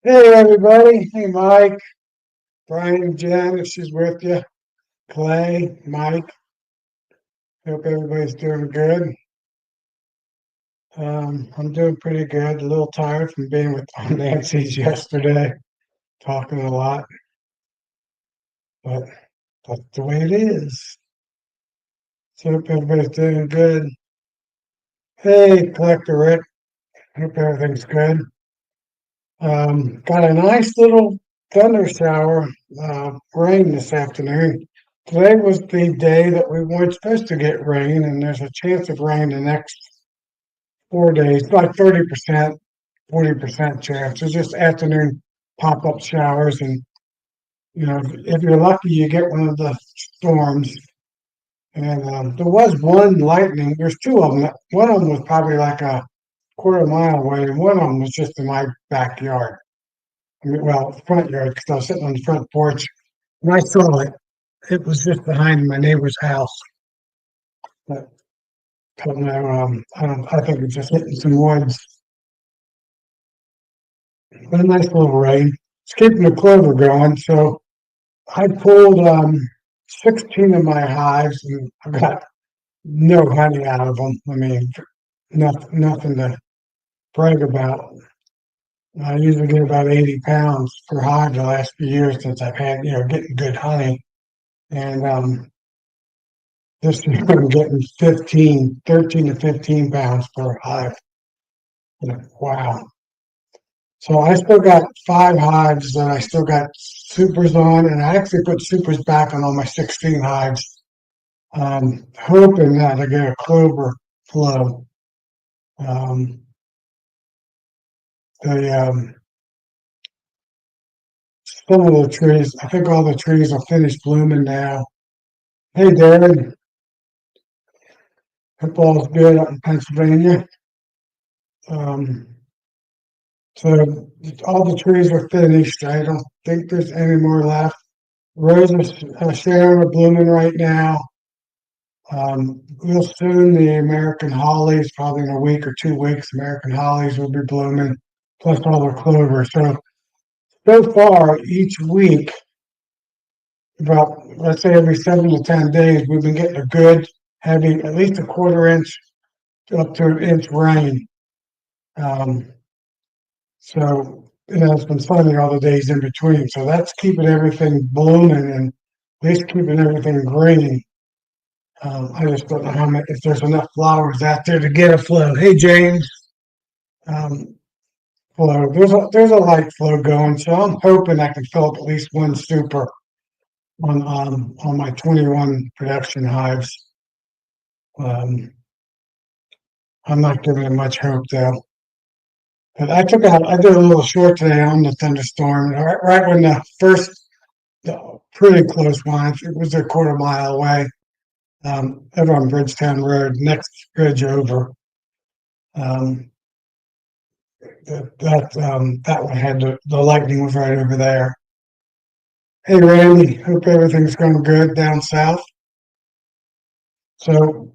Hey everybody. Hey Mike, Brian, Jen, if she's with you, Clay, Mike. Hope everybody's doing good. I'm doing pretty good. A little tired from being with Nancy's yesterday, talking a lot, but that's the way it is. So hope everybody's doing good. Hey, Collector Rick. Hope everything's good. Got a nice little thunder shower, rain this afternoon. Today was the day that we weren't supposed to get rain, and there's a chance of rain the next 4 days, like 30%, 40% chance. It's just afternoon pop-up showers, and if you're lucky, you get one of the storms. And there was one lightning. There's two of them. One of them was probably like a quarter mile away, and one of them was just in my backyard. I mean, well, front yard, because I was sitting on the front porch and I saw it. It was just behind my neighbor's house. But I don't know. I think it's just hitting some woods. But a nice little rain. It's keeping the clover going. So I pulled 16 of my hives, and I got no honey out of them. I mean, nothing to brag about. I usually get about 80 pounds per hive the last few years since I've had, getting good honey. And this year I'm getting 13 to 15 pounds per hive. Wow. So I still got five hives that I still got supers on, and I actually put supers back on all my 16 hives, hoping that I get a clover flow. Um, the Some of the trees, I think all the trees are finished blooming now. Hey, Darren, hope all's good up in Pennsylvania. Um, so all the trees are finished. I don't think there's any more left. Roses, Sharon are blooming right now. Real soon, the American hollies, probably in a week or 2 weeks, American hollies will be blooming, plus all the clover. So far, each week, about, let's say every 7 to 10 days, we've been getting a good, heavy, at least a quarter inch up to an inch rain. Um, it's been sunny all the days in between. So that's keeping everything blooming and at least keeping everything green. I just don't know how many, if there's enough flowers out there to get a flow. Hey, James, um, flow. There's a light flow going, so I'm hoping I can fill up at least one super on my 21 production hives. Um, I'm not giving it much hope though. But I did a little short today on the thunderstorm, right when the pretty close one. It was a quarter mile away. Over on Bridgetown Road, next bridge over. Um, that one had the lightning was right over there. Hey Randy, hope everything's going good down south. So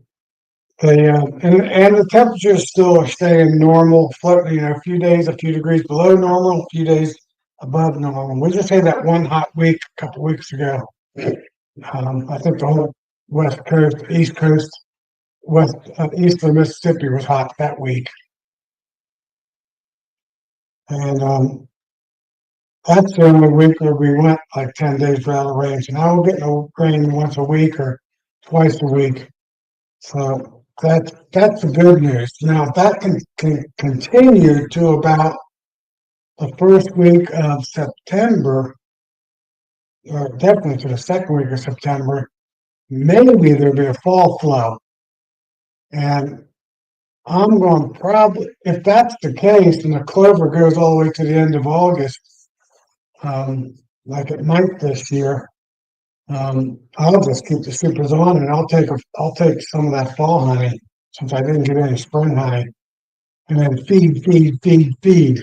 and the temperatures still are staying normal, floating, a few days, a few degrees below normal, a few days above normal. We just had that one hot week a couple weeks ago. I think the whole west coast, east coast, east of Mississippi was hot that week, and that's the only week where we went like 10 days without rain. So now we're getting a rain once a week or twice a week. So that's the good news. Now if that can continue to about the first week of September, or definitely to the second week of September, maybe there'll be a fall flow. And I'm going to probably, if that's the case, and the clover goes all the way to the end of August, um, like it might this year, I'll just keep the supers on, and I'll take some of that fall honey since I didn't get any spring honey, and then feed.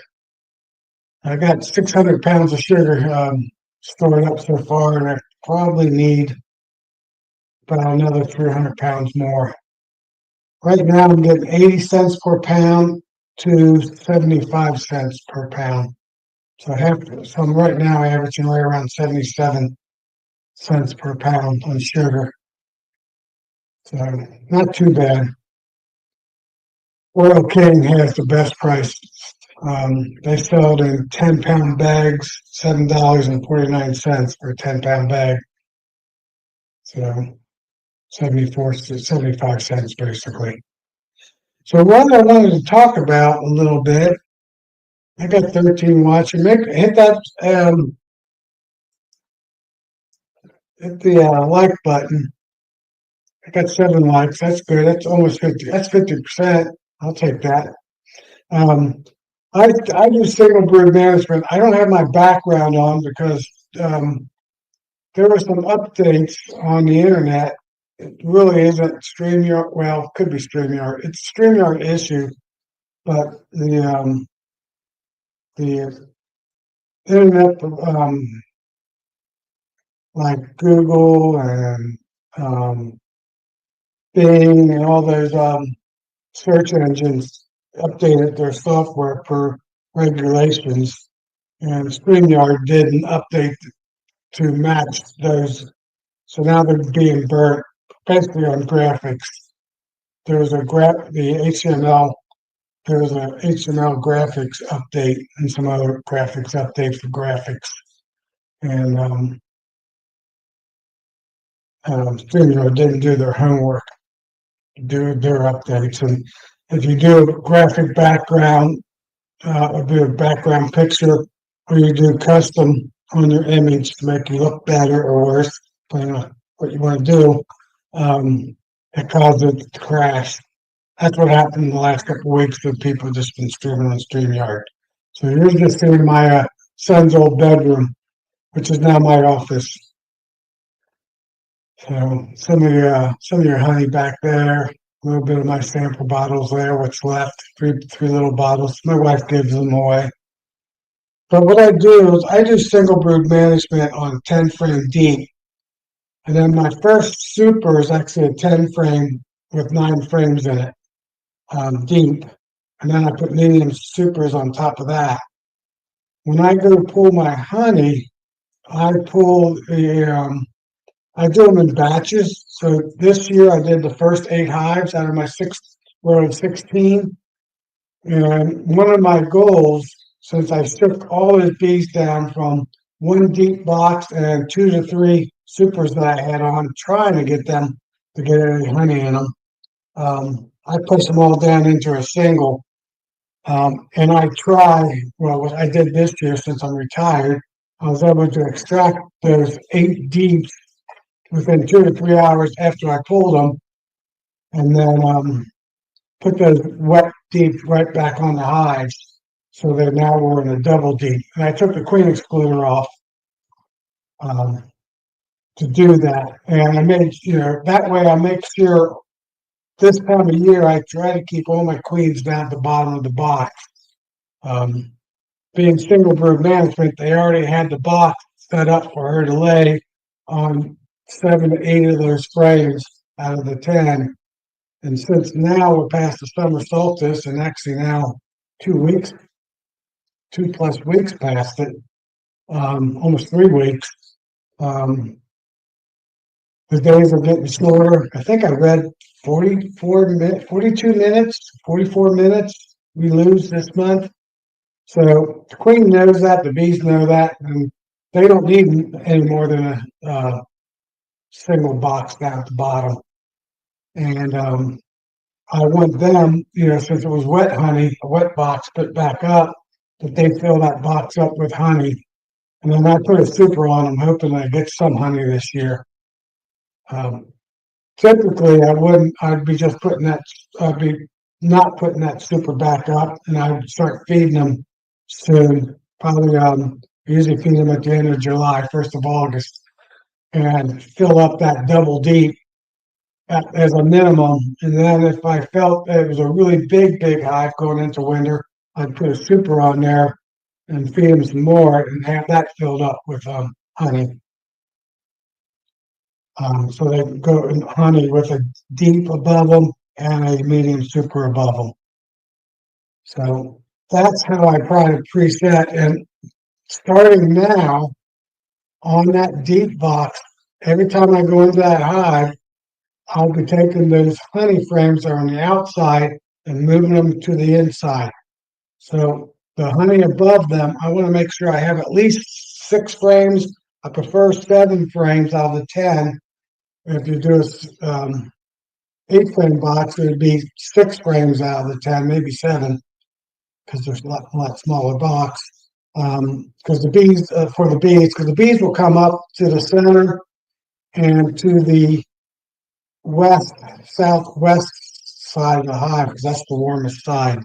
I got 600 pounds of sugar stored up so far, and I probably need about another 300 pounds more. Right now, I'm getting 80 cents per pound to 75 cents per pound. So right now averaging right around 77 cents per pound on sugar. So not too bad. Oil King has the best price. They sell it in 10-pound bags, $7.49 for a 10-pound bag. So 74 to 75 cents basically. So what I wanted to talk about a little bit, I got 13 watching. Hit that hit the like button. I got 7 likes. That's good. That's almost 50. That's 50%. I'll take that. Um, I do single brood management. I don't have my background on because um, there were some updates on the internet. It really isn't StreamYard. Well, could be StreamYard. It's a StreamYard issue, but the internet, like Google and um, Bing and all those search engines updated their software per regulations, and StreamYard didn't update to match those. So now they're being burnt basically on graphics. There's a the HTML. There's a HTML graphics update and some other graphics updates for graphics. And StreamYard didn't do their homework, do their updates. And if you do a graphic background, do a background picture, or you do custom on your image to make you look better or worse, depending on what you want to do, it causes it to crash. That's what happened in the last couple of weeks with people just been streaming on StreamYard. So you're just seeing my son's old bedroom, which is now my office. So some of your honey back there, a little bit of my sample bottles there, what's left, three little bottles. My wife gives them away. But what I do is I do single brood management on 10 frame deep. And then my first super is actually a 10 frame with 9 frames in it, deep. And then I put medium supers on top of that. When I go pull my honey, I pull I do them in batches. So this year I did the first 8 hives out of my row of 16. And one of my goals, since I stripped all his bees down from one deep box and 2 to 3 supers that I had on, trying to get them to get any honey in them, I push them all down into a single. And what I did this year since I'm retired, I was able to extract those 8 deeps within 2 to 3 hours after I pulled them, and then put those wet deep right back on the hives. So they now we're in a double deep. And I took the queen excluder off um, to do that. And I made, that way I make sure this time of year I try to keep all my queens down at the bottom of the box. Um, Being single brood management, they already had the box set up for her to lay on 7 to 8 of those frames out of the 10. And since now we're past the summer solstice and actually now 2 weeks, 2+ weeks past it, almost 3 weeks, um, the days are getting shorter. I think I read 42 minutes, 44 minutes we lose this month. So the queen knows that, the bees know that, and they don't need any more than a single box down at the bottom. And I want them, since it was wet honey, a wet box put back up, that they fill that box up with honey. And then I put a super on them, hoping I get some honey this year. Typically, I'd be just I'd be not putting that super back up, and I'd start feeding them soon. Probably, usually feed them at the end of July, 1st of August, and fill up that double deep as a minimum. And then if I felt that it was a really big hive going into winter, I'd put a super on there and feed them some more and have that filled up with honey. So they go in honey with a deep above them and a medium super above them. So that's how I try to preset. And starting now on that deep box, every time I go into that hive, I'll be taking those honey frames that are on the outside and moving them to the inside. So the honey above them, I want to make sure I have at least 6 frames. I prefer 7 frames out of the 10. If you do a 8 frame box, it would be 6 frames out of the 10, maybe 7, because there's a lot smaller box. Because the bees, because the bees will come up to the center and to the west, southwest side of the hive, because that's the warmest side.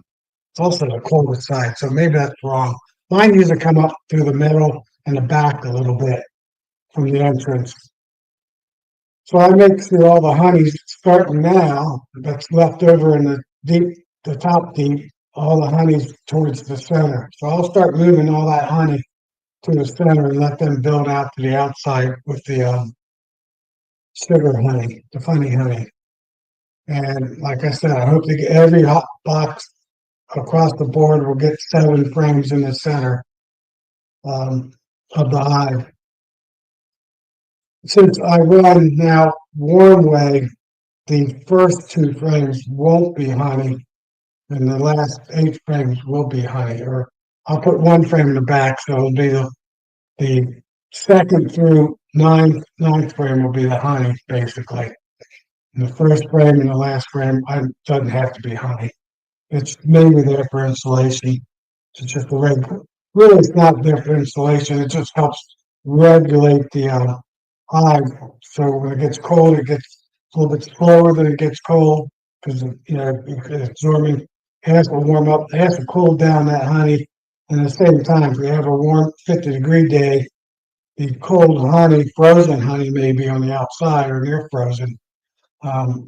It's also the coldest side, so maybe that's wrong. Mine usually come up through the middle and the back a little bit from the entrance. So I make sure all the honey's starting now that's left over in the top deep, all the honey's towards the center. So I'll start moving all that honey to the center and let them build out to the outside with the sugar honey, the funny honey. And like I said, I hope to get every hot box across the board will get 7 frames in the center um, of the hive. Since I run now warm way, the first 2 frames won't be honey, and the last 8 frames will be honey. Or I'll put 1 frame in the back, so it'll be the second through ninth frame will be the honey, basically. And the first frame and the last frame, doesn't have to be honey. It's maybe there for insulation. It's just a regular. Really, it's not there for insulation. It just helps regulate the hive. So when it gets cold, it gets a little bit slower than it gets cold because it's absorbing. It has to warm up. It has to cool down that honey. And at the same time, if we have a warm 50-degree day, the cold honey, frozen honey, maybe on the outside or near frozen,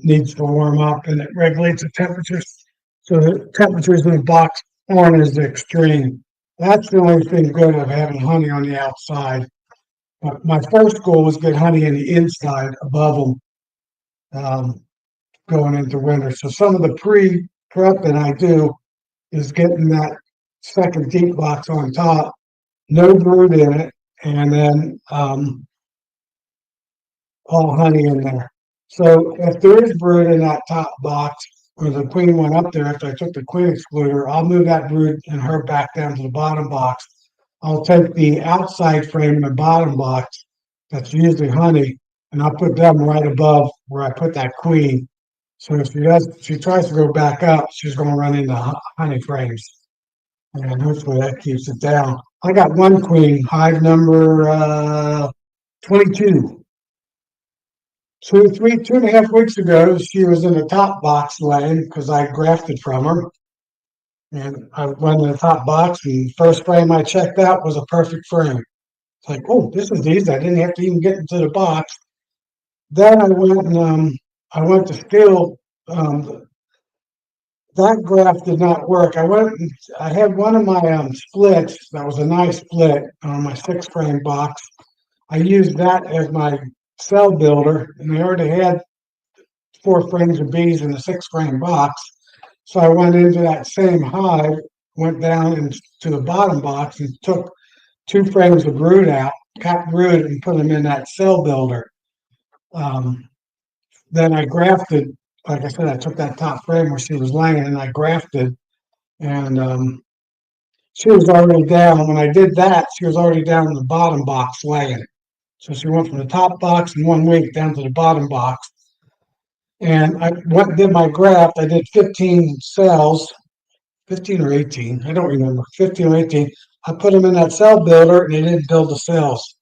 needs to warm up, and it regulates the temperatures. So the temperatures in the box aren't as extreme. That's the only thing good of having honey on the outside. But my first goal was get honey in the inside above them going into winter. So some of the pre-prep that I do is getting that second deep box on top, no brood in it, and then all honey in there. So if there is brood in that top box, or the queen went up there after I took the queen excluder, I'll move that brood and her back down to the bottom box. I'll take the outside frame in the bottom box, that's usually honey, and I'll put them right above where I put that queen. So if she tries to go back up, she's going to run into honey frames, and hopefully that keeps it down. I got one queen, hive number 22. 2.5 weeks ago, she was in the top box laying because I grafted from her. And I went in the top box, and the first frame I checked out was a perfect frame. It's like, oh, this is easy. I didn't have to even get into the box. Then I went to steal. That graft did not work. I had one of my splits that was a nice split on my 6 frame box. I used that as my cell builder, and I already had 4 frames of bees in the 6 frame box. So I went into that same hive, went down into the bottom box and took 2 frames of brood out, capped brood, and put them in that cell builder. Then I grafted, like I said, I took that top frame where she was laying and I grafted, and she was already down. When I did that, she was already down in the bottom box laying. So she went from the top box in 1 week down to the bottom box. And I went and did my graft. I did 15 cells, 15 or 18. I don't remember, 15 or 18. I put them in that cell builder and they didn't build the cells.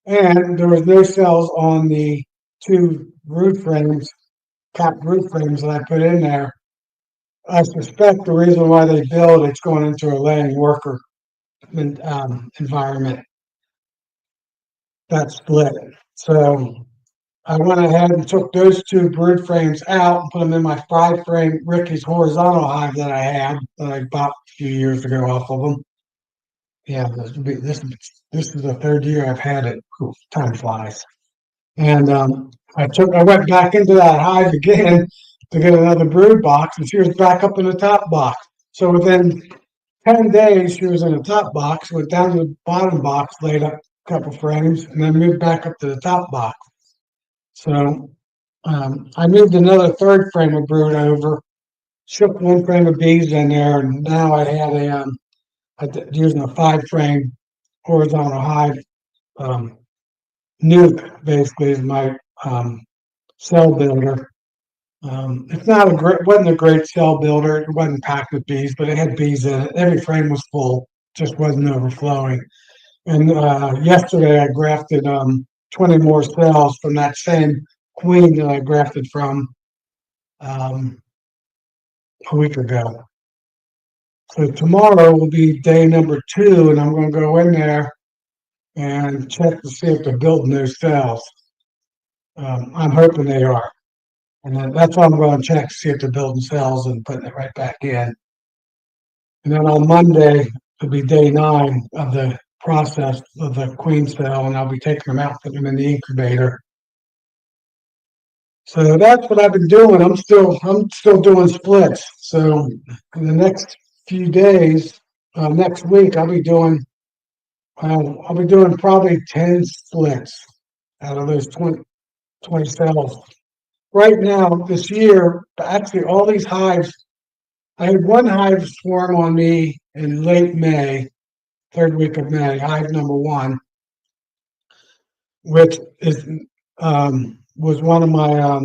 And there was no cells on the 2 brood frames, capped brood frames that I put in there. I suspect the reason why they build, it's going into a laying worker environment, that split. So I went ahead and took those 2 brood frames out and put them in my 5 frame Ricky's horizontal hive that I had, that I bought a few years ago off of them. Yeah, this is the 3rd year I've had it. Ooh, time flies. And I went back into that hive again to get another brood box, and she was back up in the top box. So within 10 days, she was in the top box, went down to the bottom box, laid up a couple frames, and then moved back up to the top box. So I moved another third frame of brood over, shook one frame of bees in there, and now I had using a 5 frame horizontal hive. Nuke basically is my cell builder. It's not a great, wasn't a great cell builder. It wasn't packed with bees, but it had bees in it. Every frame was full, just wasn't overflowing. And yesterday I grafted 20 more cells from that same queen that I grafted from um, a week ago. So tomorrow will be day number 2, and I'm going to go in there and check to see if they're building those cells. I'm hoping they are. And then that's why I'm going to check to see if they're building cells and putting it right back in. And then on Monday, it'll be day 9 of the process of the queen cell, and I'll be taking them out, putting them in the incubator. So that's what I've been doing. I'm still doing splits. So in the next few days, next week, I'll be doing probably 10 splits out of those 20 cells. Right now, this year, actually, all these hives, I had one hive swarm on me in late May, 3rd week of May, hive number 1, which is was one of my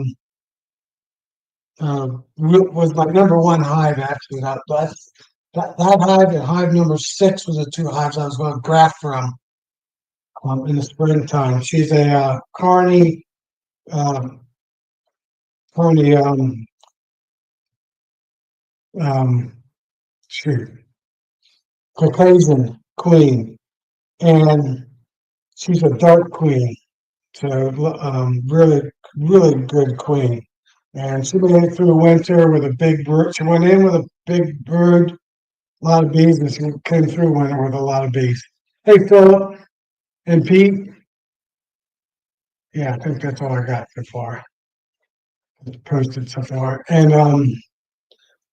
was my number 1 hive actually. That hive and hive number 6 was the 2 hives I was going to graft from in the springtime. She's a Carney Carney um, shoot, Caucasian queen, and she's a dark queen. So really good queen. And she made it through winter with a big brood. She went in with a big brood, a lot of bees, and she came through winter with a lot of bees. Hey, Philip and Pete. Yeah, I think that's all I got so far. Posted so far. And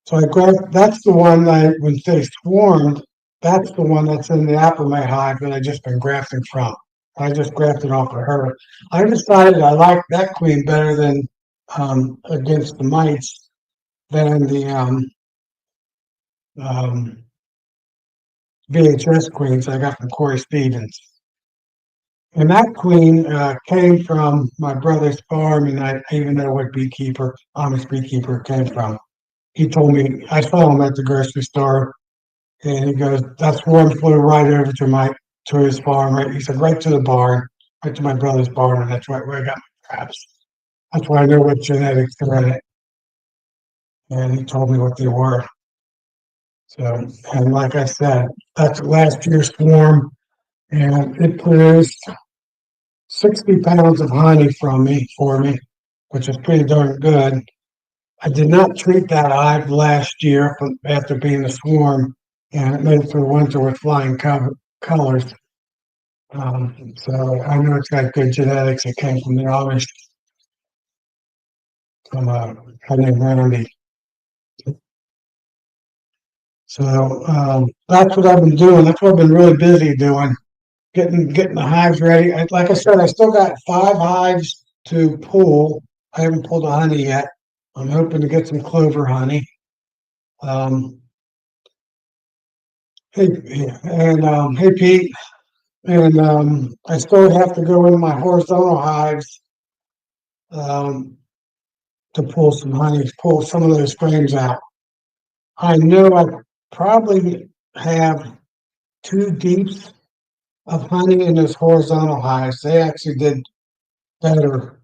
so I grabbed, that's the one that when they swarmed, that's the one that's in the Apple hive that I just been grafting from. I just grafted off of her. I decided I like that queen better than against the mites than the um, VHS queens I got from Corey Stevens. And that queen came from my brother's farm, and I even know what beekeeper, Amish beekeeper, came from. He told me, I saw him at the grocery store, and he goes, that swarm flew right over to his farm. Right, he said, right to the barn, right to my brother's barn, and that's right where I got my traps. That's why I know what genetics are in it. And he told me what they were. So, and like I said, that's last year's swarm, and it produced 60 pounds of honey for me, which is pretty darn good. I did not treat that hive last year after being a swarm, and it made it through winter with flying colors. So I know it's got good genetics. It came from the Amish, from a guy named Randy. So that's what I've been doing. That's what I've been really busy doing, getting the hives ready. Like I said, I still got 5 hives to pull. I haven't pulled the honey yet. I'm hoping to get some clover honey. Um, hey, and hey, Pete. And I still have to go into my horizontal hives um, to pull some honey, pull some of those frames out. I know I probably have 2 deeps of honey in those horizontal hives. They actually did better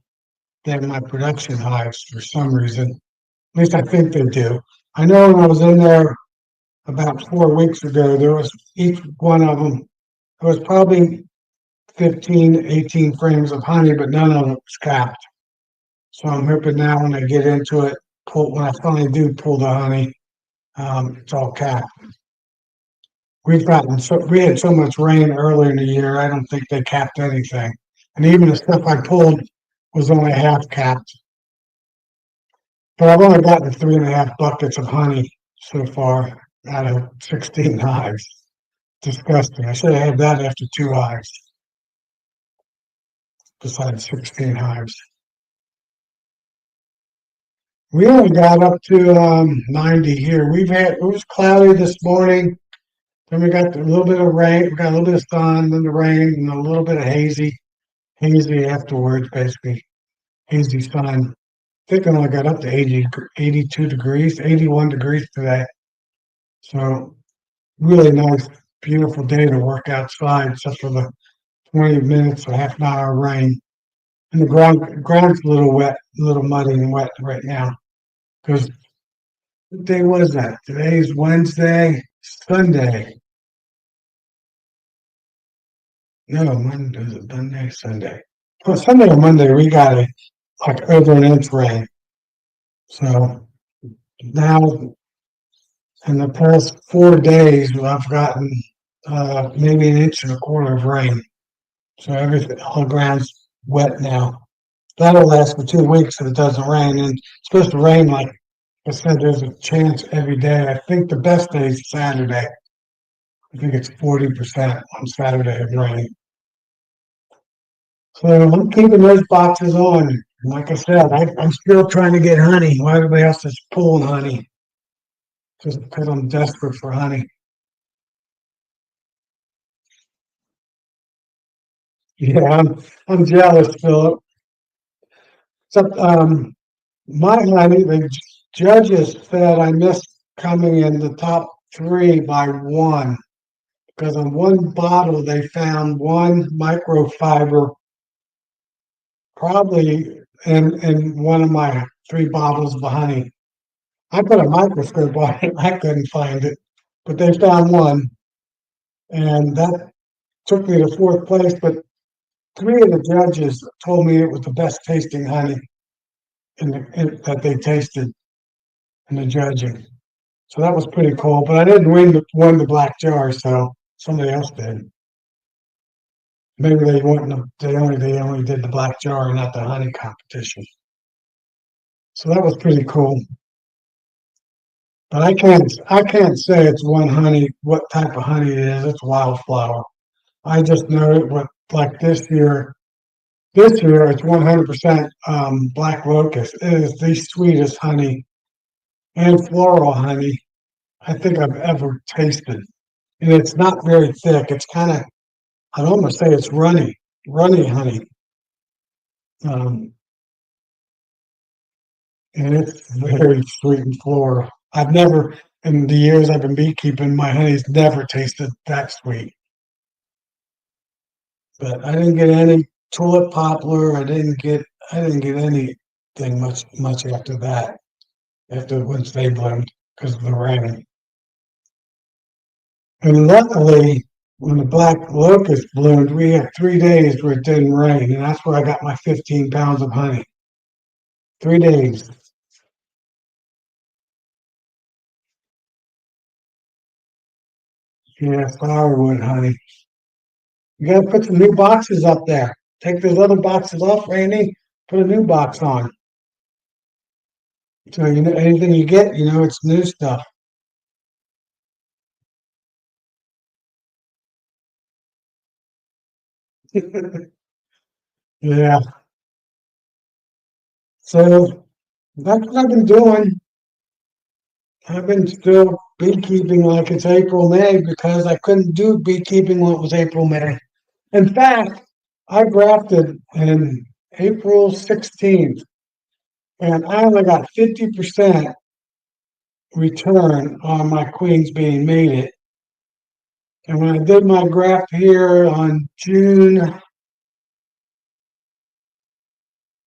than my production hives for some reason. At least I think they do. I know when I was in there about 4 weeks ago, there was each one of them, there was probably 15, 18 frames of honey, but none of it was capped. So I'm hoping now when I get into it, when I finally do pull the honey, it's all capped. We had so much rain earlier in the year. I don't think they capped anything, and even the stuff I pulled was only half capped. But I've only gotten 3.5 buckets of honey so far. out of 16 hives. Disgusting. I should have had that after 2 hives, besides 16 hives. We only got up to 90 here. It was cloudy this morning. Then we got a little bit of rain. We got a little bit of sun, then the rain, and a little bit of hazy afterwards, basically. Hazy sun. I think I only got up to 82 degrees, 81 degrees today. So really nice, beautiful day to work outside, except for the 20 minutes or half an hour of rain. And the ground's a little wet, a little muddy and wet right now. Because what day was that? Today's Wednesday, Sunday. No, Monday, is it Monday, Sunday? Well, Sunday or Monday, we got like over an inch rain. So now in the past 4 days, I've gotten maybe an inch and a quarter of rain. So everything, all the ground's wet now. That'll last for 2 weeks if it doesn't rain. And it's supposed to rain, like I said, there's a chance every day. I think the best day is Saturday. I think it's 40% on Saturday of rain. So I'm keeping those boxes on. And like I said, I'm still trying to get honey while everybody else is pulling honey, just because I'm desperate for honey. Yeah, I'm jealous, Philip. Except my honey, the judges said I missed coming in the top three by one because on one bottle they found one microfiber, probably in one of my 3 bottles of honey. I put a microscope on it, I couldn't find it, but they found one, and that took me to fourth place. But 3 of the judges told me it was the best tasting honey that they tasted in the judging. So that was pretty cool. But I didn't win the black jar, so somebody else did. Maybe they only did the black jar and not the honey competition. So that was pretty cool. But I can't say it's one honey, what type of honey it is. It's wildflower. I just know it what like this year. This year it's 100% black locust. It is the sweetest honey and floral honey I think I've ever tasted. And it's not very thick. It's kind of, I'd almost say it's runny honey. Um, and it's very sweet and floral. In the years I've been beekeeping, my honey's never tasted that sweet. But I didn't get any tulip poplar. I didn't get anything much after that. After once they bloomed because of the rain. And luckily, when the black locust bloomed, we had 3 days where it didn't rain, and that's where I got my 15 pounds of honey. 3 days. Yeah, firewood honey. You gotta put some new boxes up there. Take those other boxes off, Randy. Put a new box on. So you know anything you get, it's new stuff. Yeah. So that's what I've been doing. I've been still beekeeping like it's April, May because I couldn't do beekeeping when it was April, May. In fact, I grafted in April 16th and I only got 50% return on my queens being mated. And when I did my graft here on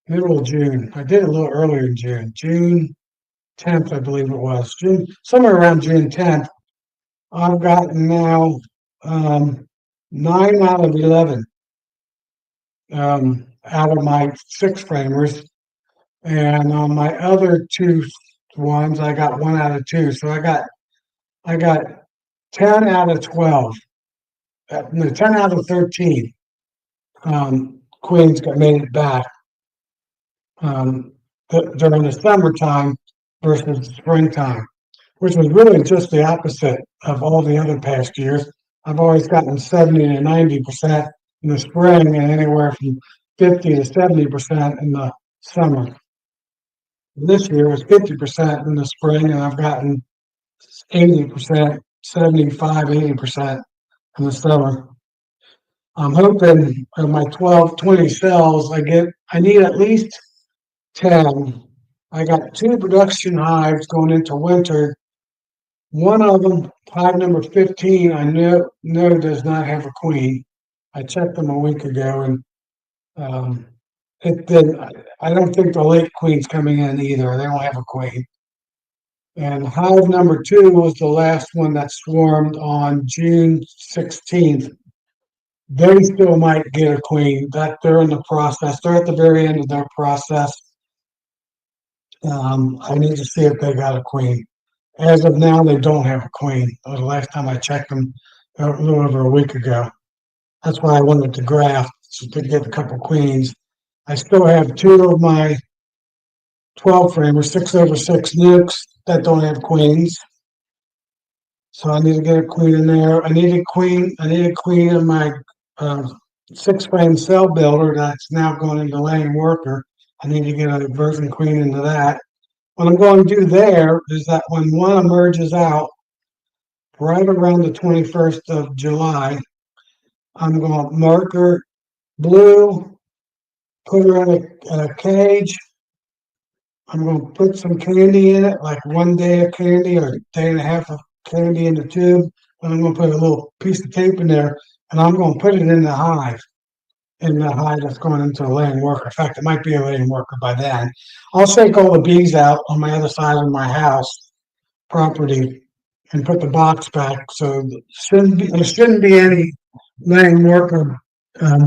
middle of June, I did it a little earlier in June 10th, I believe it was, somewhere around June 10th. I've gotten now 9 out of 11 out of my 6 framers. And on my other 2 ones, I got 1 out of 2. So I got 10 out of 12. No, 10 out of 13 queens got made it back um, during the summertime versus the springtime. which was really just the opposite of all the other past years. I've always gotten 70 to 90% in the spring and anywhere from 50 to 70% in the summer. This year was 50% in the spring, and I've gotten 80%, 75, 80% in the summer. I'm hoping of my 12, 20 cells, I need at least 10. I got two production hives going into winter. One of them, hive number 15, I know does not have a queen. I checked them a week ago, and um, it did. I don't think the late queen's coming in either. They don't have a queen. And hive number 2 was the last one that swarmed on June 16th. They still might get a queen. That they're in the process. They're at the very end of their process. I need to see if they got a queen. As of now, they don't have a queen. That was the last time I checked them a little over a week ago. That's why I wanted to graft, so to get a couple queens. I still have two of my 12 framers, 6/6 nukes that don't have queens. So I need to get a queen in there. I need a queen. I need a queen in my uh, 6 frame cell builder that's now going into laying worker. I need to get a virgin queen into that. What I'm going to do there is that when one emerges out right around the 21st of July, I'm going to mark her blue, put her in a cage. I'm going to put some candy in it, like 1 day of candy or a day and a half of candy in the tube. And I'm going to put a little piece of tape in there, and I'm going to put it in the hive. In the hive that's going into a laying worker. In fact, it might be a laying worker by then. I'll shake all the bees out on my other side of my house property and put the box back. So there shouldn't be any laying worker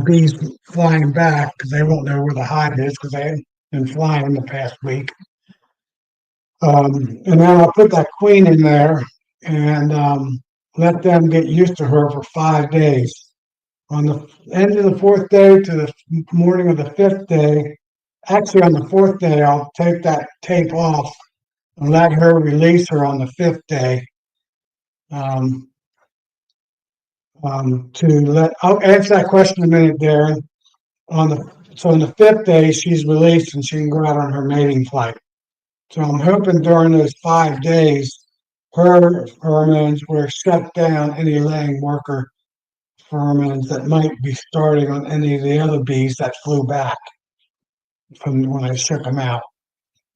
bees flying back because they won't know where the hive is because they haven't been flying the past week. And then I'll put that queen in there and let them get used to her for 5 days. On the end of the 4th day to the morning of the 5th day, actually on the 4th day, I'll take that tape off and let her release her on the 5th day. I'll answer that question in a minute, Darren. So on the 5th day, she's released and she can go out on her mating flight. So I'm hoping during those 5 days, her hormones will shut down any laying worker pheromones that might be starting on any of the other bees that flew back from when I shook them out.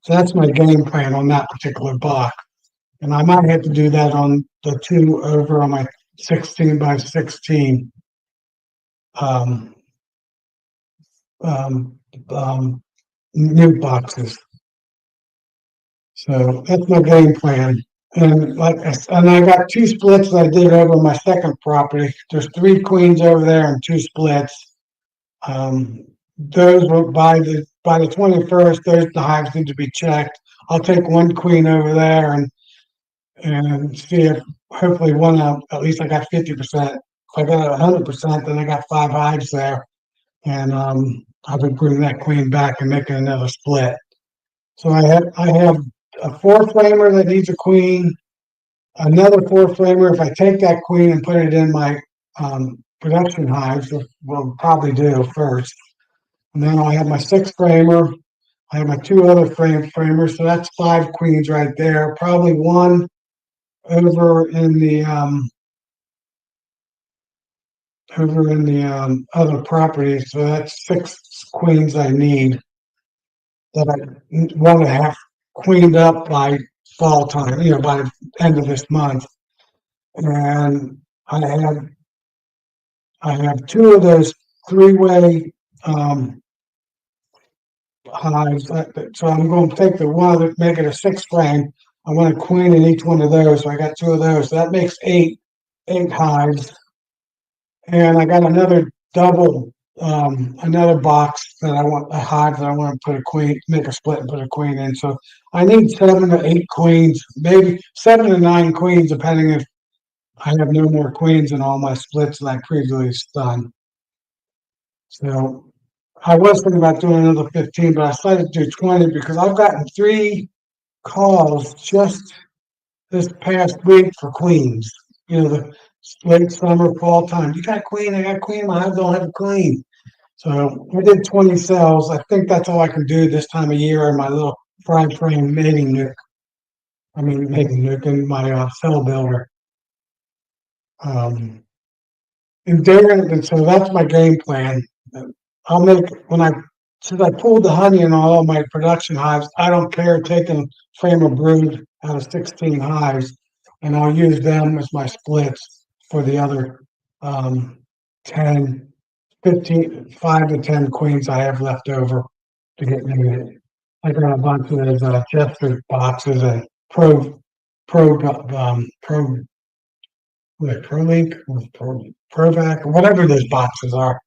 So that's my game plan on that particular block. And I might have to do that on the two over on my 16x16 um, um, new boxes. So that's my game plan. And I got 2 splits that I did over my second property. There's 3 queens over there and 2 splits. Those were by the 21st. Those the hives need to be checked. I'll take 1 queen over there and see if hopefully one out. At least I got 50%. If I got 100%, then I got 5 hives there, and I'll be bringing that queen back and making another split. So I have a 4 framer that needs a queen, another 4 framer. If I take that queen and put it in my production hives, we'll probably do first. And then I have my 6 framer. I have my 2 other framers. So that's 5 queens right there. Probably one over in the other property. So that's 6 queens I need that I want to have queened up by fall time, by the end of this month. And I have 2 of those 3-way hives. So I'm going to take the one that make it a 6 frame. I want a queen in each one of those. So I got 2 of those. So that makes eight hives. And I got another another box that I want a hive that I want to put a queen, make a split and put a queen in. So I need 7 to 8 queens, maybe 7 to 9 queens, depending if I have no more queens in all my splits that I previously done. So I was thinking about doing another 15, but I decided to do 20 because I've gotten 3 calls just this past week for queens. The late summer, fall time. You got queen, I got queen, my hive don't have a queen. So I did 20 cells. I think that's all I can do this time of year in my little fried frame mating nook. I mean, mating nook in my cell builder. Um, and so that's my game plan. I'll make since I pulled the honey in all my production hives, I don't care taking a frame of brood out of 16 hives, and I'll use them as my splits for the other um, 10, 15, 5 to 10 queens I have left over to get mated. I got a bunch of those Chester boxes and Pro ProLink, Provac, whatever those boxes are,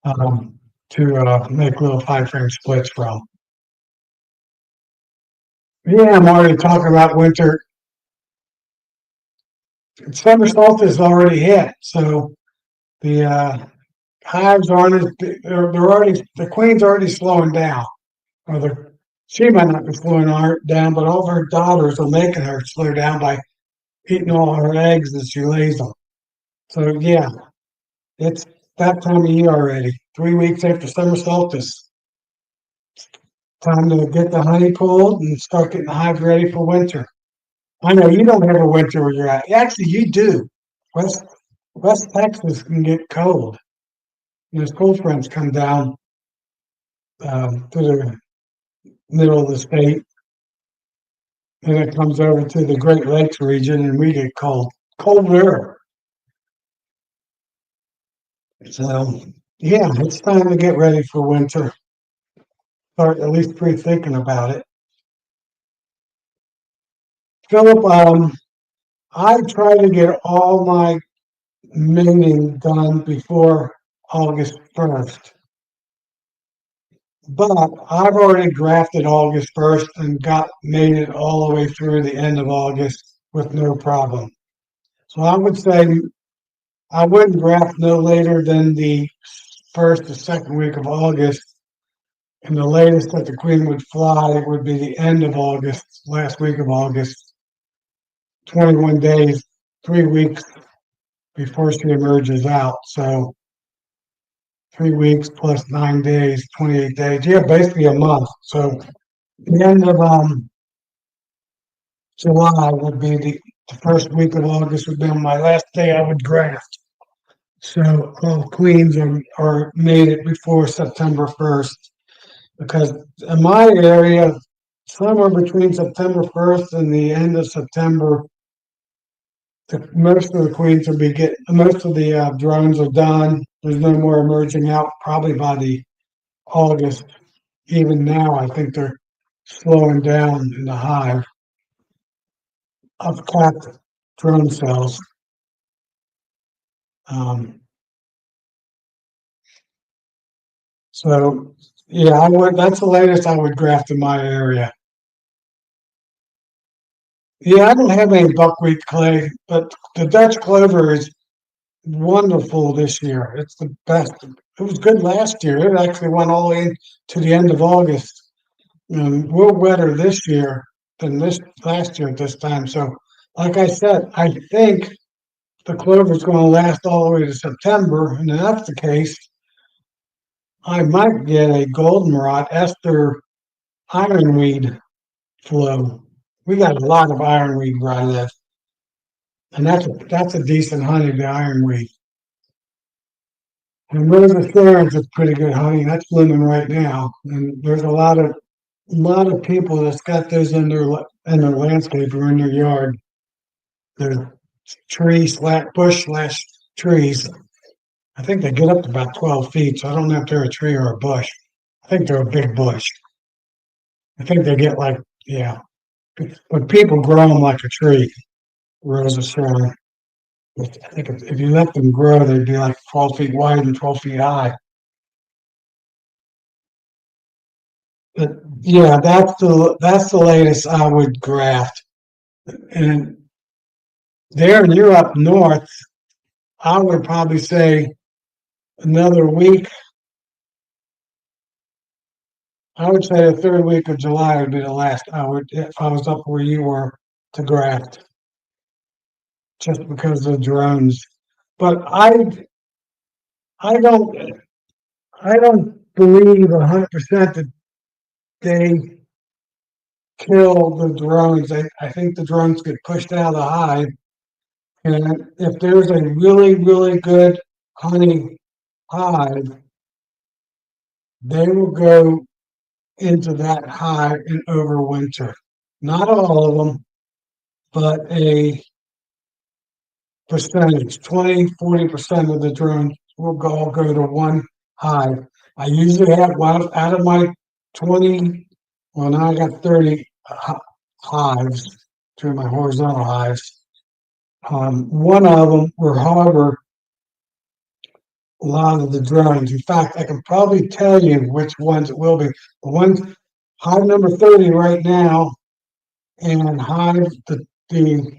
um, to make little 5 frame splits from. Yeah, I'm already talking about winter. Summer solstice is already hit, so the hives aren't as they're already the queen's already slowing down. Or she might not be slowing down, but all of her daughters are making her slow down by eating all her eggs as she lays them. So yeah, it's that time of year already. 3 weeks after summer solstice. Time to get the honey pulled and start getting the hive ready for winter. I know you don't have a winter where you're at. Actually, you do. West West Texas can get cold. Those cold fronts come down to the middle of the state, and it comes over to the Great Lakes region, and we get colder. So yeah, it's time to get ready for winter. Start at least pre-thinking about it. Philip, I try to get all my mating done before August 1st. But I've already grafted August 1st and got mated all the way through the end of August with no problem. So I would say I wouldn't graft no later than the first or second week of August. And the latest that the queen would fly would be the end of August, last week of August, 21 days, 3 weeks before she emerges out. So 3 weeks plus 9 days, 28 days. Yeah, basically a month. So the end of July would be the first week of August would be my last day I would graft. So all queens are made it before September 1st because in my area, somewhere between September 1st and the end of September, most of the queens will be getting, most of the drones are done. There's no more emerging out probably by the August. Even now, I think they're slowing down in the hive. I've capped drone cells. Um, so yeah, I would. That's the latest I would graft in my area. Yeah, I don't have any buckwheat clay, but the Dutch clover is wonderful this year. It's the best. It was good last year. It actually went all the way to the end of August. And we're wetter this year than this last year at this time. So, like I said, I think the clover is going to last all the way to September. And if that's the case, I might get a goldenrod ester ironweed flow. We got a lot of ironweed where I live, and that's a decent honey, the ironweed. And Rosa Sharon's is pretty good honey. That's blooming right now, and there's a lot of people that's got those in their landscape or in their yard. They're bush slash trees. I think they get up to about 12 feet, so I don't know if they're a tree or a bush. I think they're a big bush. I think they get like, yeah, but people grow them like a tree. Rosa Sharon. I think if you let them grow, they'd be like 12 feet wide and 12 feet high. But yeah, that's the latest I would graft. And there, and you're up north, I would probably say another week. I would say the third week of July would be the last. I would, if I was up where you were, to graft just because of the drones. But I don't I don't believe 100% that they kill the drones. I think the drones get pushed out of the hive, and if there's a really really good honey hive, they will go into that hive and overwinter. Not all of them, but a percentage, 20, 40% of the drones will all go to one hive. I usually have one out of my 20, well, now I got 30 hives, two of my horizontal hives. One of them will harbor a lot of the drones. In fact, I can probably tell you which ones it will be. The ones, hive number 30 right now, and hive the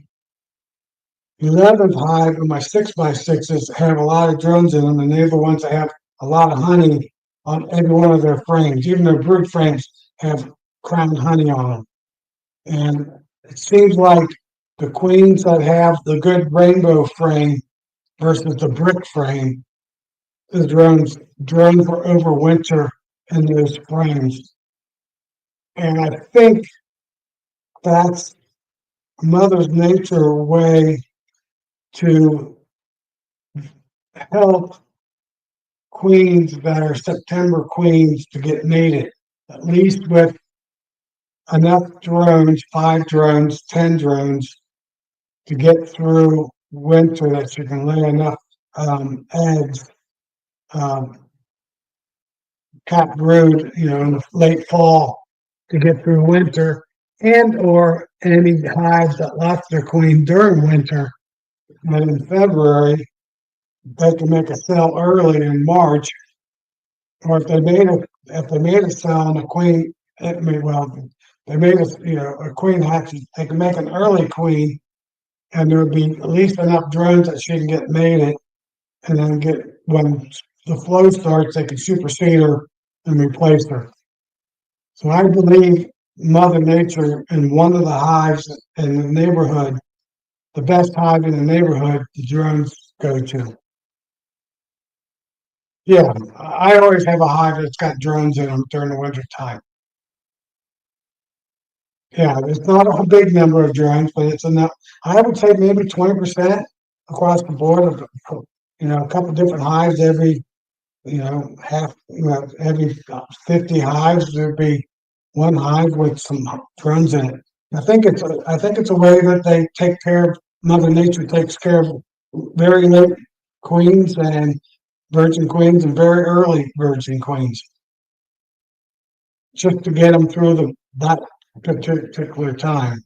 11th hive of my 6x6s have a lot of drones in them, and they're the ones that have a lot of honey on every one of their frames. Even their brood frames have crown honey on them. And it seems like the queens that have the good rainbow frame versus the brick frame, the drones for overwinter in those frames. And I think that's Mother's Nature way to help queens that are September queens to get mated, at least with enough drones, 5 drones, 10 drones, to get through winter that you can lay enough eggs, um, cap brood, in the late fall to get through winter, and or any hives that lost their queen during winter. And in February, they can make a cell early in March, or if they made a cell and a queen, it may well they made a queen hatches, they can make an early queen, and there would be at least enough drones that she can get mated, and then get when the flow starts, they can supersede her and replace her. So I believe Mother Nature in one of the hives in the neighborhood, the best hive in the neighborhood, the drones go to. Yeah, I always have a hive that's got drones in them during the winter time. Yeah, it's not a big number of drones, but it's enough. I would say maybe 20% across the board of, a couple different hives every, every 50 hives, there'd be one hive with some drones in it. I think it's a way that they take care of, Mother Nature takes care of very late queens and virgin queens and very early virgin queens, just to get them through that particular time.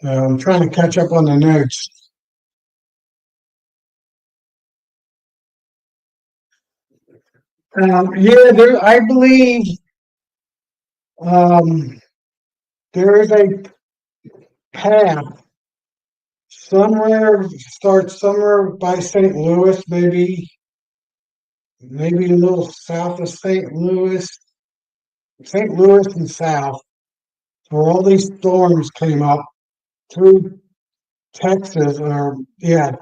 So I'm trying to catch up on the notes. Yeah, I believe um, there is a path somewhere, starts somewhere by St. Louis, maybe a little south of St. Louis and south, where all these storms came up through Texas, or yeah,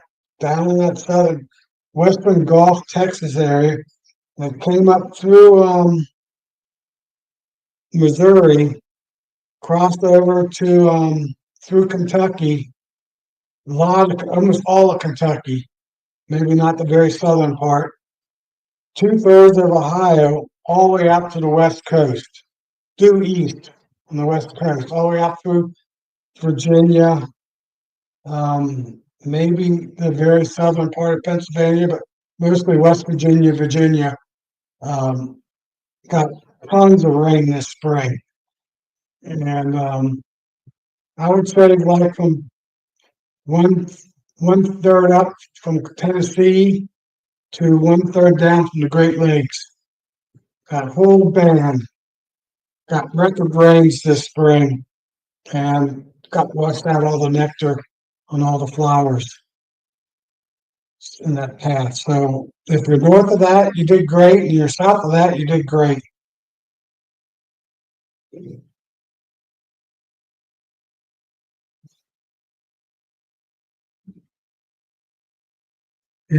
down in that southern western Gulf, Texas area, that came up through Missouri, crossed over to through Kentucky, almost all of Kentucky, maybe not the very southern part, 2/3 of Ohio, all the way up to the west coast, due east on the west coast, all the way up through Virginia, maybe the very southern part of Pennsylvania, but mostly West Virginia, um, got tons of rain this spring. And I would say like from one one third up from Tennessee to one third down from the Great Lakes. Got a whole band, got record rains this spring, and got washed out all the nectar on all the flowers in that path. So if you're north of that, you did great, and you're south of that, you did great. Yeah,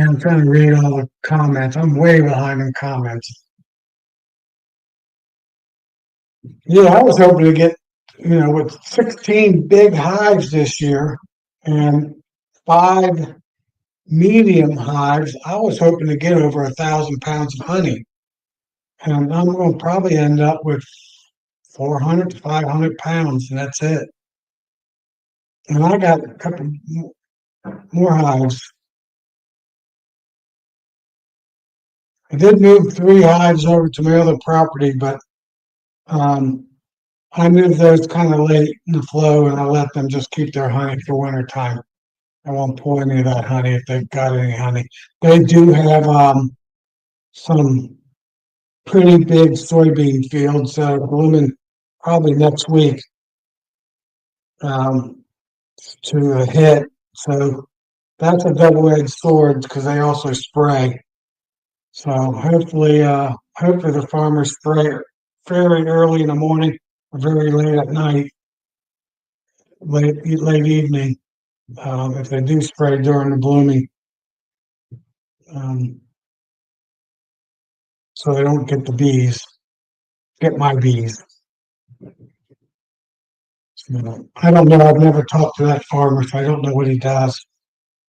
I'm trying to read all the comments. I'm way behind in comments. Yeah, I was hoping to get, with 16 big hives this year and 5 medium hives, I was hoping to get over 1,000 pounds of honey. And I'm going to probably end up with 400 to 500 pounds, and that's it. And I got a couple more hives. I did move 3 hives over to my other property, but um, I moved those kind of late in the flow, and I let them just keep their honey for winter time. I won't pull any of that honey if they've got any honey. They do have some pretty big soybean fields blooming probably next week um, to a hit. So that's a double-edged sword because they also spray. So hopefully the farmers spray it very early in the morning or very late at night, late evening. If they do spray during the blooming, um, so they don't get the bees, get my bees. I don't know. I've never talked to that farmer, so I don't know what he does.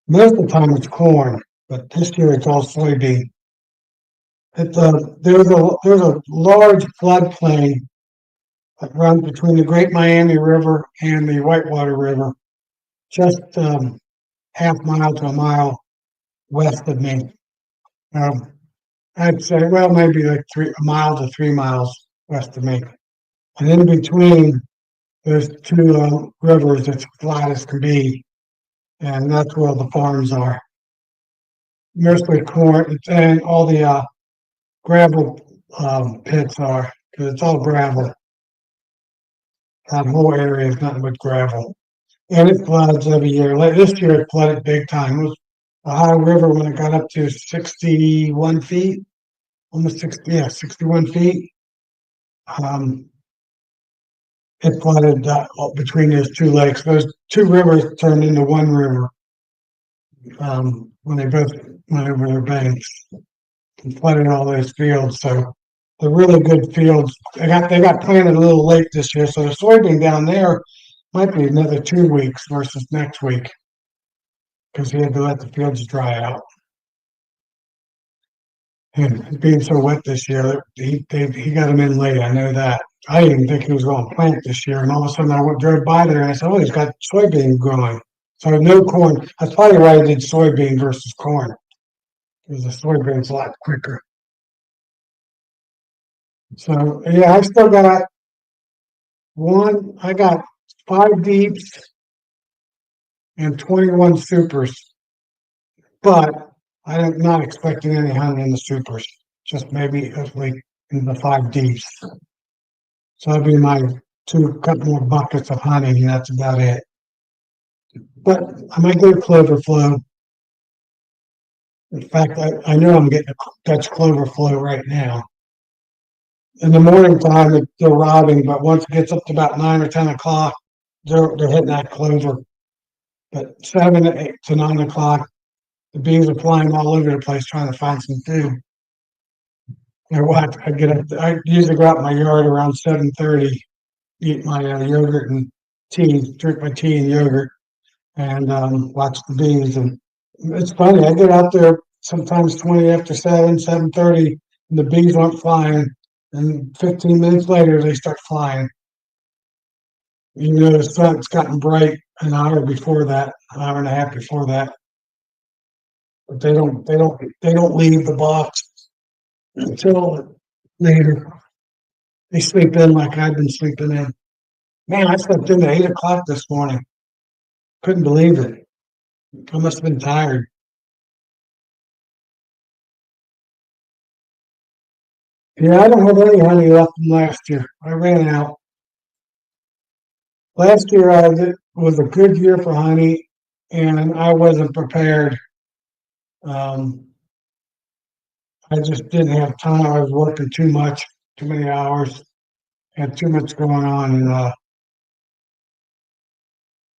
Most of the time it's corn, but this year it's all soybean. There's a large floodplain that runs between the Great Miami River and the Whitewater River, just half mile to a mile west of me. Um, I'd say, well, maybe like a mile to 3 miles west of me. And in between, there's two rivers that's flat as can be, and that's where the farms are. Mostly corn and all the gravel pits are, because it's all gravel. That whole area is nothing but gravel. And it floods every year. Like this year, it flooded big time. It was a high river when it got up to 61 feet, almost 60, yeah, 61 feet. Um, it flooded between those two lakes. Those two rivers turned into one river when they both went over their banks and flooded all those fields. So the really good fields, they got planted a little late this year. So the soybean down there might be another 2 weeks versus next week because he had to let the fields dry out. And being so wet this year, he got him in late. I know that. I didn't think he was going to plant this year, and all of a sudden drove by there and I said, "Oh, he's got soybean growing." So no corn. That's probably why I did soybean versus corn because the soybean's a lot quicker. So yeah, I still got one. I got 5 deeps and 21 supers, but I'm not expecting any honey in the supers. Just maybe hopefully in the 5 deeps. So that'd be my couple more buckets of honey, and that's about it. But I might get a clover flow. In fact, I know I'm getting a Dutch clover flow right now. In the morning time, they're robbing, but once it gets up to about 9 or 10 o'clock, they're hitting that clover. But 7 to 8 to 9 o'clock, the bees are flying all over the place trying to find some food. I get up. I usually go out in my yard around 7:30, eat my yogurt and tea, drink my tea and yogurt, and watch the bees. And it's funny. I get out there sometimes 20 after 7, 7:30, and the bees aren't flying. And 15 minutes later, they start flying. You know, the sun's gotten bright an hour before that, an hour and a half before that. But they don't leave the box until later. They sleep in like I've been sleeping in. Man, I slept in at 8 o'clock this morning. Couldn't believe it. I must have been tired. Yeah, I don't have any honey left from last year. I ran out. Last year was a good year for honey, and I wasn't prepared. Um, I just didn't have time. I was working too much, too many hours, had too much going on and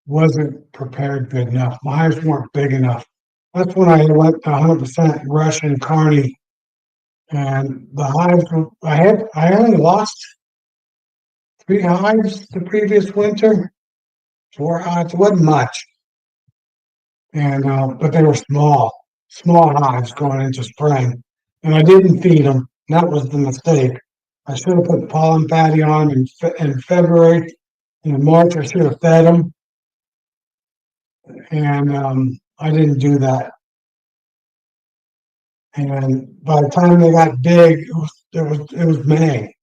wasn't prepared good enough. My hives weren't big enough. That's when I went to 100% Russian Carney, and the hives I only lost 3 hives the previous winter, 4 hives. It wasn't much, and but they were small hives going into spring, and I didn't feed them. That was the mistake. I should have put pollen patty on in February. In March, I should have fed them, and I didn't do that. And by the time they got big, it was May.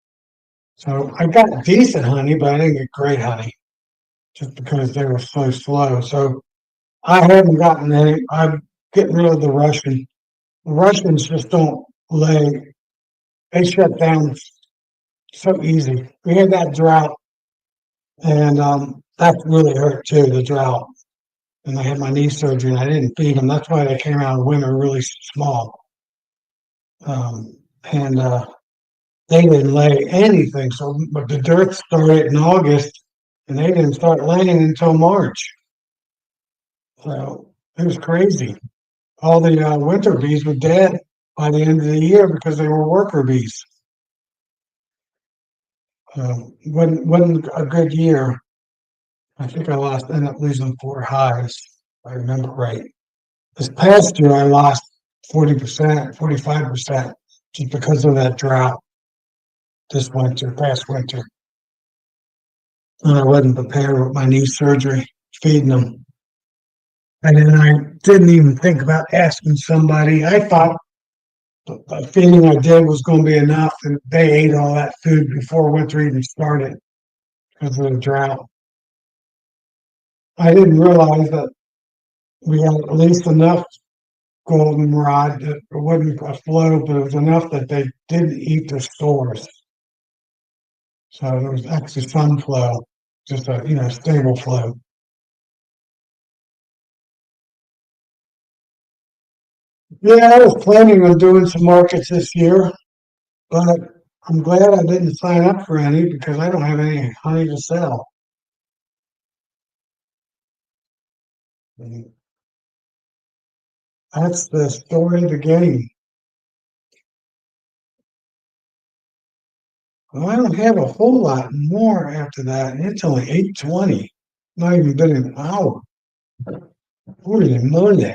So I got decent honey, but I didn't get great honey just because they were so slow. So I haven't gotten any. I'm getting rid of the Russian. The Russians just don't lay. They shut down so easy. We had that drought, and that really hurt too. The drought, and I had my knee surgery, and I didn't feed them. That's why they came out of winter really small. And they didn't lay anything. So, but the dearth started in August, and they didn't start laying until March. So it was crazy. All the winter bees were dead by the end of the year because they were worker bees. Wasn't a good year. I think ended up losing 4 hives, if I remember right. This past year, I lost 40%, 45%, just because of that drought past winter. And I wasn't prepared with my knee surgery, feeding them. And then I didn't even think about asking somebody. I thought the feeding I did was going to be enough, and they ate all that food before winter even started because of the drought. I didn't realize that we had at least enough goldenrod that it wasn't a flow, but it was enough that they didn't eat the stores. So there was actually some flow, just a stable flow. Yeah, I was planning on doing some markets this year, but I'm glad I didn't sign up for any because I don't have any honey to sell. And that's the story of the game. Well, I don't have a whole lot more after that. And it's only 8:20. Not even been an hour. Holy moly.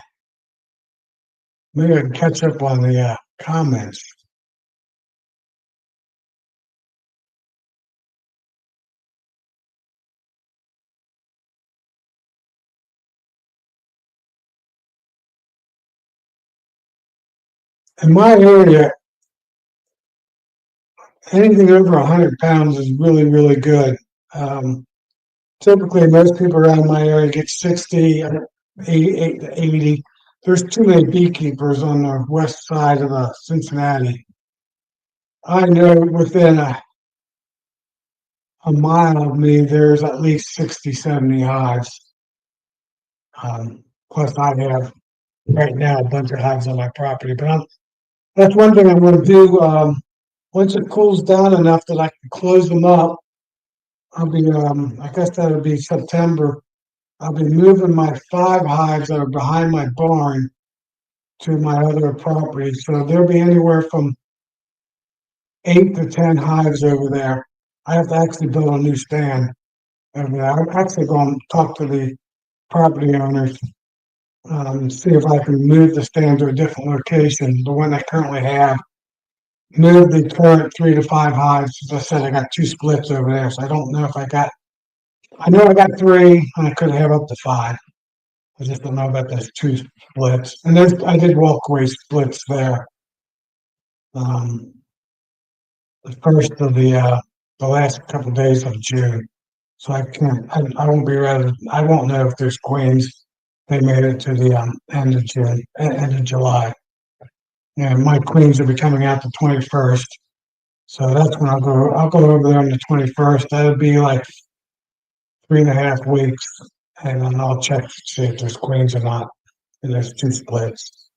Maybe I can catch up on the comments. In my area, anything over 100 pounds is really, really good. Um, Typically, most people around my area get 60, 80, 80. There's too many beekeepers on the west side of Cincinnati. I know within a mile of me, there's at least 60, 70 hives. Plus, I have right now a bunch of hives on my property. But that's one thing I'm going to do. Once it cools down enough that I can close them up, I guess that'll be September. I'll be moving my 5 hives that are behind my barn to my other property. So there'll be anywhere from 8 to 10 hives over there. I have to actually build a new stand over there. I'm actually going to talk to the property owners, see if I can move the stand to a different location. The one I currently have, move the current 3 to 5 hives. As I said, I got 2 splits over there, so I don't know if I know I got 3, and I could have up to 5. I just don't know about those 2 splits. And I did walkway splits there. Um, the first of the last couple of days of June. So I can't. I won't be ready. I won't know if there's queens. They made it to the end of June, end of July. And my queens will be coming out the 21st. So that's when I'll go. I'll go over there on the 21st. That'll be like 3.5 weeks, and then I'll check to see if there's queens or not. And there's 2 splits.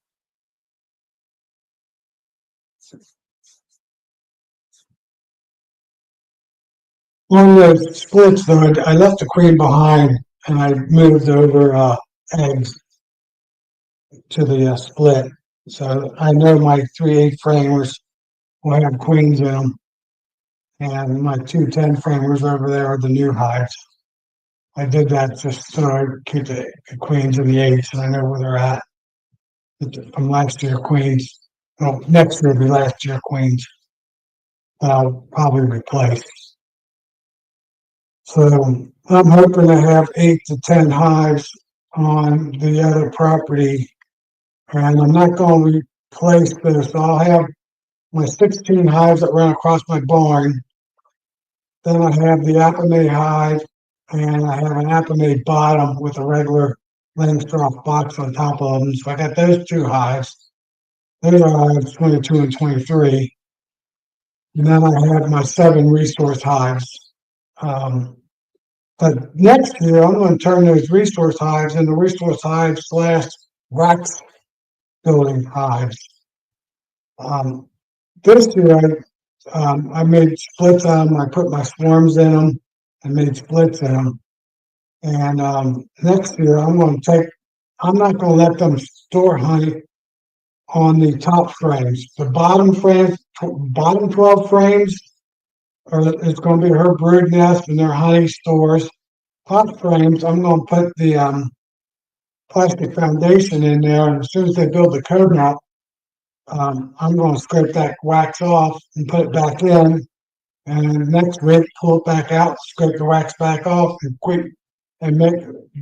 On the splits though, I left the queen behind and I moved over eggs to the split. So I know my 3/8 framers will have queens in them, and my 2/10 framers over there are the new hives. I did that just so I keep the queens and the eights, and I know where they're at from last year queens. Well, next year will be last year queens that I'll probably replace. So I'm hoping to have 8 to 10 hives on the other property, and I'm not going to replace this. I'll have my 16 hives that run across my barn. Then I have the Apamay hive, and I have an Apamay bottom with a regular Langstroth box on top of them. So I got those 2 hives. Those are hives 22 and 23. And then I have my 7 resource hives. But next year, I'm going to turn those resource hives into resource hives slash wax building hives. Um, this year, I made splits on them. I put my swarms in them and made splits in them. And next year, I'm not going to let them store honey on the top frames. The bottom frames, bottom 12 frames, it's going to be her brood nest and their honey stores. Top frames, I'm going to put the plastic foundation in there, and as soon as they build the cone up, I'm going to scrape that wax off and put it back in. And next week, pull it back out, scrape the wax back off, and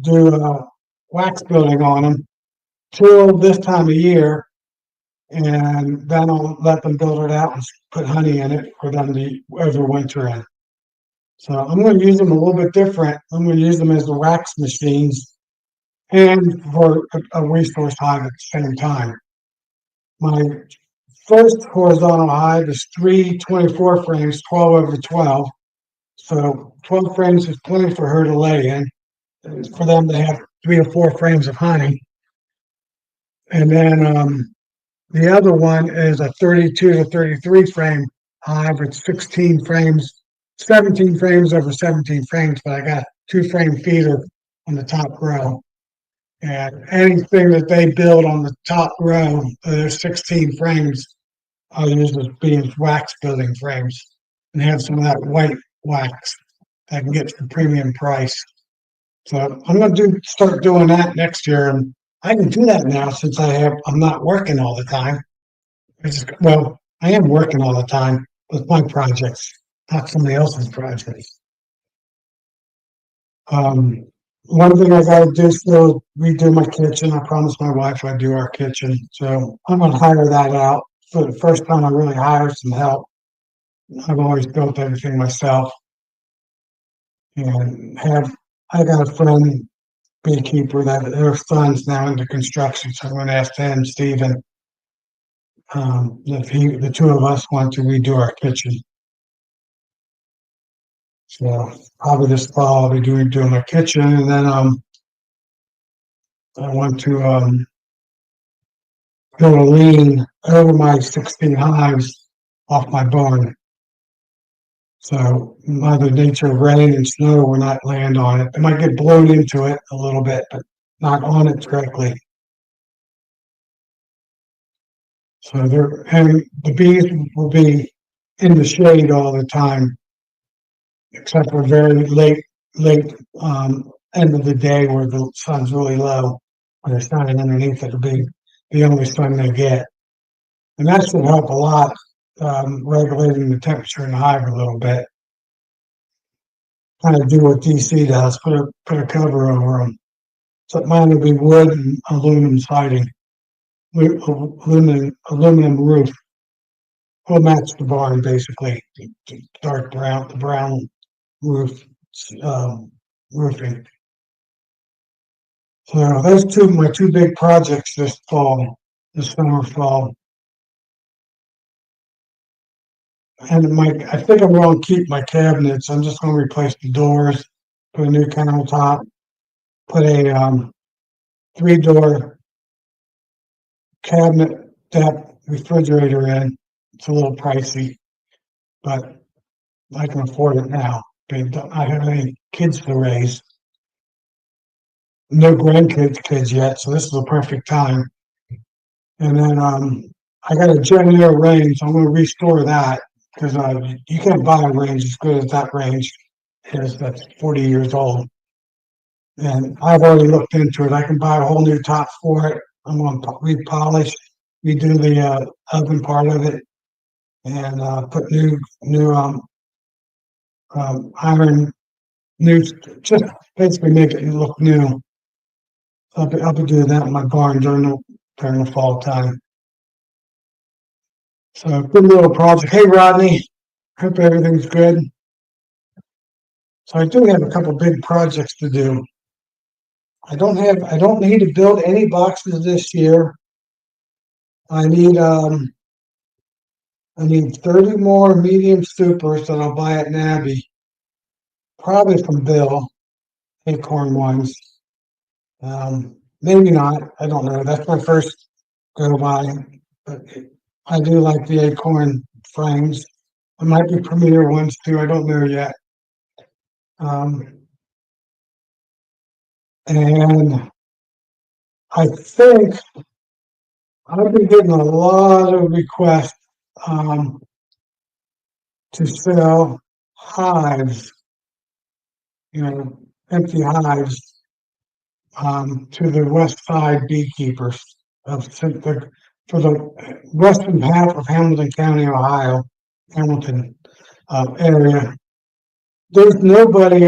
do wax building on them till this time of year, and then I'll let them build it out and put honey in it for them to overwinter in. So I'm going to use them a little bit different. I'm going to use them as the wax machines and for a resource hive at the same time. My first horizontal hive is 3 24 frames, 12 over 12. So 12 frames is plenty for her to lay in, for them to have 3 or 4 frames of honey. And then the other one is a 32 to 33 frame hive with 16 frames, 17 frames over 17 frames, but I got 2 frame feeder on the top row. And anything that they build on the top row, there's 16 frames, I'll use as being wax building frames and have some of that white wax I can get for premium price. So I'm going to start doing that next year, and I can do that now since I'm not working all the time. Well, I am working all the time with my projects, not somebody else's projects. Um, One thing I got to do is still redo my kitchen. I promised my wife I'd do our kitchen, so I'm going to hire that out for the first time. I really hire some help. I've always built everything myself, and I got a friend beekeeper that their son's now into construction, so I'm going to ask him, Stephen, if the 2 of us want to redo our kitchen. So probably this fall I'll be doing my kitchen, and then I want to build a lean over my 16 hives off my barn. So Mother Nature, rain and snow will not land on it. It might get blown into it a little bit, but not on it directly. So and the bees will be in the shade all the time, except for very late end of the day where the sun's really low. When they're standing underneath, it'll be the only sun they get. And that should help a lot, regulating the temperature in the hive a little bit. Kind of do what DC does, put a cover over them. So mine will be wood and aluminum siding, aluminum roof. Will match the barn basically, dark brown, the brown roof, roofing. So those my 2 big projects this summer, fall. And I think I'm going to keep my cabinets. I'm just going to replace the doors, put a new countertop, put a 3-door cabinet depth refrigerator in. It's a little pricey, but I can afford it now. don't I have any kids to raise, no kids yet, so this is the perfect time. And then I got a Gen Air range. I'm going to restore that because you can't buy a range as good as that range is. That's 40 years old, and I've already looked into it. I can buy a whole new top for it. I'm going to repolish, redo the oven part of it, and put new iron, new, just basically make it look new. I'll be doing that in my barn during the fall time. So good little project. Hey Rodney, hope everything's good. So I do have a couple big projects to do. I don't need to build any boxes this year. I need um I need 30 more medium supers that I'll buy at Nabby, probably from Bill, acorn ones. Maybe not. I don't know. That's my first go by. But I do like the acorn frames. It might be premier ones too. I don't know yet. Um, and I think I've been getting a lot of requests um, to sell hives, empty hives to the west side beekeepers for the western half of Hamilton County, Ohio, Hamilton area. There's nobody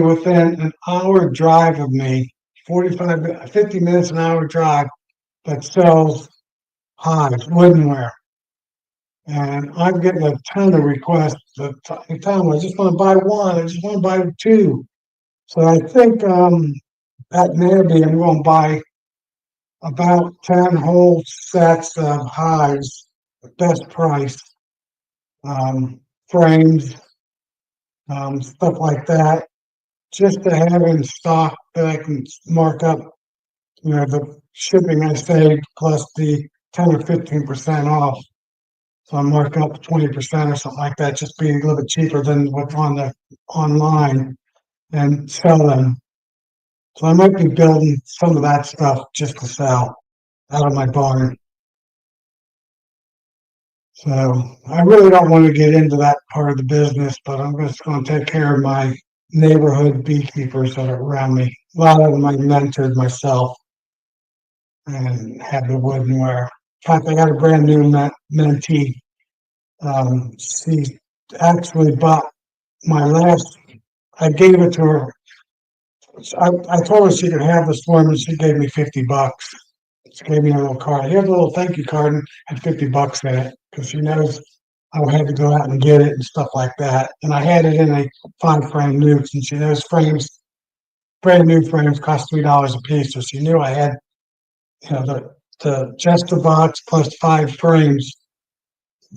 within an hour drive of me, 50 minutes an hour drive that sells hives, woodenware. And I'm getting a ton of requests that tell me I just want to buy one, I just want to buy two. So I think at Nabby I'm going to buy about 10 whole sets of hives, best price, frames, stuff like that, just to have in stock that I can mark up, the shipping I saved plus the 10 or 15% off. So I mark up 20% or something like that, just being a little bit cheaper than what's on the online and sell them. So I might be building some of that stuff just to sell out of my barn. So I really don't want to get into that part of the business, but I'm just going to take care of my neighborhood beekeepers that are around me. A lot of them I mentored myself and had the woodenware. In fact, I got a brand new mentee. She actually bought my last, I gave it to her. I told her she could have the swarm and she gave me $50. She gave me a little card. Here's a little thank you card and $50 in it because she knows I had to go out and get it and stuff like that. And I had it in a 5 frame nukes, and she knows frames, brand new frames cost $3 a piece. So she knew I had, the just the box plus 5 frames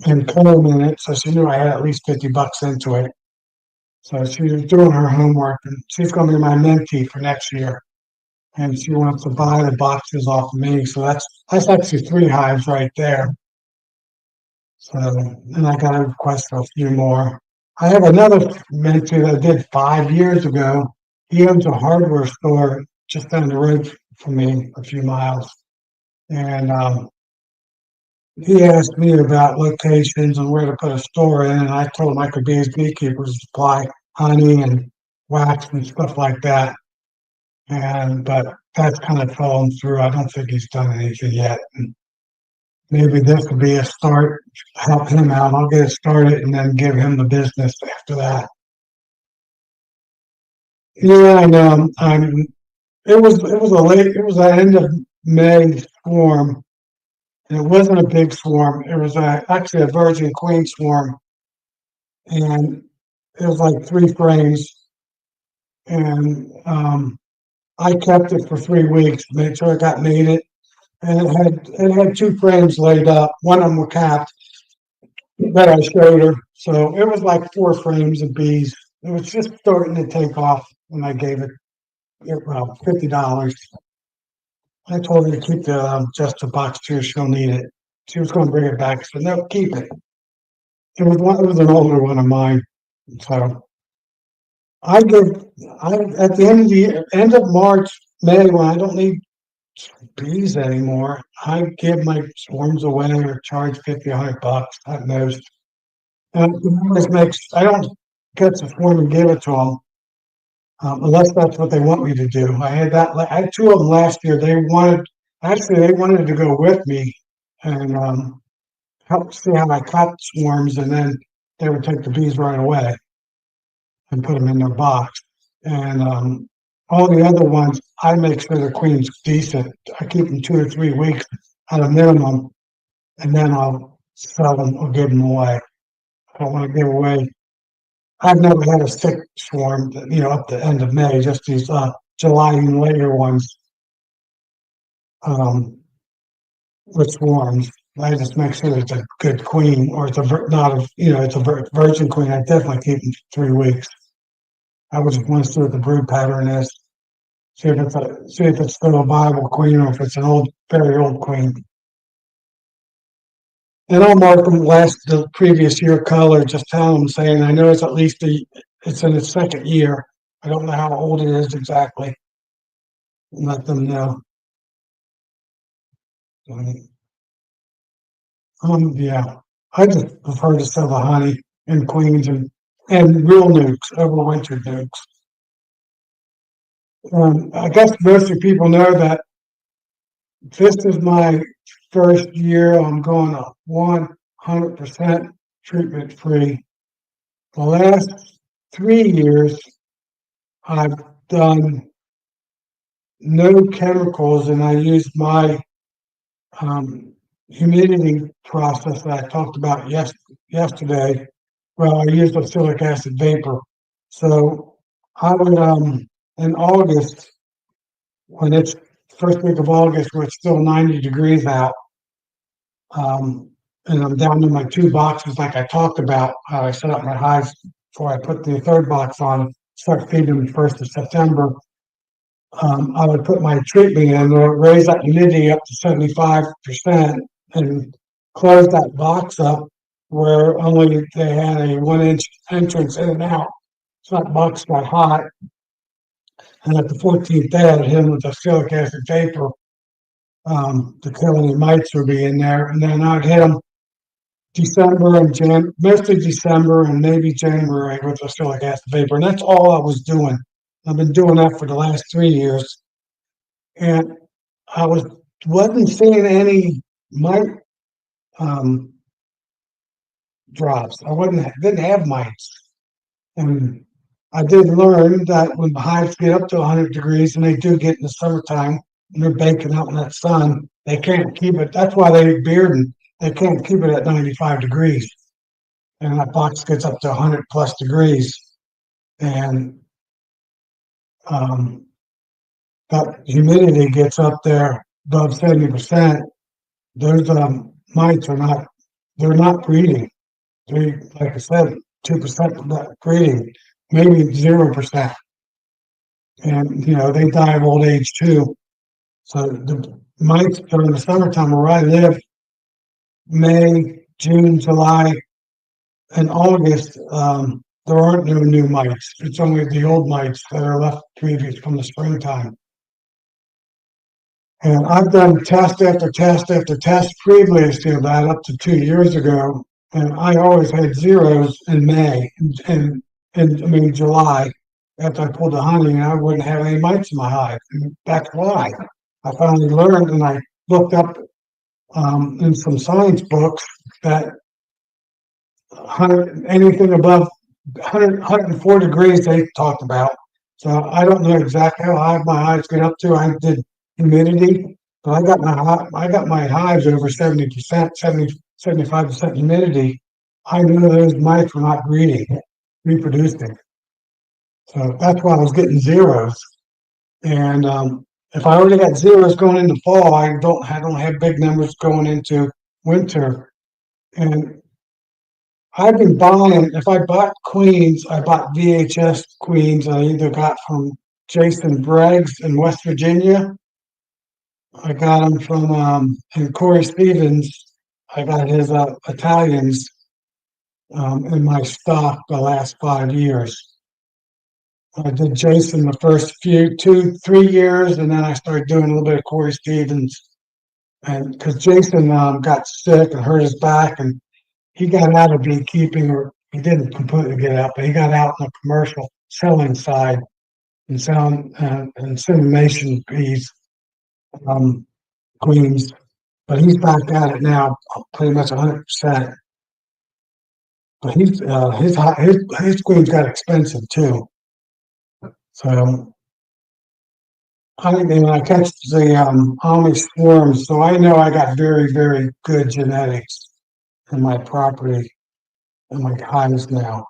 and comb in it. So she knew I had at least $50 into it. So she was doing her homework, and she's going to be my mentee for next year. And she wants to buy the boxes off of me. So that's actually 3 hives right there. So, and I got a request for a few more. I have another mentee that I did 5 years ago. He owns a hardware store just down the road from me, a few miles. And he asked me about locations and where to put a store in. And I told him I could be his beekeeper to supply honey and wax and stuff like that. But that's kind of fallen through. I don't think he's done anything yet. And maybe this would be a start, help him out. I'll get it started and then give him the business after that. Yeah, I know. It was an end of May swarm, and it wasn't a big swarm. It was actually a virgin queen swarm, and it was like 3 frames. And I kept it for 3 weeks, made sure it got mated, and it had 2 frames laid up. One of them were capped that I showed her. So it was like 4 frames of bees. It was just starting to take off when I gave it, well, $50. I told her to keep the just the box too. She'll need it. She was going to bring it back. So no, keep it. It was an older one of mine. So I give, I, at the end of the year, end of March, May, when I don't need bees anymore, I give my swarms away or charge 50, $100 at most. And it always makes, I don't get the swarm and give it to them, unless that's what they want me to do. I had that, I had two of them last year. They wanted to go with me and, help see how I caught swarms, and then they would take the bees right away and put them in their box. And all the other ones, I make sure the queen's decent. I keep them 2 or 3 weeks at a minimum, and then I'll sell them or give them away. I don't want to give away. I've never had a sick swarm, up to end of May, just these July and later ones um, with swarms. I just make sure it's a good queen, or it's not a, it's a virgin queen. I definitely keep them 3 weeks. I would just want to see what the brood pattern is. See if it's still a viable queen, or if it's an old, very old queen. And I'll mark them the previous year color, just tell them, saying, I know it's at least it's in its second year. I don't know how old it is exactly. And let them know. Yeah, I just prefer to sell the honey and queens and real nukes over winter nukes. I guess most of people know that this is my first year. I'm going to 100% treatment free. The last 3 years, I've done no chemicals, and I used my humidity process that I talked about yesterday. Well, I used acrylic acid vapor. So I would, in August, when it's first week of August, where it's still 90 degrees out, um, and I'm down to my 2 boxes, like I talked about, how I set up my hives before I put the third box on, start feeding them 1st of September. I would put my treatment in, or raise that humidity up to 75%, and close that box up where only they had a 1 inch entrance in and out. So that box got hot. And at the 14th day, I'd hit them with acrylic acid vapor to kill any mites would be in there. And then I'd hit them mostly December and maybe January with acrylic acid vapor. And that's all I was doing. I've been doing that for the last 3 years. And I wasn't seeing any mite drops. Didn't have mites. And I did learn that when the hives get up to 100 degrees, and they do get in the summertime, and they're baking out in that sun, they can't keep it. That's why they bearding. They can't keep it at 95 degrees. And that box gets up to 100 plus degrees. And um, that humidity gets up there above 70%. Those mites they're not breeding. Like I said, 2% not breeding, maybe 0%. And, they die of old age too. So the mites during the summertime where I live, May, June, July, and August, there aren't no new mites. It's only the old mites that are left previous from the springtime. And I've done test after test after test previous to that up to 2 years ago. And I always had zeros in May and July after I pulled the honey, and I wouldn't have any mites in my hive. And that's why I finally learned, and I looked up in some science books that 100, anything above 104 degrees they talked about. So I don't know exactly how high my hives get up to. I did humidity, but I got my hives over 70%, 75% humidity. I knew those mites were not reproducing. So that's why I was getting zeros. And if I already got zeros going into fall, I don't have big numbers going into winter. And I've been buying, if I bought queens, I bought VHS queens. I either got from Jason Braggs in West Virginia. I got them from, and Corey Stevens. I got his Italians. in my stock the last 5 years. I did Jason the first 3 years, and then I started doing a little bit of Corey Stevens. And because Jason got sick and hurt his back, and he got out of beekeeping, or he didn't completely get out, but he got out in the commercial selling side and selling insemination bees, um, queens. But he's back at it now, pretty much 100%. But his queens got expensive too. So I think when I catch the Amish swarms, so I know I got very, very good genetics in my property and my hives now.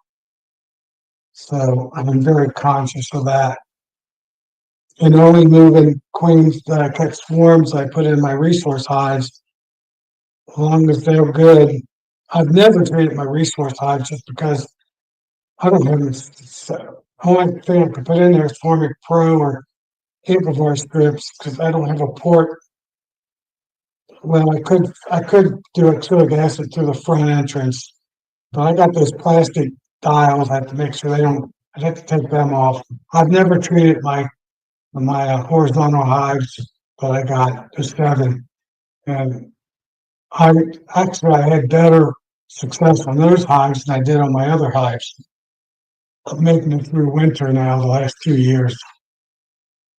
So I'm very conscious of that. And only moving queens that I catch swarms, I put in my resource hives as long as they're good. I've never treated my resource hives just because I don't have any. Only thing I could put in there is Formic Pro or Herbivore strips because I don't have a port. Well, I could do acrylic acid through the front entrance, but I got those plastic dials. I have to make sure they don't. I have to take them off. I've never treated my horizontal hives that I got to 7, and I actually I had better success on those hives than I did on my other hives. I'm making it through winter now the last 2 years,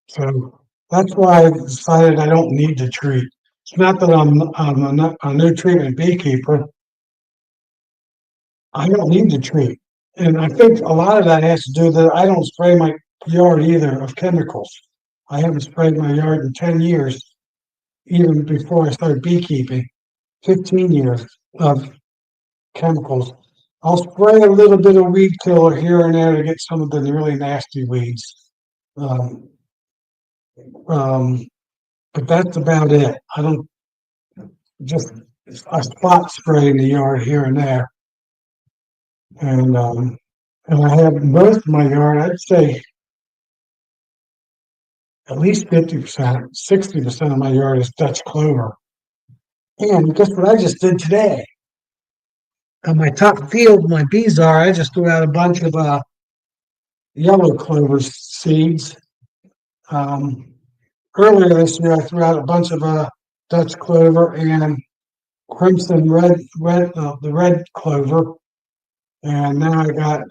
so that's why I decided I don't need to treat. It's not that I'm a new treatment beekeeper. I don't need to treat. And I think a lot of that has to do that I don't spray my yard either of chemicals. I haven't sprayed my yard in 10 years, even before I started beekeeping, 15 years of chemicals. I'll spray a little bit of weed killer here and there to get some of the really nasty weeds. Um, um, but that's about it. I don't just a spot spray in the yard here and there. And I have most of my yard, I'd say at least 50%, 60% of my yard is Dutch clover. And guess what I just did today? On my top field, my bees are, I just threw out a bunch of yellow clover seeds. Um, Earlier this year, I threw out a bunch of Dutch clover and crimson the red clover. And now I got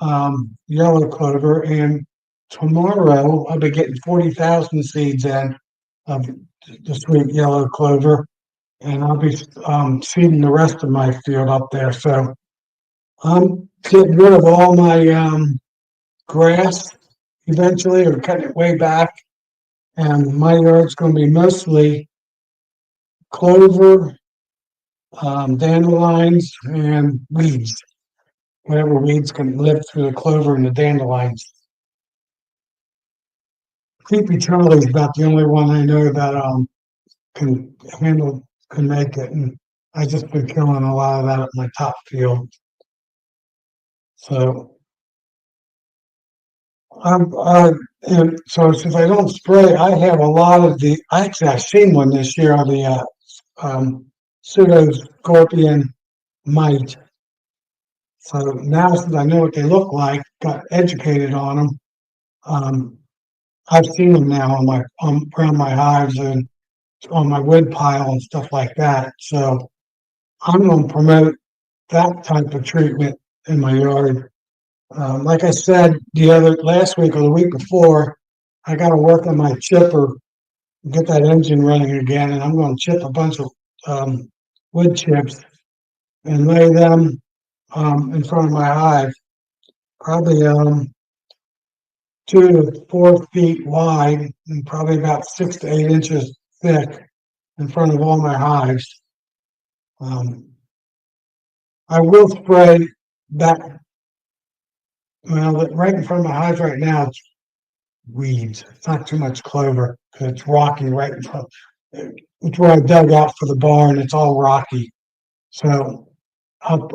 yellow clover. And tomorrow, I'll be getting 40,000 seeds in of the sweet yellow clover. And I'll be seeding the rest of my field up there. So I'm getting rid of all my grass eventually, or cutting it way back. And my yard's going to be mostly clover, dandelions, and weeds. Whatever weeds can live through the clover and the dandelions. Creepy Charlie's about the only one I know that can can make it, and I just been killing a lot of that at my top field. So and so since I don't spray, I have a lot of the. Actually, I've seen one this year on the pseudo scorpion mite. So now since I know what they look like, got educated on them. Um, I've seen them now on my around my hives and on my wood pile and stuff like that. So I'm going to promote that type of treatment in my yard. Like I said the other last week or the week before, I got to work on my chipper, get that engine running again, and I'm going to chip a bunch of wood chips and lay them in front of my hive, probably 2 to 4 feet wide and probably about 6 to 8 inches thick in front of all my hives. Um, I will spray that. Well, right in front of my hives right now, it's weeds. It's not too much clover because it's rocky right in front. It's where I dug out for the barn. It's all rocky. So I'll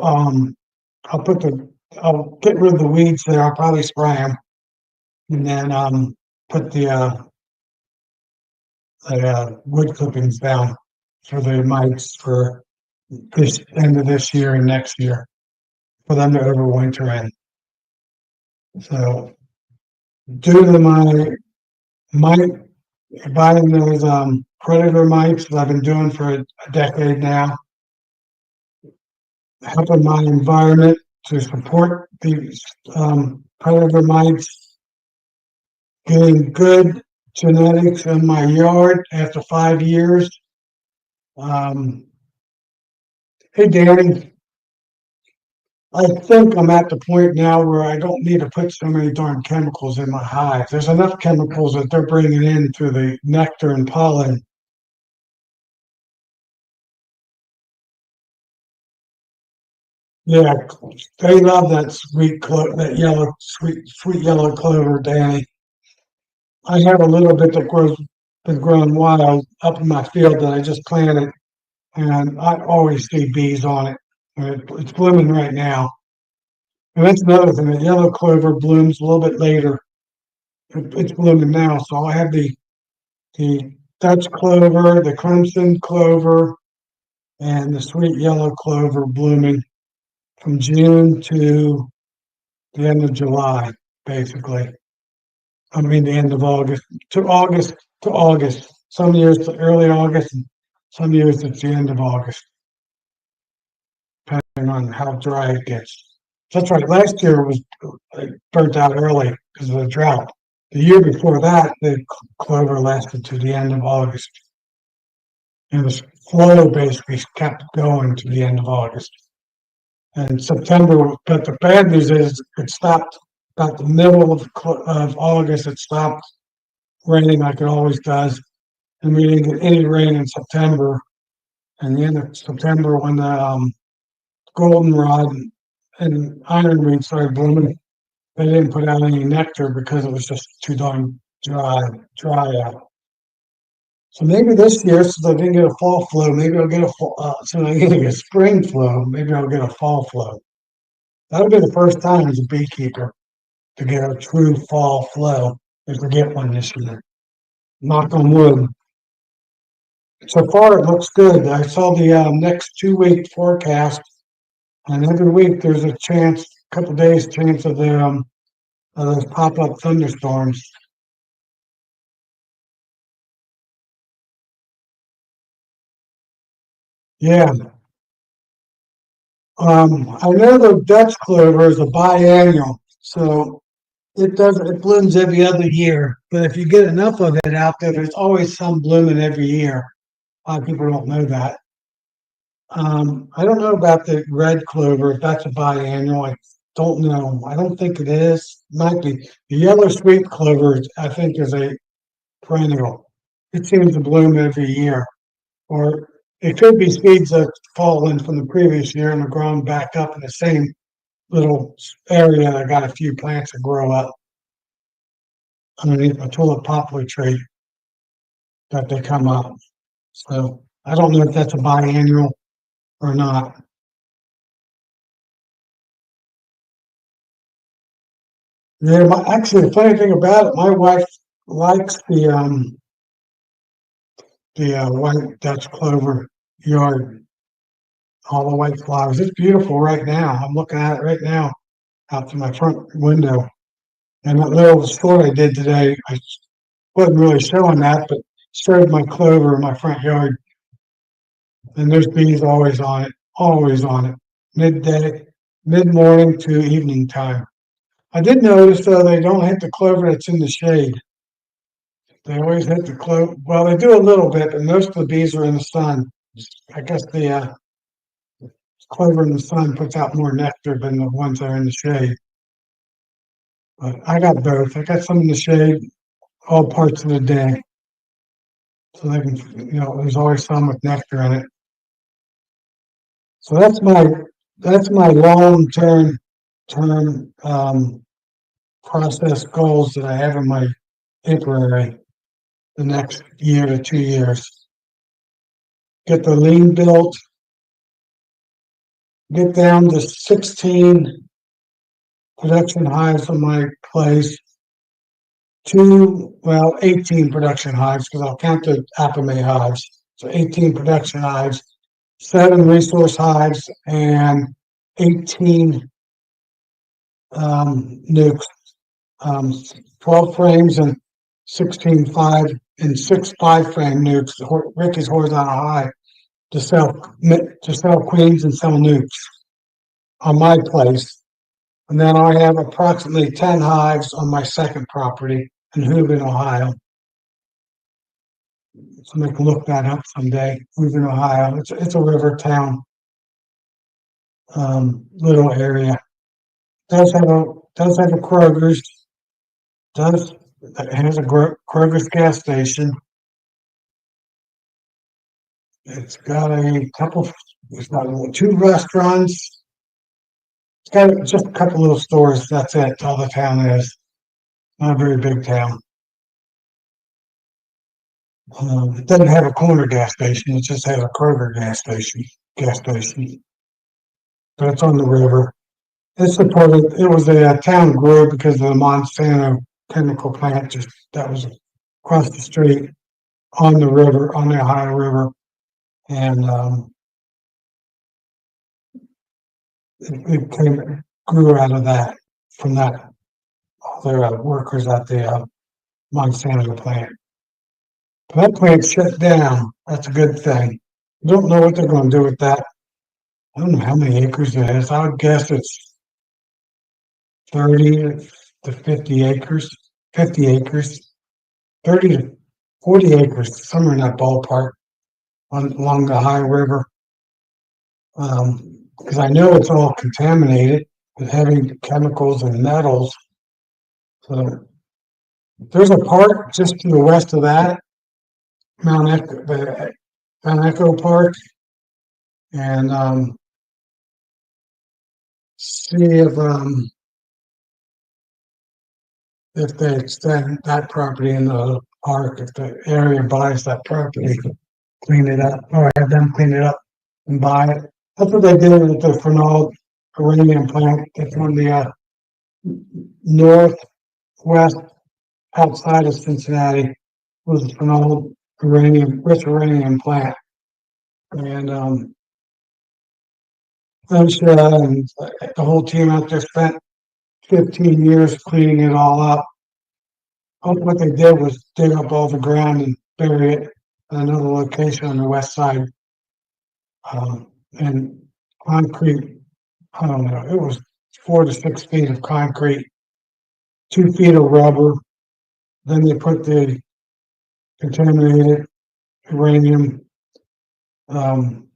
I'll put the I'll get rid of the weeds there. I'll probably spray them and then put the wood clippings down for the mites for this end of this year and next year. for them to overwinter in. So due to my mite, buying those predator mites that I've been doing for a decade now, helping my environment to support these predator mites, getting good genetics in my yard after 5 years. Um, hey, Danny, I think I'm at the point now where I don't need to put so many darn chemicals in my hives. There's enough chemicals that they're bringing in through the nectar and pollen. Yeah, they love that that yellow, sweet yellow clover, Danny. I have a little bit that been growing wild up in my field that I just planted, and I always see bees on it. It's blooming right now. And that's another thing. The yellow clover blooms a little bit later. It's blooming now. So I have the Dutch clover, the crimson clover, and the sweet yellow clover blooming from June to the end of July, basically. I mean, the end of August to August. Some years to early August, and some years it's the end of August, depending on how dry it gets. That's right. Last year was burnt out early because of the drought. The year before that, the clover lasted to the end of August, and the flow basically kept going to the end of August. And September, but the bad news is it stopped about the middle of August. It stopped raining like it always does, and we didn't get any rain in September. And the end of September, when the goldenrod and ironweed started blooming, they didn't put out any nectar because it was just too darn dry out. So maybe this year, since I didn't get a fall flow, maybe I'll get a fall. Since I didn't get a spring flow, maybe I'll get a fall flow. That'll be the first time as a beekeeper to get a true fall flow if we get one this year. Knock on wood. So far, it looks good. I saw the next 2 week forecast, and every week there's a chance, a couple days chance of those pop up thunderstorms. Yeah. I know the Dutch clover is a biennial, so it blooms every other year. But if you get enough of it out there, there's always some blooming every year. A lot of people don't know that. I don't know about the red clover, if that's a biannual. I don't know. I don't think it is. Might be. The yellow sweet clover, I think, is a perennial. It seems to bloom every year. Or it could be seeds that fallen from the previous year and are grown back up in the same little area. I got a few plants that grow up underneath my tulip poplar tree that they come up. So I don't know if that's a biannual or not. Yeah, actually, the funny thing about it, my wife likes the white Dutch clover yard, all the white flowers. It's beautiful right now. I'm looking at it right now out through my front window. And that little sport I did today, I wasn't really showing that, but showed my clover in my front yard. And there's bees always on it, midday, mid morning to evening time. I did notice though they don't hit the clover that's in the shade. They always hit the clover. Well, they do a little bit, but most of the bees are in the sun. I guess the clover in the sun puts out more nectar than the ones that are in the shade. But I got both. I got some in the shade all parts of the day. So they can, there's always some with nectar in it. So that's my long term process goals that I have in my apiary the next year to 2 years. Get the lean built, get down to 16 production hives on my place, 18 production hives because I'll count the Apame hives. So 18 production hives, 7 resource hives, and 18 nukes, um, 12 frames and 16.5 and 6 5 frame nukes. Ricky's horizontal high to sell queens and sell nukes on my place. And then I have approximately 10 hives on my second property in Hooven, Ohio. Somebody can look that up someday. Hooven, Ohio. It's a river town, little area. Does have a Kroger's. Does it has a Kroger's gas station. It's got a couple. It's got 2 restaurants. It's got just a couple little stores. That's it. All the town is. Not a very big town. It doesn't have a corner gas station. It just has a Kroger gas station. Gas station, but it's on the river. It's supported. It was a town grew because of the Monsanto chemical plant just that was across the street on the river, on the Ohio River, and it grew out of that from that all their workers at the Monsanto plant. But that plant shut down. That's a good thing. Don't know what they're going to do with that. I don't know how many acres it is. I would guess it's 30 to 50 acres. 50 acres. 30 to 40 acres, somewhere in that ballpark along the Ohio River. Because I know it's all contaminated with heavy chemicals and metals. So there's a park just to the west of that, Mount Echo Park, and see if they extend that property in the park, if the area buys that property, clean it up, or have them clean it up and buy it. That's what they did with the Fernald uranium plant. It's on the northwest outside of Cincinnati was the Fernald rich uranium plant. And OSHA and the whole team out there spent 15 years cleaning it all up. What they did was dig up all the ground and bury it in another location on the west side. And concrete, I don't know, it was 4 to 6 feet of concrete, 2 feet of rubber. Then they put the contaminated uranium ground,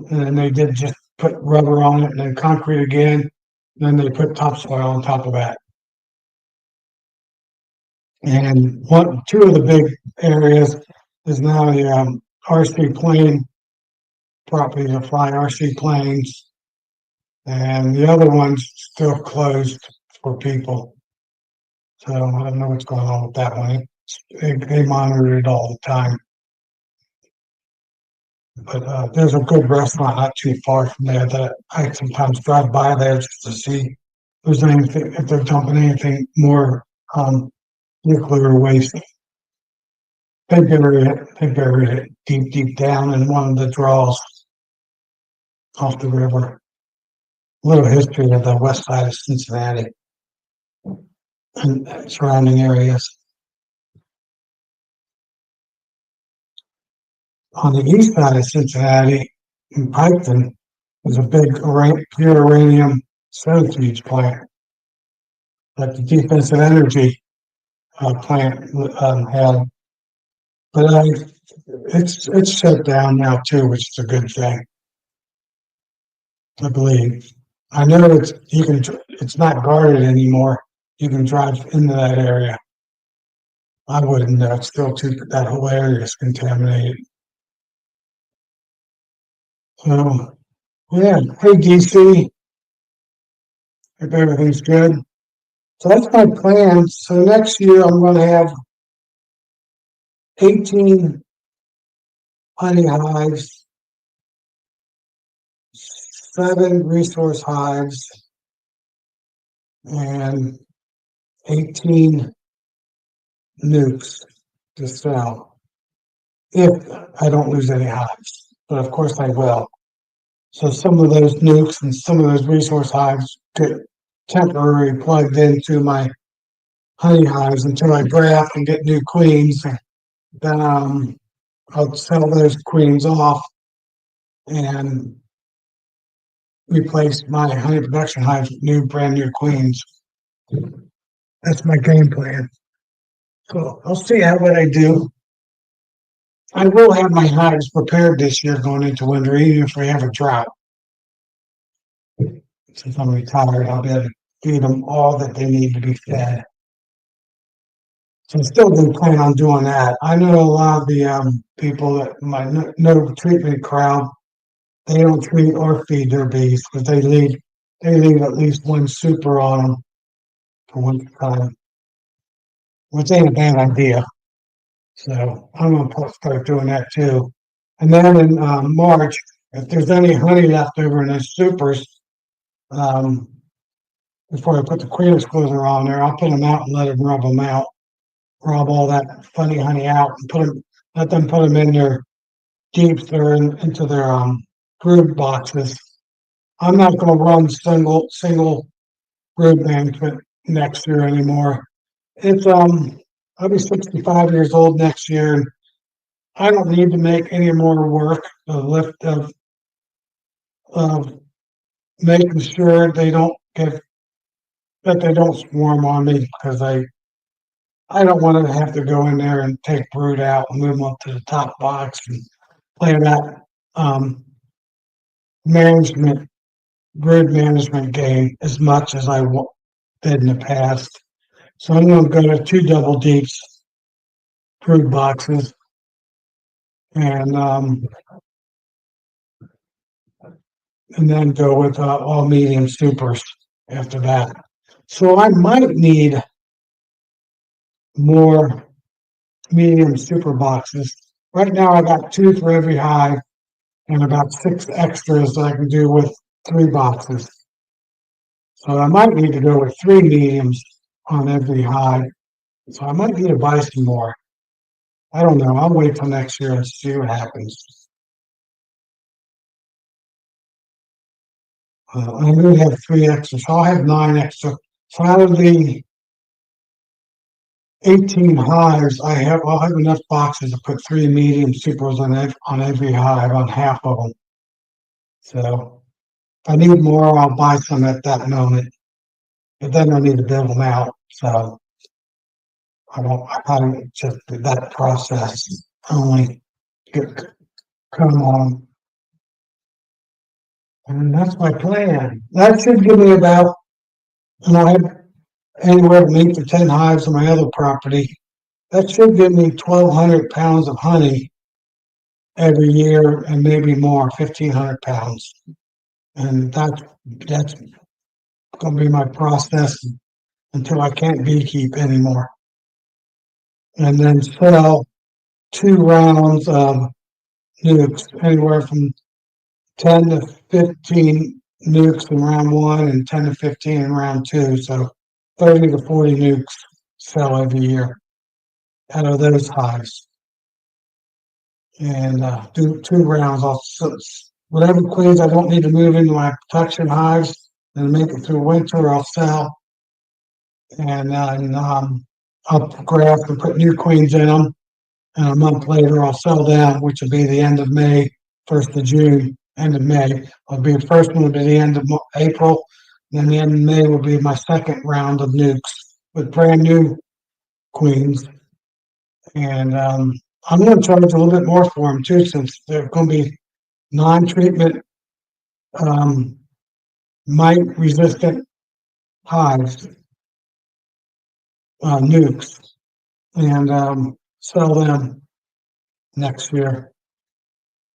and then they did just put rubber on it, and then concrete again. Then they put topsoil on top of that. And two of the big areas is now the RC plane property to fly RC planes, and the other one's still closed for people. So I don't know what's going on with that one. They monitor it all the time. But there's a good restaurant not too far from there that I sometimes drive by there just to see if there's anything, if they're dumping anything more nuclear waste. They bury it deep, deep down in one of the draws off the river. A little history of the west side of Cincinnati and surrounding areas. On the east side of Cincinnati, in Piketon, there's a big pure uranium centrifuge plant that the Defensive Energy plant had. But it's shut down now too, which is a good thing, I believe. I know it's not guarded anymore. You can drive into that area. I wouldn't know. It's still that whole area is contaminated. So yeah. Hey DC, if everything's good. So that's my plan. So next year I'm gonna have 18 honey hives, 7 resource hives, and 18 nukes to sell if I don't lose any hives. But of course I will. So some of those nukes and some of those resource hives temporary plugged into my honey hives until I graft and get new queens. Then I'll sell those queens off and replace my honey production hives with brand new queens. That's my game plan. So I'll see what I do. I will have my hives prepared this year going into winter, even if we have a drought. Since I'm retired, I'll be able to feed them all that they need to be fed. So I'm still going to plan on doing that. I know a lot of the people that my no treatment crowd, they don't treat or feed their bees, but they leave at least one super on them for one time, which ain't a bad idea. So I'm going to start doing that too. And then in March, if there's any honey left over in those supers, um, before I put the queen excluder on there, I'll put them out and let them rub them out, rub all that funny honey out, and let them put them in their deeps or into their brood boxes. I'm not going to run single brood management next year anymore. It's I'll be 65 years old next year, and I don't need to make any more work of making sure they don't swarm on me because I don't want to have to go in there and take brood out and move them up to the top box and play that um, management brood management game as much as did in the past. So I'm going to go to two double deeps brood boxes and and then go with all medium supers after that. So I might need more medium super boxes. Right now I got two for every hive and about six extras that I can do with three boxes. So I might need to go with three mediums on every hive. So I might need to buy some more. I don't know. I'll wait till next year and see what happens. I only have three extra, so I'll have nine extra. So out of the 18 hives, I'll have enough boxes to put three medium supers on every hive, on half of them. So if I need more, I'll buy some at that moment. But then I need to build them out. So I don't just that process only get, come on. And that's my plan. That should give me about, I have anywhere from 8 to 10 hives on my other property. That should give me 1,200 pounds of honey every year and maybe more, 1,500 pounds. And that's going to be my process until I can't beekeep anymore. And then sell 2 rounds of nukes, anywhere from 10 to 15 nukes in round one and 10 to 15 in round two. So 30 to 40 nukes sell every year out of those hives. And do 2 rounds. Whatever queens I don't need to move into my protection hives and make it through winter, I'll sell. And then I'll graft and put new queens in them. And a month later, I'll sell them, which will be the end of May, 1st of June, end of May. I'll be the first one will be the end of April. Then the end of May will be my second round of nukes with brand new queens. And I'm going to charge a little bit more for them too, since they're going to be non-treatment um, mite resistant hives, nukes, and sell them next year.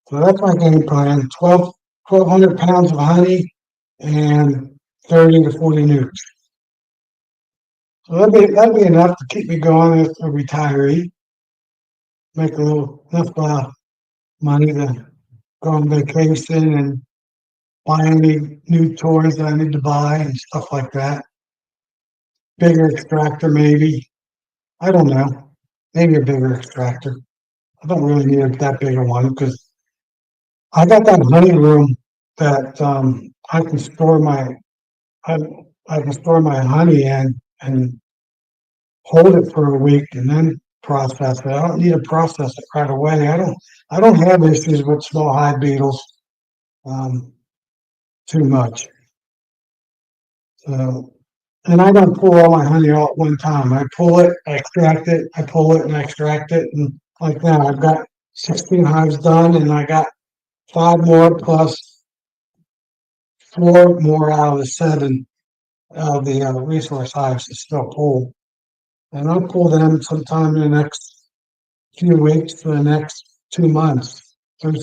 So that's my game plan. 1,200 pounds of honey and 30 to 40 nukes. So that'd be enough to keep me going as a retiree. Make a little enough money to go on vacation and buy any new toys that I need to buy and stuff like that. Bigger extractor, maybe. I don't know. Maybe a bigger extractor. I don't really need that big a one because I got that honey room that I can store my. I, I can store my honey in and hold it for a week and then process it. I don't need to process it right away. I don't have issues with small hive beetles um, too much. So, and I don't pull all my honey all at one time. I pull it, I extract it, I pull it and I extract it. And like now, I've got 16 hives done and I got five more plus four more out of the seven of the resource hives to still pull. And I'll pull them sometime in the next few weeks for the next 2 months. Through,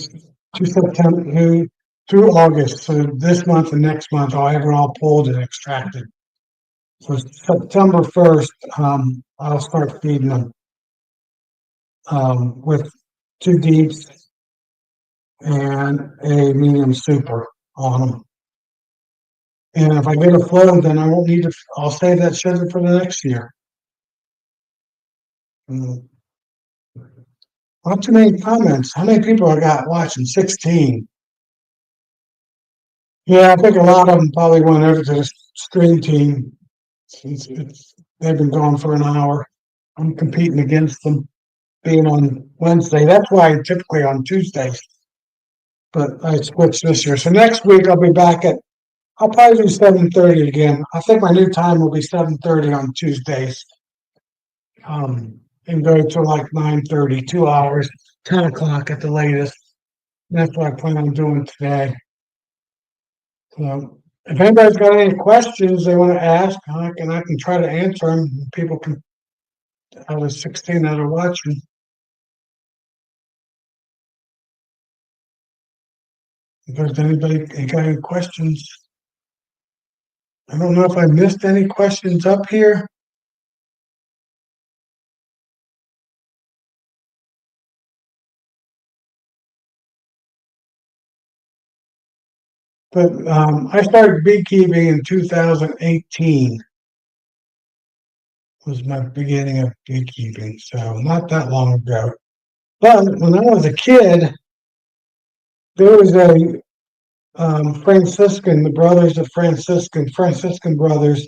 through September, through August. So this month and next month, I'll have it all pulled and extracted. So September 1st, I'll start feeding them with two deeps and a medium super on them. And if I get a flow, then I won't need to, I'll save that sugar for the next year. Mm. Not too many comments. How many people I got watching? 16. Yeah, I think a lot of them probably went over to the stream team since they've been gone for an hour. I'm competing against them being on Wednesday. That's why typically on Tuesdays, but I switched this year. So next week I'll be back at, I'll probably do 7:30 again. I think my new time will be 7:30 on Tuesdays. And go to like 9:30, 2 hours, 10 o'clock at the latest. That's what I plan on doing today. So if anybody's got any questions they want to ask, I can try to answer them. People can, out of 16 that are watching, if there's anybody got any questions. I don't know if I missed any questions up here, but I started beekeeping in 2018 was my beginning of beekeeping, so not that long ago. But when I was a kid, there was a Franciscan, the brothers of Franciscan brothers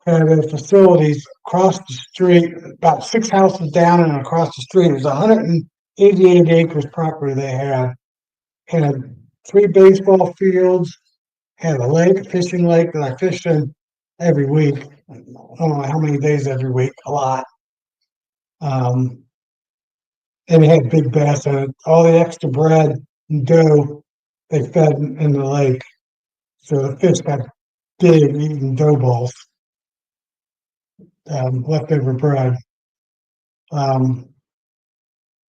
had their facilities across the street, about six houses down and across the street. It was 188 acres property they had three baseball fields, had a lake, a fishing lake that I fished in every week. I don't know how many days every week, a lot. Um, and it had big bass in it. All the extra bread and dough they fed in the lake. So the fish got big eating dough balls, leftover bread. Um,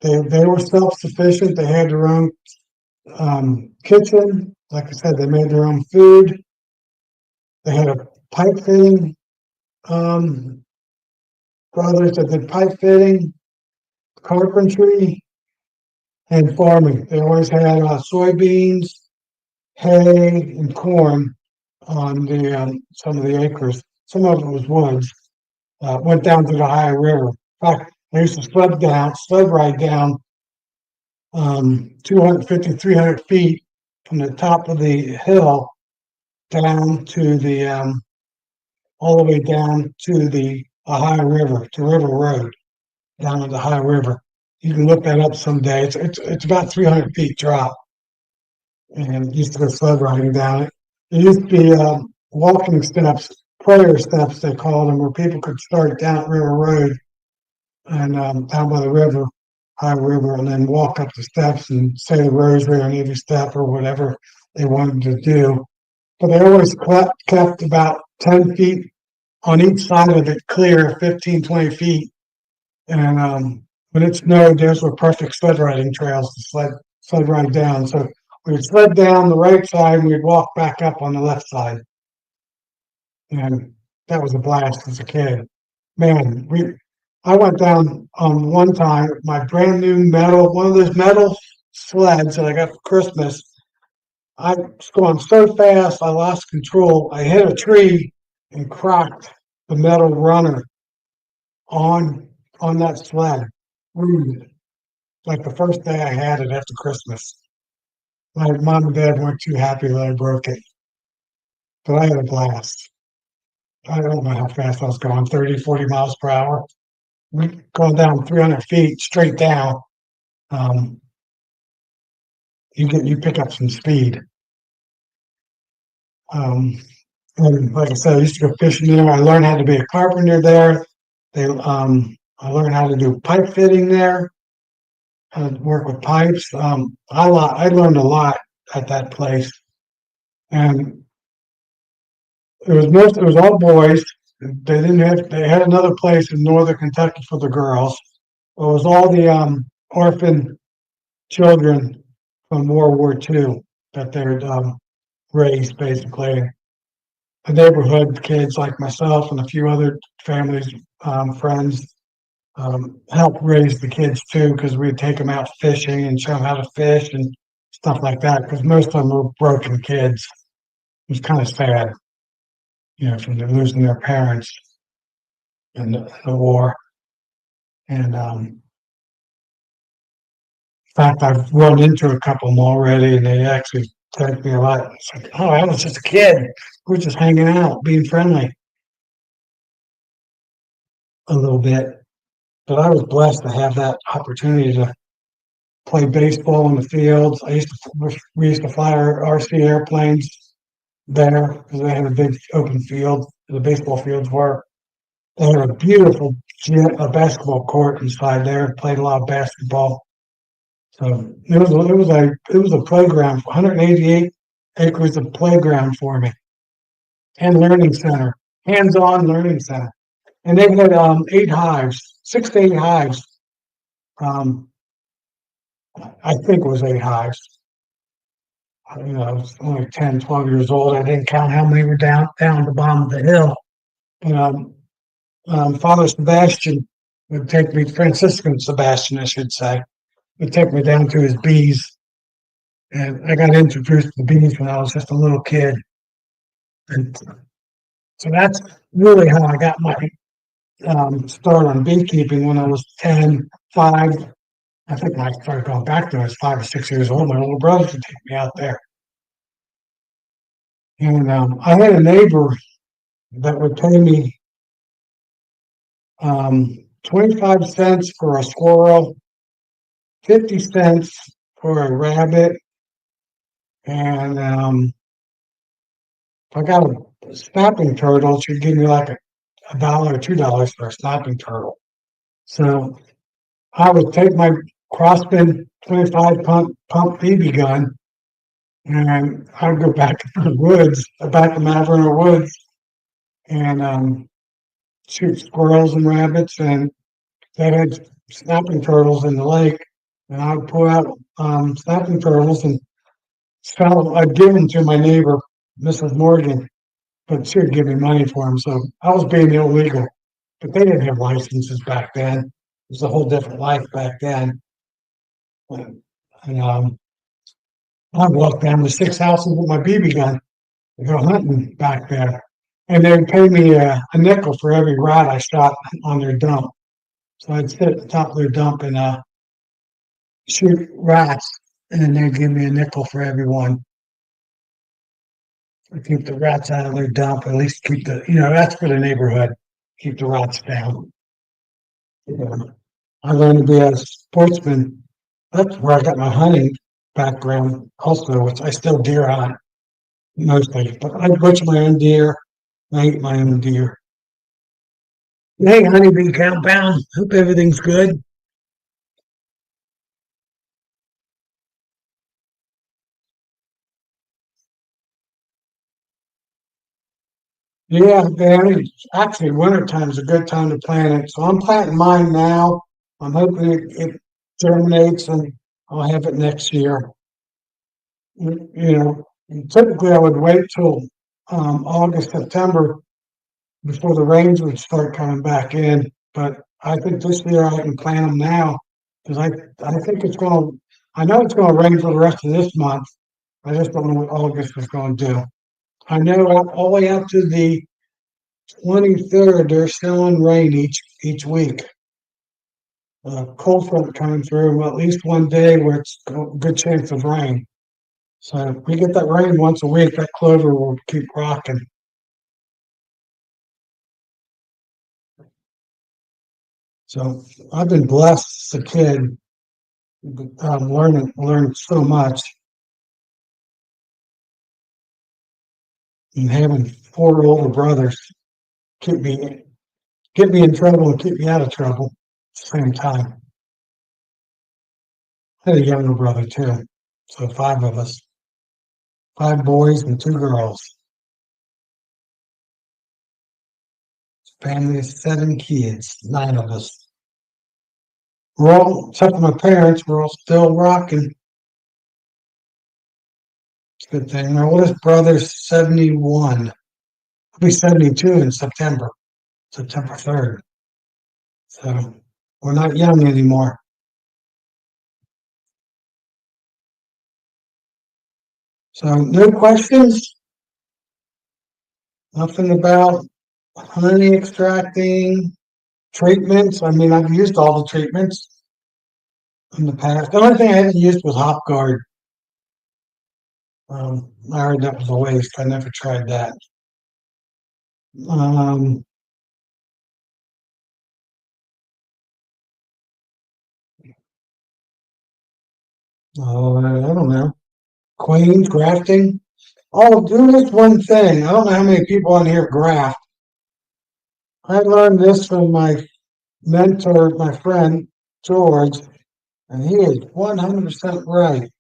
they were self sufficient. They had their own kitchen. Like I said, they made their own food. They had a pipe fitting um, brothers that did pipe fitting, carpentry, and farming. They always had soybeans, hay, and corn on the some of the acres. Some of it was woods. Went down to the high river. In fact, I used to sled ride down 250, 300 feet from the top of the hill down to the all the way down to the Ohio River, to River Road, down to the Ohio River. You can look that up someday. It's about 300 feet drop, and used to go sled riding down it. There used to be walking steps, prayer steps they called them, where people could start down at River Road and down by the river, High River, and then walk up the steps and say the rosary on every step or whatever they wanted to do. But they always kept about 10 feet on each side of it clear, 15, 20 feet. And when it snowed, those were perfect sled riding trails to sled ride down. So we would sled down the right side and we'd walk back up on the left side. And that was a blast as a kid. Man, I went down one time, my brand new metal, one of those metal sleds that I got for Christmas. I was going so fast, I lost control. I hit a tree and cracked the metal runner on on that sled. Ruined. Like the first day I had it after Christmas. My mom and dad weren't too happy that I broke it, but I had a blast. I don't know how fast I was going, 30, 40 miles per hour. We going down 300 feet straight down. Um, you pick up some speed. Um, and like I said, I used to go fishing there. I learned how to be a carpenter there. I learned how to do pipe fitting there, how to work with pipes. I learned a lot at that place, and it was all boys. They had another place in northern Kentucky for the girls. It was all the orphan children from World War II that they're raised basically. The neighborhood kids like myself and a few other families, friends, helped raise the kids too because we'd take them out fishing and show them how to fish and stuff like that. Because most of them were broken kids. It was kind of sad, from losing their parents in the war. And in fact, I've run into a couple of them already, and they actually thank me a lot. It's like, oh, I was just a kid. We're just hanging out, being friendly a little bit. But I was blessed to have that opportunity to play baseball in the fields. We used to fly our RC airplanes there because they had a big open field. The baseball fields were. They had a beautiful a basketball court inside there. Played a lot of basketball. So it was a playground, 188 acres of playground for me, and learning center, hands-on learning center. And they had 8 hives, 6 to 8 hives. Um, I think it was 8 hives. I was only 10, 12 years old. I didn't count how many were down at the bottom of the hill. Um, Father Sebastian would take me, Franciscan Sebastian, I should say, would take me down to his bees. And I got introduced to bees when I was just a little kid. And so that's really how I got my start on beekeeping when I was 10, 5. I think when I started going back there, I was 5 or 6 years old. My little brother would take me out there. And I had a neighbor that would pay me 25 cents for a squirrel, 50 cents for a rabbit, and if I got a snapping turtle, she'd give me like a dollar or $2 for a snapping turtle. So I would take my Crossbin 25 pump BB gun and I'd go back to the woods, back to Mount Vernon Woods, and shoot squirrels and rabbits. And they had snapping turtles in the lake, and I'd pull out snapping turtles and I'd give them to my neighbor, Mrs. Morgan, but she would give me money for them. So I was being illegal, but they didn't have licenses back then. It was a whole different life back then. And I'd walk down the 6 houses with my BB gun and go hunting back there. And they'd pay me a nickel for every rat I shot on their dump. So I'd sit at the top of their dump and shoot rats, and then they'd give me a nickel for every one. To keep the rats out of their dump, at least keep that's for the neighborhood. Keep the rats down. Yeah. I learned to be a sportsman. That's where I got my hunting background also, which I still deer hunt mostly. But I butcher my own deer. I eat my own deer. Hey, honeybee compound. Hope everything's good. Yeah, man. Actually, winter time is a good time to plant it. So I'm planting mine now. I'm hoping it germinates and I'll have it next year. You know, typically I would wait till August, September before the rains would start coming back in. But I think this year I can plant them now because I think I know it's going to rain for the rest of this month. I just don't know what August is going to do. I know all the way up to the 23rd, they're still in rain each week. Cold front coming through, well, at least one day where it's a good chance of rain. So if we get that rain once a week, that clover will keep rocking. So I've been blessed as a kid, learning so much, and having four older brothers keep me get me in trouble and keep me out of trouble at the same time. I had a younger brother too, so five of us, five boys and two girls. Family of seven kids, nine of us. We're all, except for my parents, we're all still rocking. It's a good thing. My oldest brother's 71. He'll be 72 in September, September 3rd. So we're not young anymore. So no questions, nothing about honey extracting, treatments. I mean, I've used all the treatments in the past. The only thing I haven't used was Hop Guard. I heard that was a waste. I never tried that. Um, I don't know. Queens, grafting. Oh, do this one thing. I don't know how many people on here graft. I learned this from my mentor, my friend, George, and he is 100% right.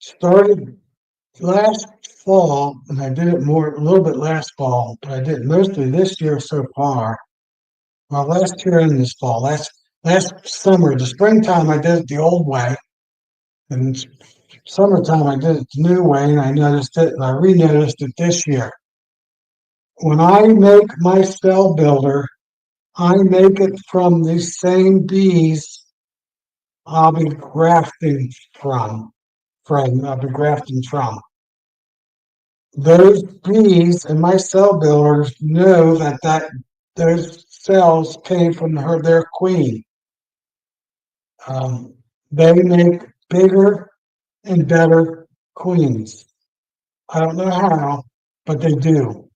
Started last fall, and I did it more, a little bit last fall, but I did it mostly this year so far. Well, last year and this fall, last summer, the springtime, I did it the old way, and summertime, I did it the new way, and I noticed it, and I re-noticed it this year. When I make my cell builder, I make it from the same bees I'll be grafting from. I'll be grafting from. Those bees and my cell builders know that those cells came from their queen. Um, they make bigger and better queens. I don't know how, but they do.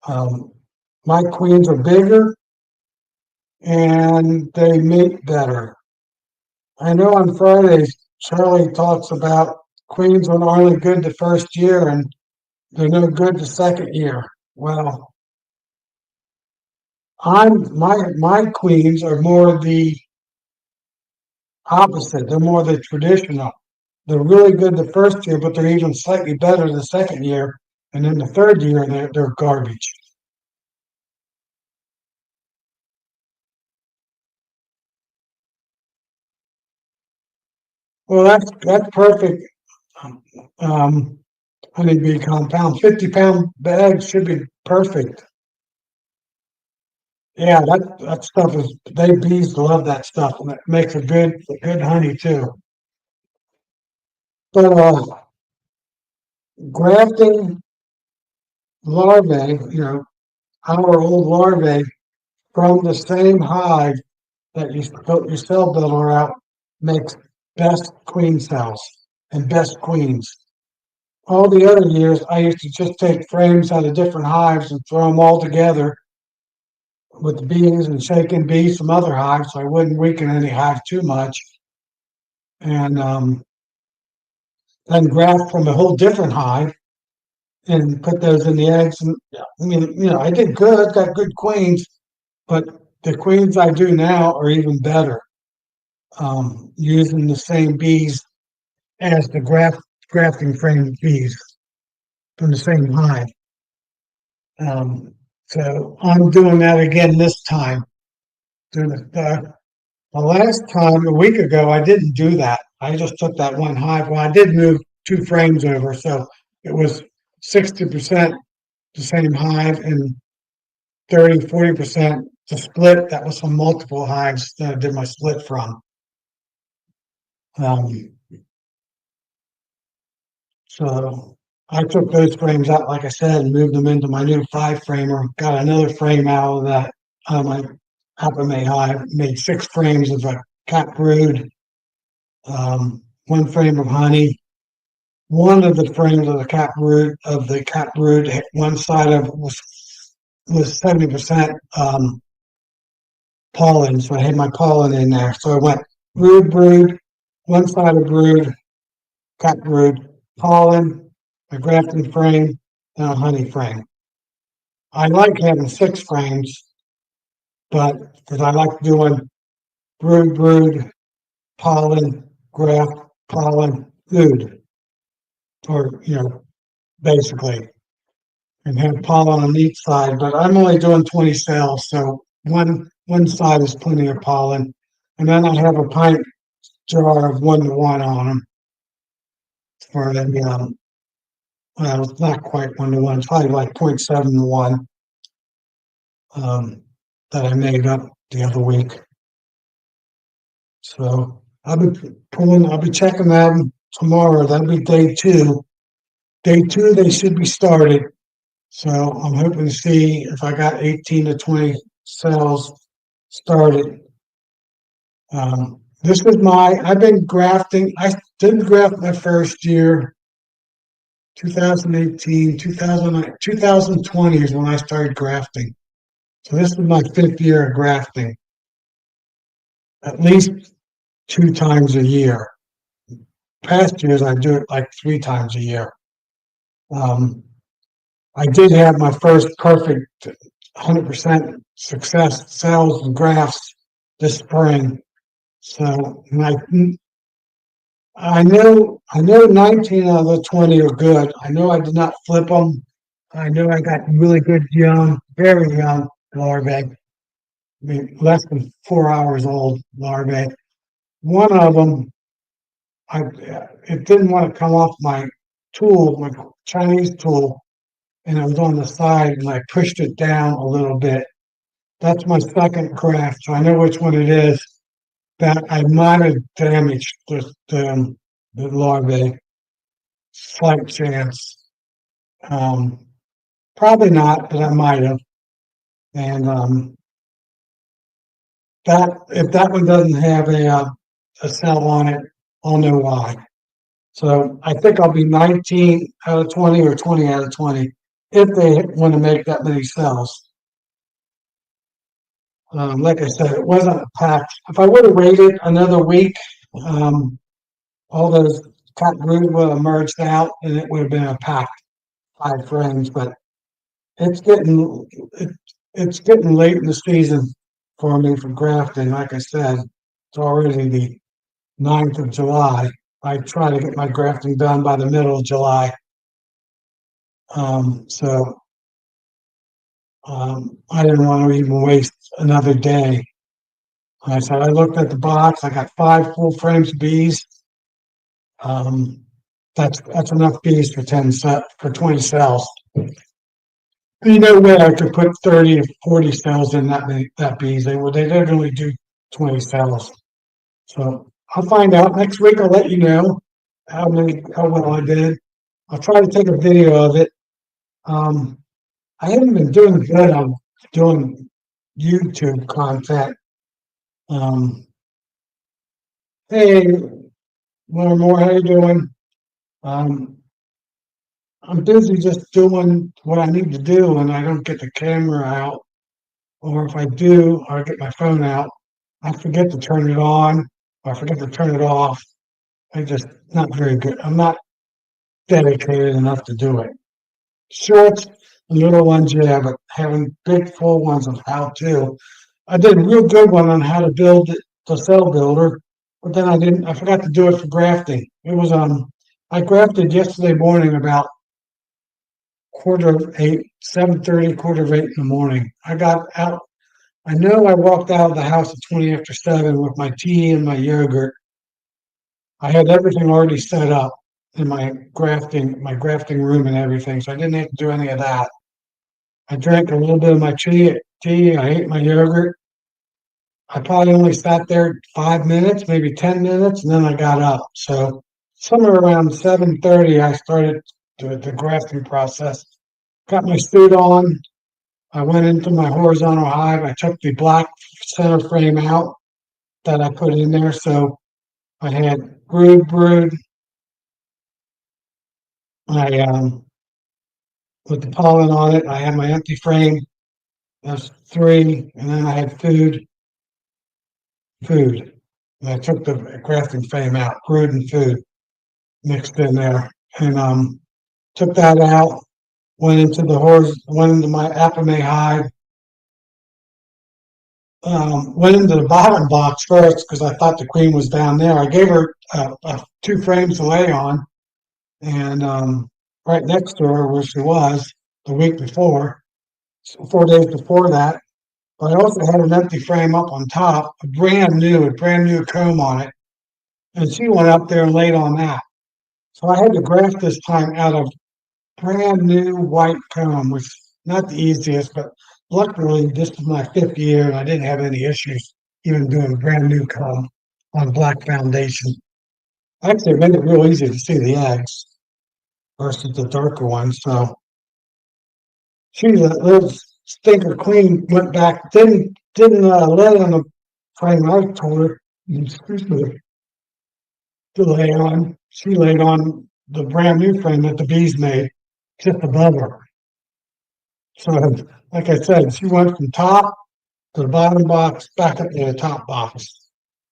Um, my queens are bigger and they mate better. I know on Fridays, Charlie talks about queens are only good the first year and they're no good the second year. Well, my queens are more the opposite. They're more the traditional. They're really good the first year, but they're even slightly better the second year. And then the third year, they're garbage. Well, that's perfect. Um, Honeybee compound, 50-pound bags should be perfect. Yeah, that stuff is they bees love that stuff, and it makes a good honey too. But grafting larvae, our old larvae from the same hive that you put your cell builder out makes best queen cells and best queens. All the other years, I used to just take frames out of different hives and throw them all together with the bees and shaking bees from other hives, so I wouldn't weaken any hive too much. And then graft from a whole different hive and put those in the eggs. And I mean, I did good, got good queens, but the queens I do now are even better, using the same bees as the grafting frame bees from the same hive. So I'm doing that again this time. The last time, a week ago, I didn't do that. I just took that one hive. Well, I did move two frames over, so it was 60% the same hive and 30, 40% the split. That was from multiple hives that I did my split from. Um, so I took those frames out, like I said, and moved them into my new five framer. Got another frame out of that. I Apimaye hive, made six frames of a cat brood, one frame of honey. One of the frames of the cat brood, one side of was 70% pollen. So I had my pollen in there. So I went brood, one side of brood, cut brood, pollen, a grafting frame, and a honey frame. I like having 6 frames, but because I like doing brood, pollen, graft, pollen, food, or basically, and have pollen on each side. But I'm only doing 20 cells, so one side is plenty of pollen, and then I have a pint jar of 1-to-1 on them for the well, it's not quite 1-to-1, it's probably like 0.7 to 1 um, that I made up the other week. So I'll be checking them tomorrow. That'll be day 2. Day 2, they should be started. So I'm hoping to see if I got 18 to 20 cells started. I've been grafting. I didn't graft my first year, 2018, 2020 is when I started grafting. So this is my 5th year of grafting, at least 2 times a year. Past years, I do it like 3 times a year. Um, I did have my first perfect 100% success cells and grafts this spring. So I know 19 out of the 20 are good. I know I did not flip them. I know I got really good young, very young larvae. I mean, less than 4 hours old larvae. One of them, it didn't want to come off my tool, my Chinese tool, and it was on the side, and I pushed it down a little bit. That's my second craft, so I know which one it is. That I might have damaged the larvae. Slight chance. Um, Probably not, but I might have. And that if that one doesn't have a cell on it, I'll know why. So I think I'll be 19 out of 20 or 20 out of 20 if they want to make that many cells. Like I said, it wasn't a pack. If I would have waited another week, um, all those cut brood would have merged out and it would have been a pack 5 frames. But it's getting it, it's getting late in the season for me for grafting. Like I said, it's already the 9th of July. I try to get my grafting done by the middle of July. So I didn't want to even waste another day. I said I looked at the box. I got 5 full frames of bees. Um, that's enough bees for 20 cells. There's no way I could put 30 to 40 cells in that bees. They only do 20 cells. So I'll find out next week. I'll let you know how well I did. I'll try to take a video of it. Um, I haven't been doing good on doing YouTube content. Um, hey, more, how you doing? Um, I'm busy just doing what I need to do, and I don't get the camera out. Or if I do, or I get my phone out, I forget to turn it on, or I forget to turn it off. I just not very good. I'm not dedicated enough to do it. Shorts, little ones, yeah, but having big full ones of how to. I did a real good one on how to build the cell builder, but then I forgot to do it for grafting. It was I grafted yesterday morning about 7:30, 8:15 in the morning. I got out. I know I walked out of the house at 20 after 7 with my tea and my yogurt. I had everything already set up in my grafting room and everything, so I didn't have to do any of that. I drank a little bit of my tea, I ate my yogurt. I probably only sat there 5 minutes, maybe 10 minutes, and then I got up. So somewhere around 7:30, I started the grafting process. Got my suit on. I went into my horizontal hive. I took the black center frame out that I put in there. So I had brood. I with the pollen on it. I had my empty frame. That's 3, and then I had food. food. And I took the grafting frame out, brood and food mixed in there, and took that out. Went into my Apame hive. Went into the bottom box first because I thought the queen was down there. I gave her two frames to lay on, and right next to her where she was the week before, 4 days before that. But I also had an empty frame up on top, a brand new comb on it, and she went up there and laid on that. So I had to graft this time out of brand new white comb, which is not the easiest, but luckily this is my fifth year and I didn't have any issues even doing brand new comb on black foundation. Actually, it made it real easy to see the eggs versus the darker ones. So she's a little stinker queen. Went back, didn't lay on the frame. I told her, excuse me, to lay on. She laid on the brand new frame that the bees made just above her. So, like I said, she went from top to the bottom box, back up to the top box,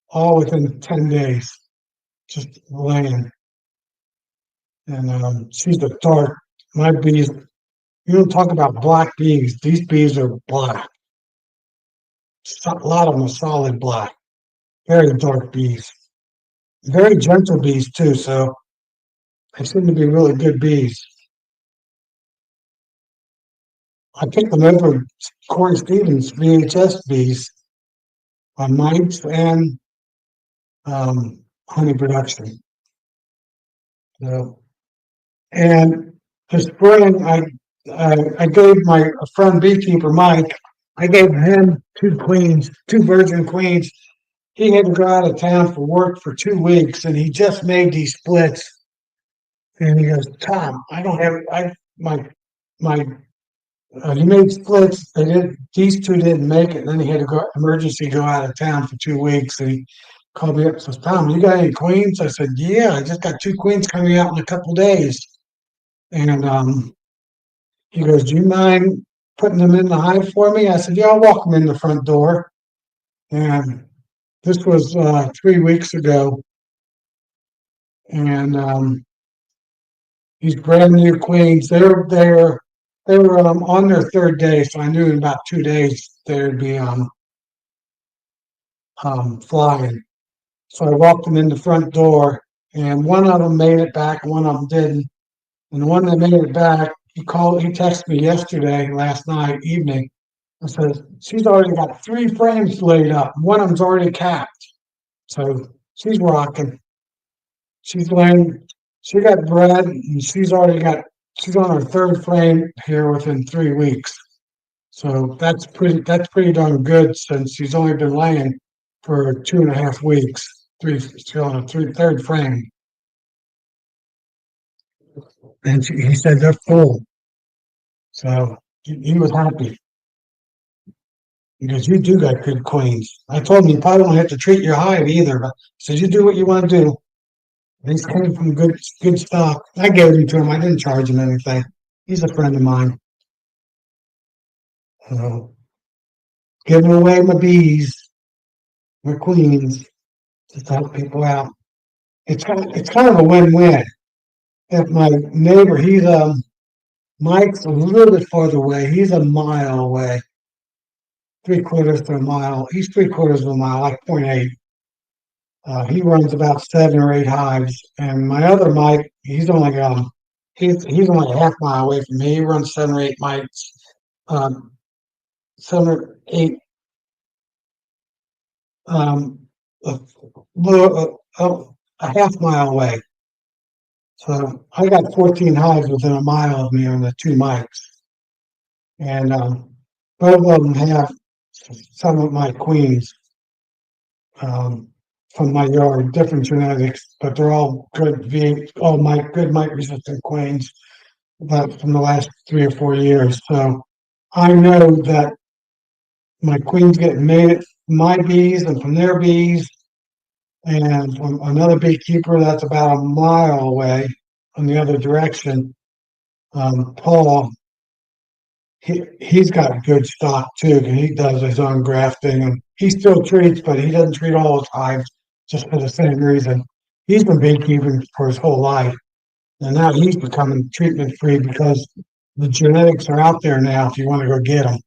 all within 10 days, just laying. And she's a dark, my bees, you don't talk about black bees. These bees are black. A lot of them are solid black, very dark bees. Very gentle bees, too. So they seem to be really good bees. I picked them over Corey Stevens' VHS bees on mites and honey production. So, and the spring, I gave my friend beekeeper Mike, I gave him two queens, two virgin queens. He had to go out of town for work for 2 weeks, and he just made these splits. And he goes, Tom, I don't have my he made splits. These two didn't make it. And then he had to go out of town for 2 weeks. And he called me up and says, Tom, you got any queens? I said, yeah, I just got two queens coming out in a couple days. And he goes, do you mind putting them in the hive for me? I said, yeah, I'll walk them in the front door. And this was 3 weeks ago. And these brand new queens, they were on their third day, so I knew in about 2 days they'd be flying. So I walked them in the front door, and one of them made it back, and one of them didn't. And the one that made it back, he texted me last night evening, and says she's already got 3 frames laid up. One of them's already capped, so she's rocking. She's laying. She got bred, and she's on her third frame here within 3 weeks. So that's pretty darn good since she's only been laying for 2.5 weeks. She's on a third frame, and he said they're full. So he was happy because you do got good queens. I told him you probably don't have to treat your hive either, but said you do what you want to do. These came from good stock. I gave them to him. I didn't charge him anything. He's a friend of mine. So giving away my bees, my queens, to help people out. It's kind of a win-win. If my neighbor, Mike's a little bit farther away. He's a mile away, 3/4 to a mile. He's 3/4 of a mile, like 0.8. He runs about 7 or 8 hives, and my other Mike, he's only a half mile away from me. He runs 7 or 8 mites, 7 or 8, a, a half mile away. So I got 14 hives within a mile of me on the 2 mics, and both of them have some of my queens from my yard, different genetics, but they're all good mite resistant queens, but from the last 3 or 4 years. So I know that my queens get mated from my bees and from their bees, and from another beekeeper that's about a mile away on the other direction, Paul, he's got good stock too, and he does his own grafting, and he still treats, but he doesn't treat all his hives just for the same reason. He's been beekeeping for his whole life, and now he's becoming treatment free because the genetics are out there now if you want to go get them.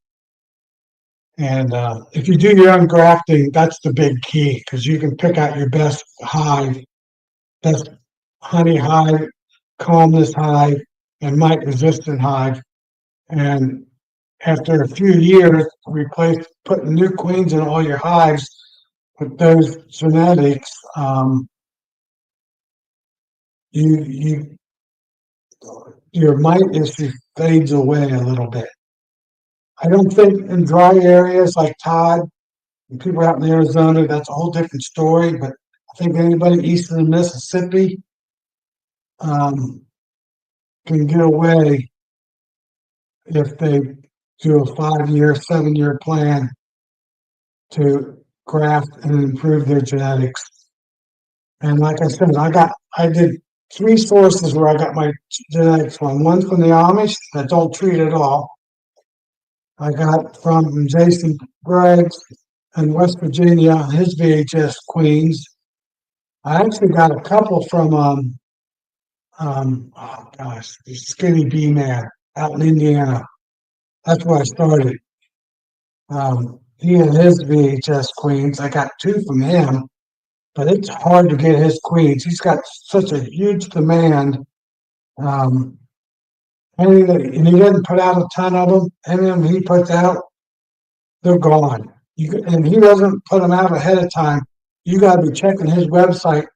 And if you do your own grafting, that's the big key because you can pick out your best hive, best honey hive, calmness hive, and mite resistant hive. And after a few years, replace putting new queens in all your hives with those genetics. You your mite issue fades away a little bit. I don't think in dry areas like Todd and people out in Arizona, that's a whole different story. But I think anybody east of the Mississippi um, can get away if they do a 5 year, 7 year plan to graft and improve their genetics. And like I said, I did three sources where I got my genetics from. One from the Amish that don't treat at all. I got from Jason Braggs in West Virginia, his VHS queens. I actually got a couple from oh gosh, the Skinny Bee Man out in Indiana. That's where I started. He and his VHS queens. I got two from him, but it's hard to get his queens. He's got such a huge demand. Um, and he doesn't put out a ton of them. And then he puts out, they're gone. And he doesn't put them out ahead of time. You got to be checking his website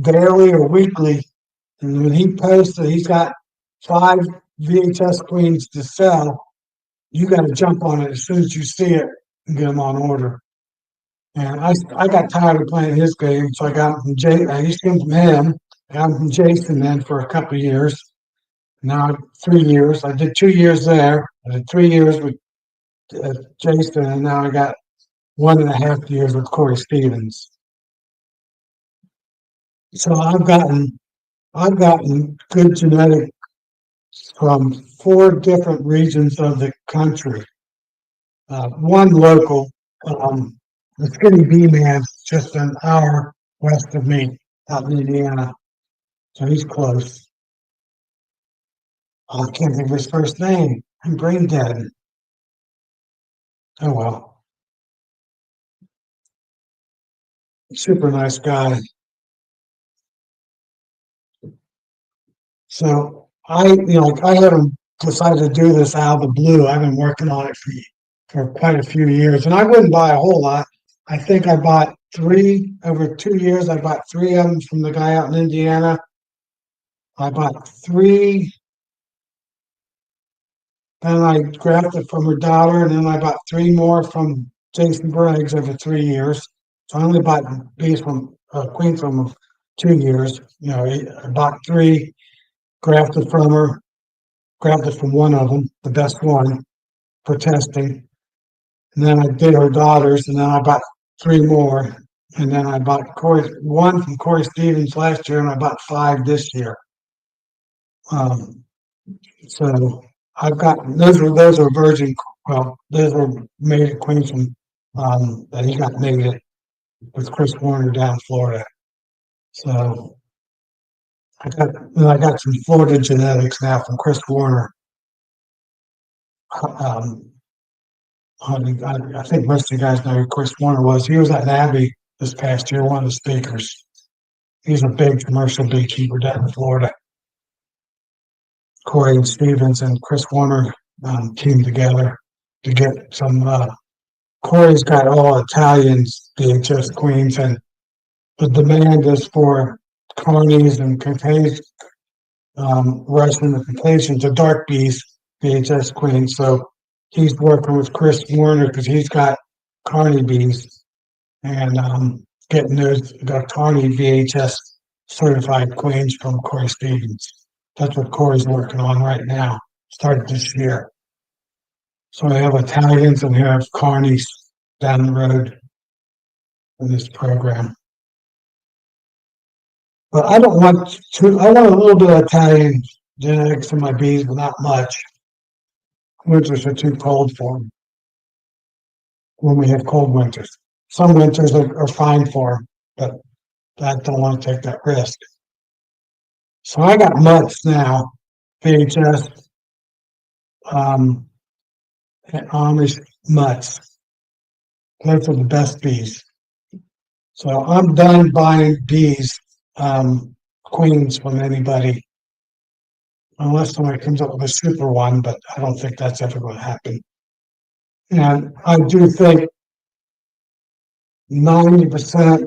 daily or weekly. And when he posts that he's got 5 VHS queens to sell, you got to jump on it as soon as you see it and get them on order. And I got tired of playing his game, so I got him from Jay. I used to get him from him. I got him from Jason then for a couple of years. Now 3 years. I did 2 years there. I did 3 years with Jason, and now I got 1.5 years with Corey Stevens. So I've gotten good genetics from 4 different regions of the country. One local, the Skinny Bee Man, just an hour west of me, out in Indiana. So he's close. I can't think of his first name. I'm brain dead. Oh well, super nice guy. So I haven't decided to do this out of the blue. I've been working on it for quite a few years, and I wouldn't buy a whole lot. I think I bought three over 2 years. I bought three of them from the guy out in Indiana. I bought three, then I grabbed it from her daughter, and then I bought three more from Jason Briggs over 3 years. So I only bought bees from queen from 2 years. I bought three, grafted from her, grabbed it from one of them, the best one for testing. And then I did her daughters, and then I bought three more. And then I bought one from Corey Stevens last year, and I bought 5 this year. Um, so I've got those are virgin. Well, those were mated queens from that he got mated with Chris Warner down in Florida. So I got some Florida genetics now from Chris Warner. Um, I think most of you guys know who Chris Warner was. He was at Navy this past year, one of the speakers. He's a big commercial beekeeper down in Florida. Corey and Stevens and Chris Warner teamed together to get some. Corey's got all Italians being just queens, and the demand is for carnies and Russian and Caucasians, the dark bees, VHS queens. So he's working with Chris Warner because he's got carny bees and getting the carny VHS certified queens from Corey Stevens. That's what Corey's working on right now. Started this year. So I have Italians and I have carnies down the road in this program. But I don't want to, I want a little bit of Italian genetics in my bees, but not much. Winters are too cold for them when we have cold winters. some winters are fine for them, but I don't want to take that risk. So I got mutts now, VHS, um, and Amish mutts. Those are the best bees. So I'm done buying bees, queens from anybody, unless somebody comes up with a super one, but I don't think that's ever going to happen. And I do think 90%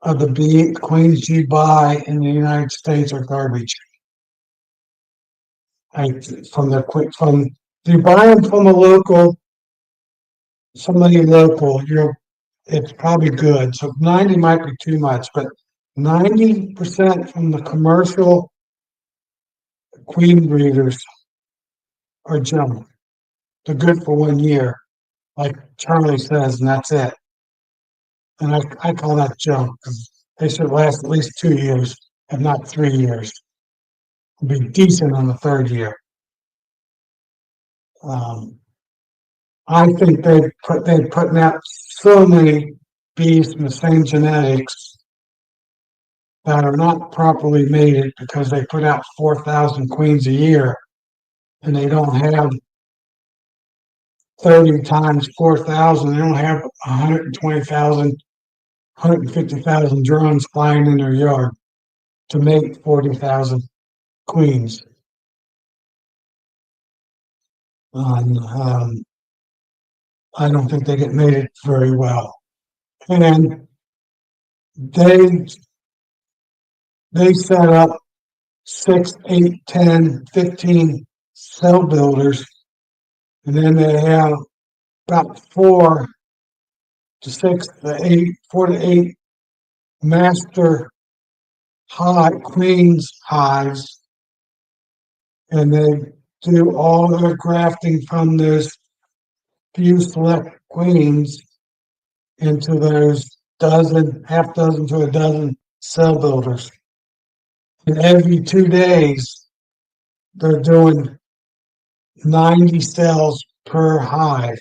of the bee queens you buy in the United States are garbage. From the quick from you buy them from a local, somebody local, it's probably good. So 90 might be too much, but 90% from the commercial queen breeders are junk. They're good for 1 year, like Charlie says, and that's it. And I call that junk because they should last at least 2 years, if not 3 years. Be decent on the third year. Um, I think they're putting out so many bees from the same genetics that are not properly mated because they put out 4,000 queens a year and they don't have 30 times 4,000. They don't have 120,000, 150,000 drones flying in their yard to make 40,000 queens. Um, I don't think they get mated very well. And they they set up 6, 8, 10, 15 cell builders, and then they have about 4 to 8 master queens hives, and they do all their grafting from those few select queens into those half dozen to a dozen cell builders. And every 2 days, they're doing 90 cells per hive.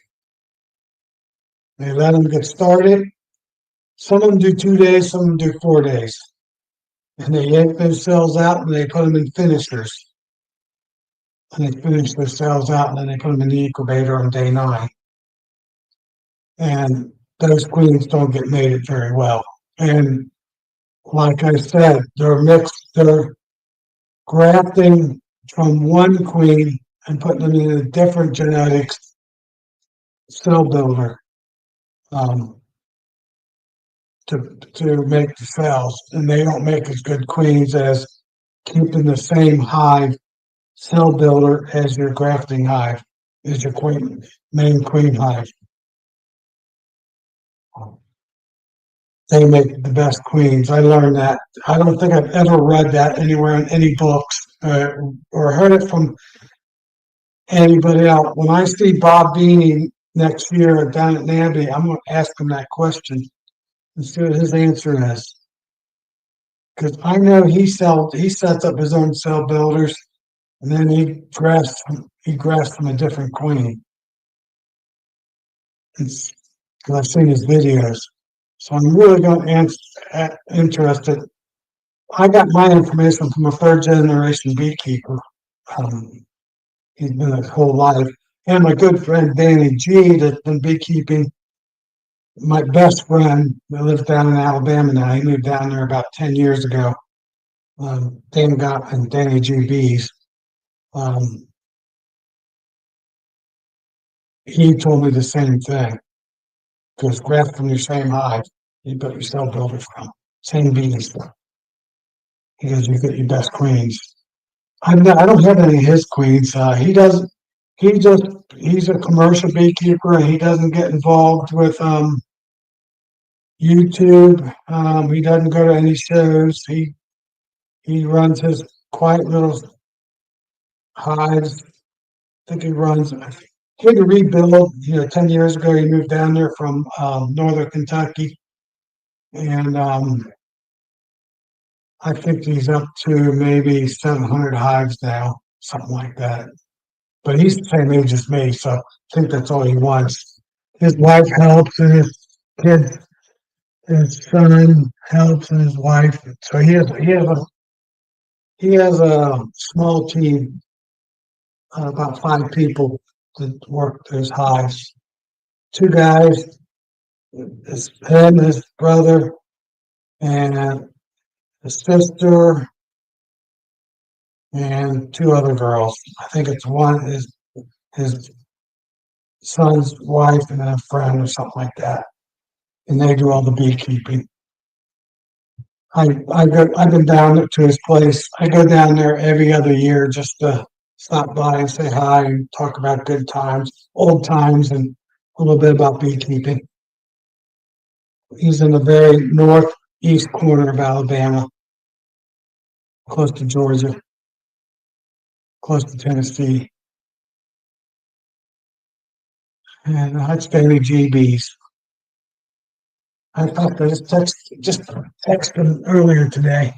They let them get started. Some of them do 2 days, some of them do 4 days. And they yank those cells out and they put them in finishers. And they finish those cells out and then they put them in the incubator on day 9. And those queens don't get mated very well. And like I said, they're grafting from one queen and putting them in a different genetics cell builder to make the cells, and they don't make as good queens as keeping the same hive cell builder as your grafting hive, as your main queen hive. They make the best queens. I learned that. I don't think I've ever read that anywhere in any books or heard it from anybody else. When I see Bob Beanie next year down at Namby, I'm going to ask him that question and see what his answer is. Because I know he sets up his own cell builders, and then he grafts from a different queen. Because I've seen his videos, so I'm really interested. I got my information from a third generation beekeeper. He's been his whole life, and my good friend Danny G, that's been beekeeping. My best friend that lives down in Alabama now. He moved down there about 10 years ago. Dan got and Danny G Bees. He told me the same thing. Because graft from your same hive, you put your cell builder from same bees. Because you get your best queens. I don't have any of his queens. He doesn't. He's a commercial beekeeper, and he doesn't get involved with YouTube. He doesn't go to any shows. He runs his quiet little hives. I think he runs. He had to rebuild. 10 years ago, he moved down there from northern Kentucky, and I think he's up to maybe 700 hives now, something like that. But he's the same age as me, so I think that's all he wants. his wife helps and kids, his son helps and his wife. So he has a small team, about 5 people that work his hives. 2 guys, his brother, and his sister, and 2 other girls. I think it's one his son's wife and a friend or something like that. And they do all the beekeeping. I've been down to his place. I go down there every other year just to stop by and say hi and talk about good times, old times, and a little bit about beekeeping. He's in the very northeast corner of Alabama, close to Georgia, close to Tennessee, and that's Bailey GBs. I thought I just texted him earlier today.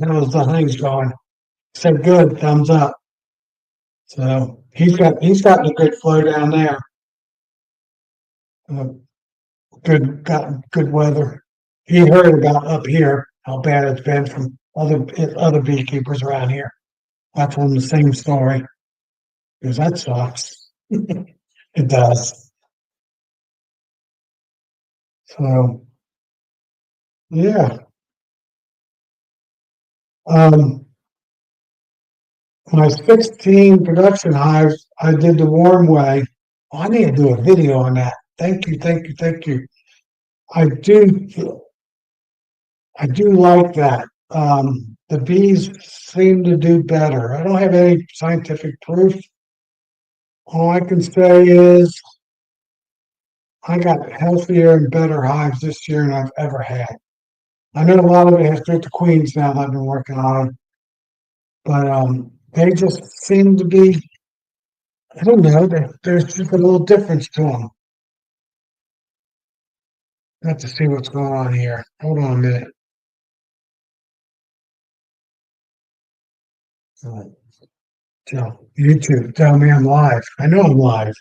How was the honey's going? Said good, thumbs up. So he's got a good flow down there. Uh, got good weather. He heard about up here how bad it's been from other beekeepers around here. I told him the same story because that sucks. It does. So yeah. Um, my 16 production hives, I did the warm way. Oh, I need to do a video on that. Thank you, thank you, thank you. I do I do like that. The bees seem to do better. I don't have any scientific proof. All I can say is I got healthier and better hives this year than I've ever had. I know a lot of it has to do with the queens now that I've been working on them, but they just seem to be, I don't know, there's just a little difference to them. I have to see what's going on here. Hold on a minute. Uh, YouTube, tell me I'm live. I know I'm live.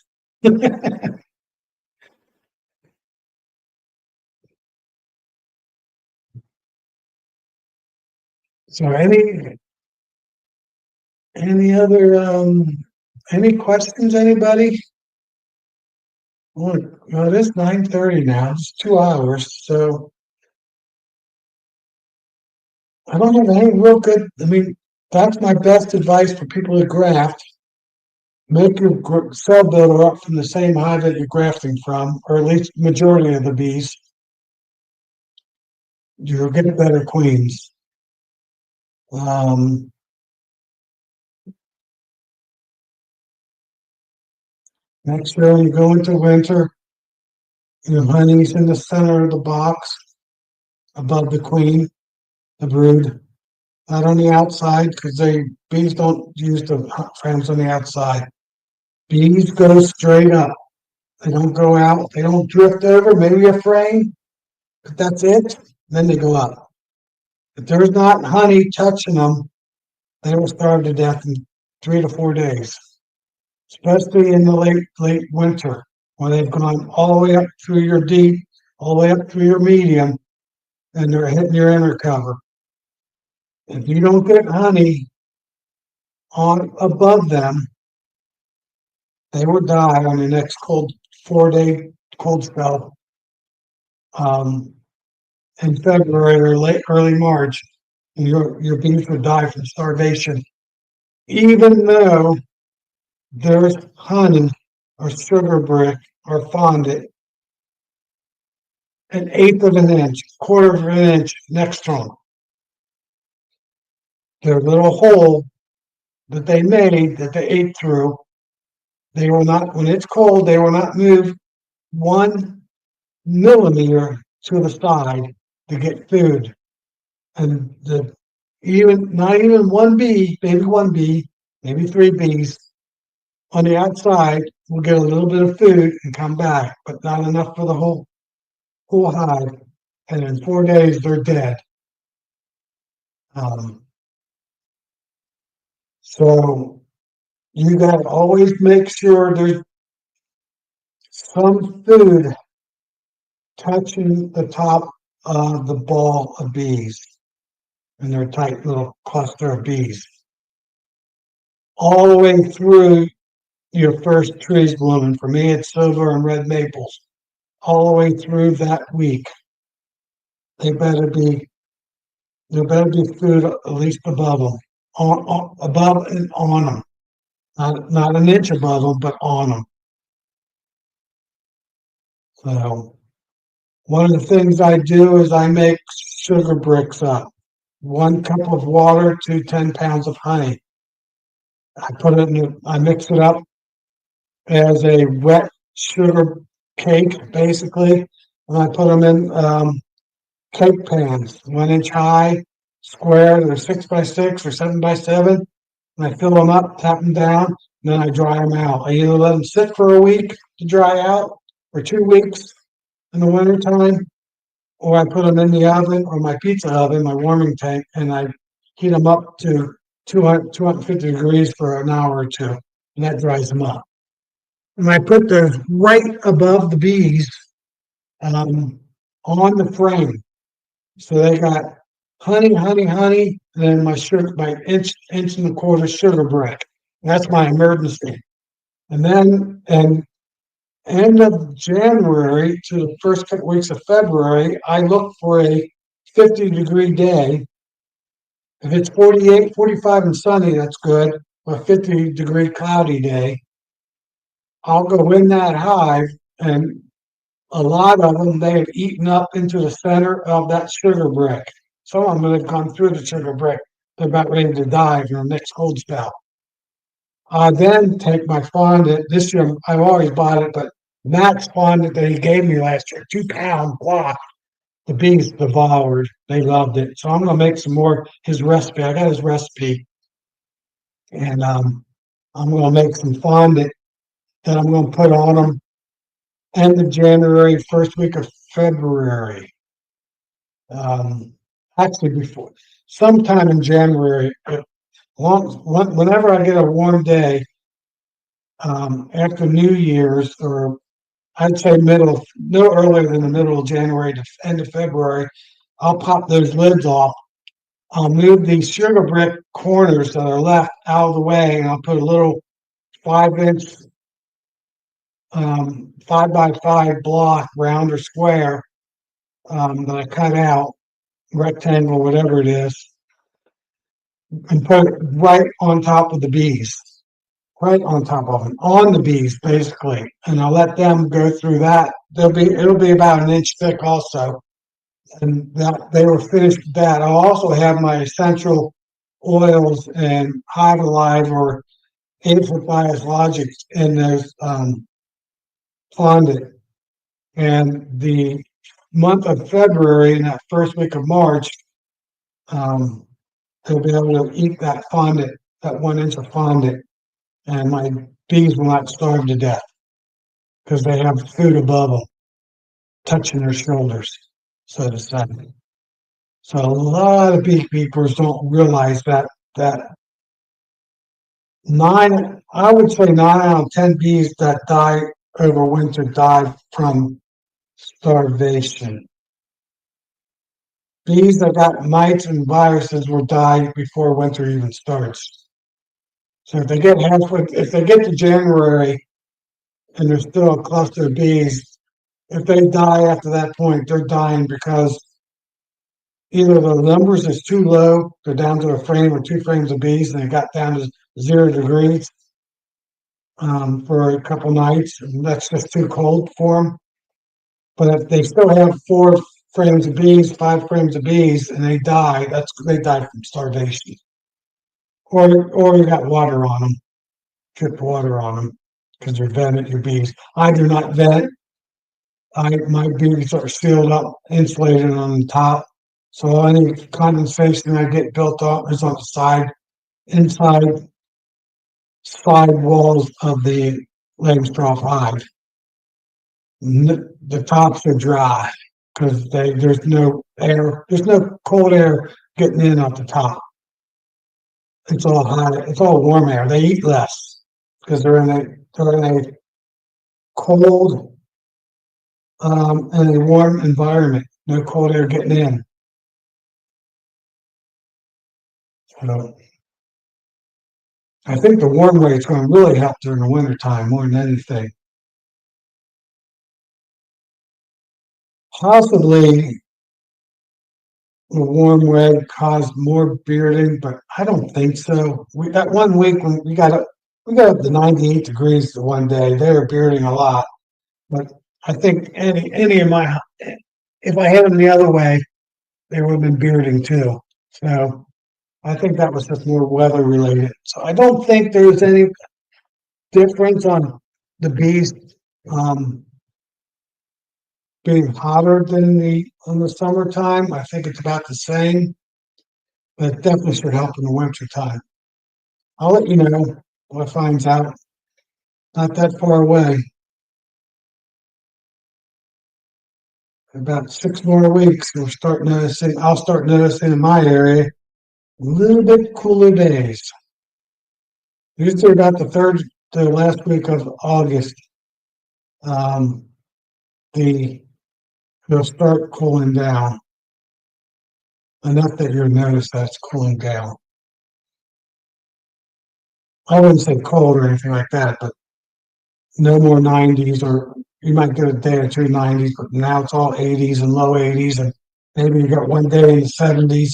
So any other any questions, anybody? Well, it is 9:30 now. It's 2 hours, so I don't have any real good. I mean, that's my best advice for people who graft. Make your cell builder up from the same hive that you're grafting from, or at least majority of the bees. You'll get better queens. Um, Make sure when you go into winter, your honey's in the center of the box above the queen, the brood, not on the outside because they bees don't use the frames on the outside. Bees go straight up. They don't go out. They don't drift over. Maybe a frame, but that's it. Then they go up. If there's not honey touching them, they will starve to death in 3 to 4 days, especially in the late winter when they've gone all the way up through your deep, all the way up through your medium, and they're hitting your inner cover. If you don't get honey on above them, they will die on the next 4 day cold spell, um, in February or early March. And your bees would die from starvation, even though there's honey or sugar brick or fondant an eighth of an inch, quarter of an inch next to them. Their little hole that they made that they ate through, they will not, when it's cold, they will not move 1 millimeter to the side to get food. And not even one bee, maybe 3 bees on the outside will get a little bit of food and come back, but not enough for the whole hive. And in 4 days, they're dead. Um, so you got to always make sure there's some food touching the top of the ball of bees in their tight little cluster of bees, all the way through your first trees blooming. For me, it's silver and red maples. All the way through that week, they better be there better be food at least above them, above and on them, not an inch above them, but on them. So one of the things I do is I make sugar bricks up. 1 cup of water to 10 pounds of honey. I mix it up as a wet sugar cake, basically, and I put them in cake pans, 1 inch high, square. They're 6 by 6 or 7 by 7. And I fill them up, tap them down, and then I dry them out. I either let them sit for a week to dry out, or 2 weeks in the wintertime, or I put them in the oven or my pizza oven, my warming tank, and I heat them up to 250 degrees for an hour or two, and that dries them up. And I put those right above the bees on the frame. So they got honey, honey, honey, and then my inch and a quarter sugar brick. That's my emergency. And then, and end of January to the first couple weeks of February, I look for a 50-degree day. If it's 48, 45 and sunny, that's good. A 50-degree cloudy day, I'll go in that hive, and a lot of them, they have eaten up into the center of that sugar brick. Some of them have gone through the sugar brick. They're about ready to die in the next cold spell. I then take my fondant. This year, I've always bought it, but Matt's fondant that he gave me last year, 2 pound block, the bees devoured. They loved it. So I'm going to make some more. His recipe, I got his recipe, and I'm going to make some fondant that I'm going to put on them end of January, first week of February. Actually, before sometime in January, whenever I get a warm day, after New Year's, or I'd say no earlier than the middle of January to end of February, I'll pop those lids off. I'll move these sugar brick corners that are left out of the way, and I'll put a little 5-inch, 5 by 5 block, round or square, that I cut out, rectangle, whatever it is, and put it right on top of the bees, right on top of them, on the bees, basically. And I'll let them go through that. It'll be about an inch thick also. And that they were finished with that. I'll also have my essential oils and Hive Alive or Aphid Biologics in those fondant. And the month of February and that first week of March, they'll be able to eat that fondant, that 1 inch of fondant, and my bees will not starve to death because they have food above them, touching their shoulders, so to say. So a lot of beekeepers don't realize that I would say 9 out of 10 bees that die over winter die from starvation. Bees that got mites and viruses will die before winter even starts. So if they get to January and there's still a cluster of bees, if they die after that point, they're dying because either the numbers is too low, they're down to a frame or 2 frames of bees, and they got down to 0 degrees for a couple nights, and that's just too cold for them. But if they still have 4 frames of bees, 5 frames of bees, and they die, they die from starvation. Or you got water on them, drip water on them, because you're venting your bees. I do not vent. My bees are sealed up, insulated on the top. So any condensation I get built up is on the inside side walls of the Langstroth hive. The tops are dry because there's no cold air getting in at the top. It's all hot. It's all warm air. They eat less because they're in a cold in a warm environment, no cold air getting in. So I think the warm way is going to really help during the winter time more than anything. Possibly the warm way caused more bearding, but I don't think so. We that one week when we got up to 98 degrees the one day. They were bearding a lot, but I think any of my if I had them the other way, they would have been bearding too. So I think that was just more weather related. So I don't think there's any difference on the bees um, being hotter than the in the summertime. I think it's about the same, but it definitely should help in the winter time. I'll let you know what finds out. Not that far away. About 6 more weeks, we'll start noticing. I'll start noticing in my area a little bit cooler days. Usually about the third to last week of August, um, the they'll start cooling down enough that you'll notice that's cooling down. I wouldn't say cold or anything like that, but no more 90s, or you might get a day or two 90s, but now it's all 80s and low 80s, and maybe you got one day in the 70s,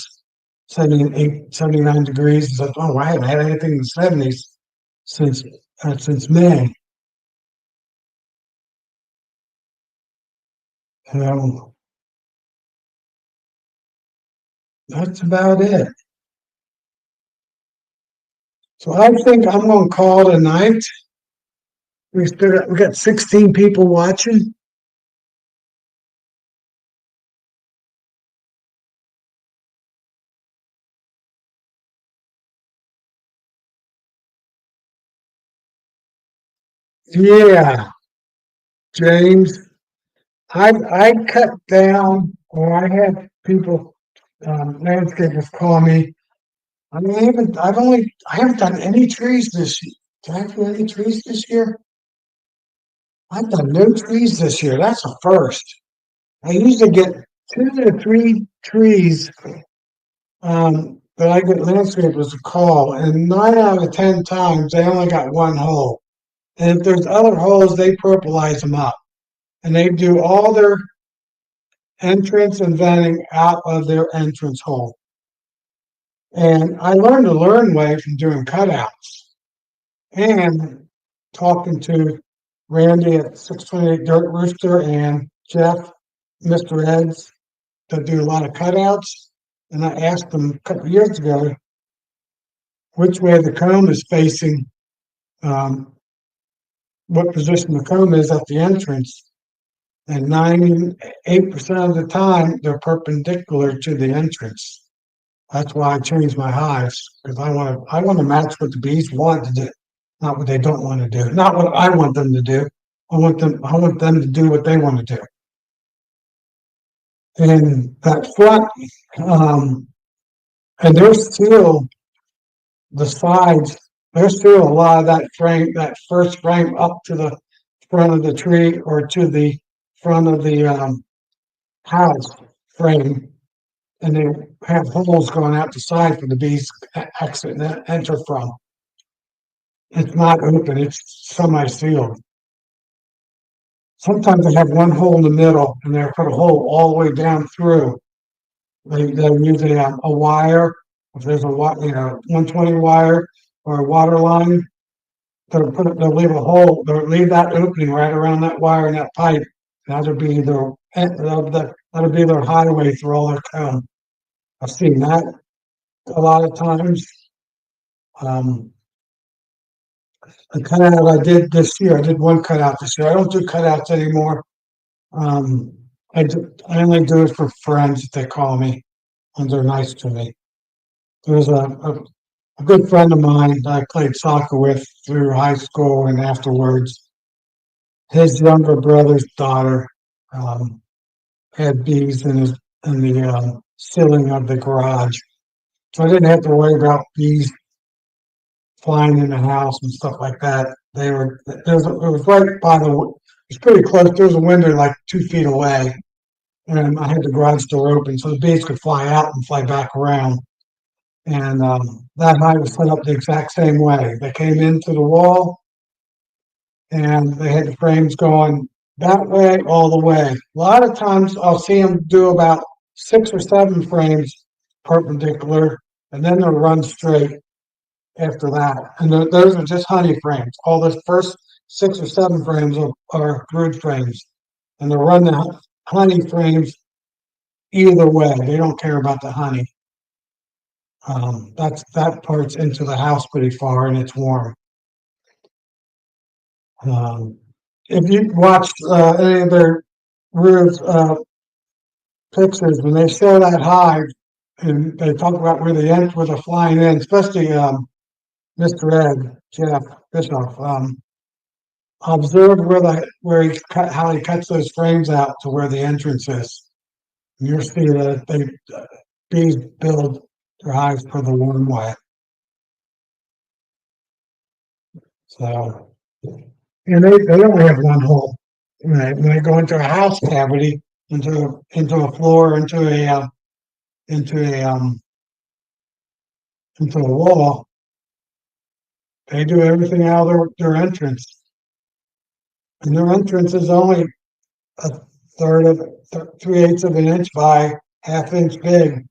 78, 79 degrees. It's like, oh, I haven't had anything in the 70s since since May. So that's about it. So I think I'm going to call it a night. We got 16 people watching. Yeah, James. I cut down, or I had people, landscapers call me. I mean, I haven't done any trees this year. Did I do any trees this year? I've done no trees this year. That's a first. I usually get 2 to 3 trees, that I get landscapers to call, and 9 out of 10 times they only got one hole. And if there's other holes, they purplize them up, and they do all their entrance and venting out of their entrance hole. And I learned the learn way from doing cutouts and talking to Randy at 628 Dirt Rooster and Jeff, Mr. Eds, that do a lot of cutouts. And I asked them a couple of years ago which way the comb is facing, um, what position the comb is at the entrance. And 98% of the time, they're perpendicular to the entrance. That's why I changed my hives, because I want to match what the bees want to do, not what they don't want to do, not what I want them to do. I want them to do what they want to do. And that front, um, and there's still the sides. There's still a lot of that frame, that first frame up to the front of the tree or to the front of the house frame, and they have holes going out the side for the bees exit and enter from. It's not open, it's semi-sealed. Sometimes they have one hole in the middle and they'll put a hole all the way down through. They'll use a wire, if there's a 120 wire or a water line, they'll leave a hole, they'll leave that opening right around that wire and that pipe. That'll be their highway through all their comb. I've seen that a lot of times. Um, the cutout I did this year, I did one cutout this year. I don't do cutouts anymore. Um, I only do it for friends if they call me and they're nice to me. There's a good friend of mine that I played soccer with through high school and afterwards. His younger brother's daughter, um, had bees in the ceiling of the garage, so I didn't have to worry about bees flying in the house and stuff like that. It was right by It's pretty close. There was a window like 2 feet away, and I had the garage door open so the bees could fly out and fly back around. And that hive was set up the exact same way. They came into the wall and they had the frames going that way all the way. A lot of times I'll see them do about 6 or 7 frames perpendicular, and then they'll run straight after that. And those are just honey frames. All the first 6 or 7 frames are brood frames, and they'll run the honey frames either way. They don't care about the honey. That part's into the house pretty far, and it's warm. Um, if you watched any of their roof pictures, when they show that hive and they talk about where they're flying in, especially Mr. Ed, Jeff Bischoff, observe where he cut how he cuts those frames out to where the entrance is. And you'll see that bees build their hives for the warm way. So, and they only have one hole. When they go into a house cavity, into a floor, into a into a wall, they do everything out of their entrance. And their entrance is only a third of 3/8 of an inch by 1/2 inch big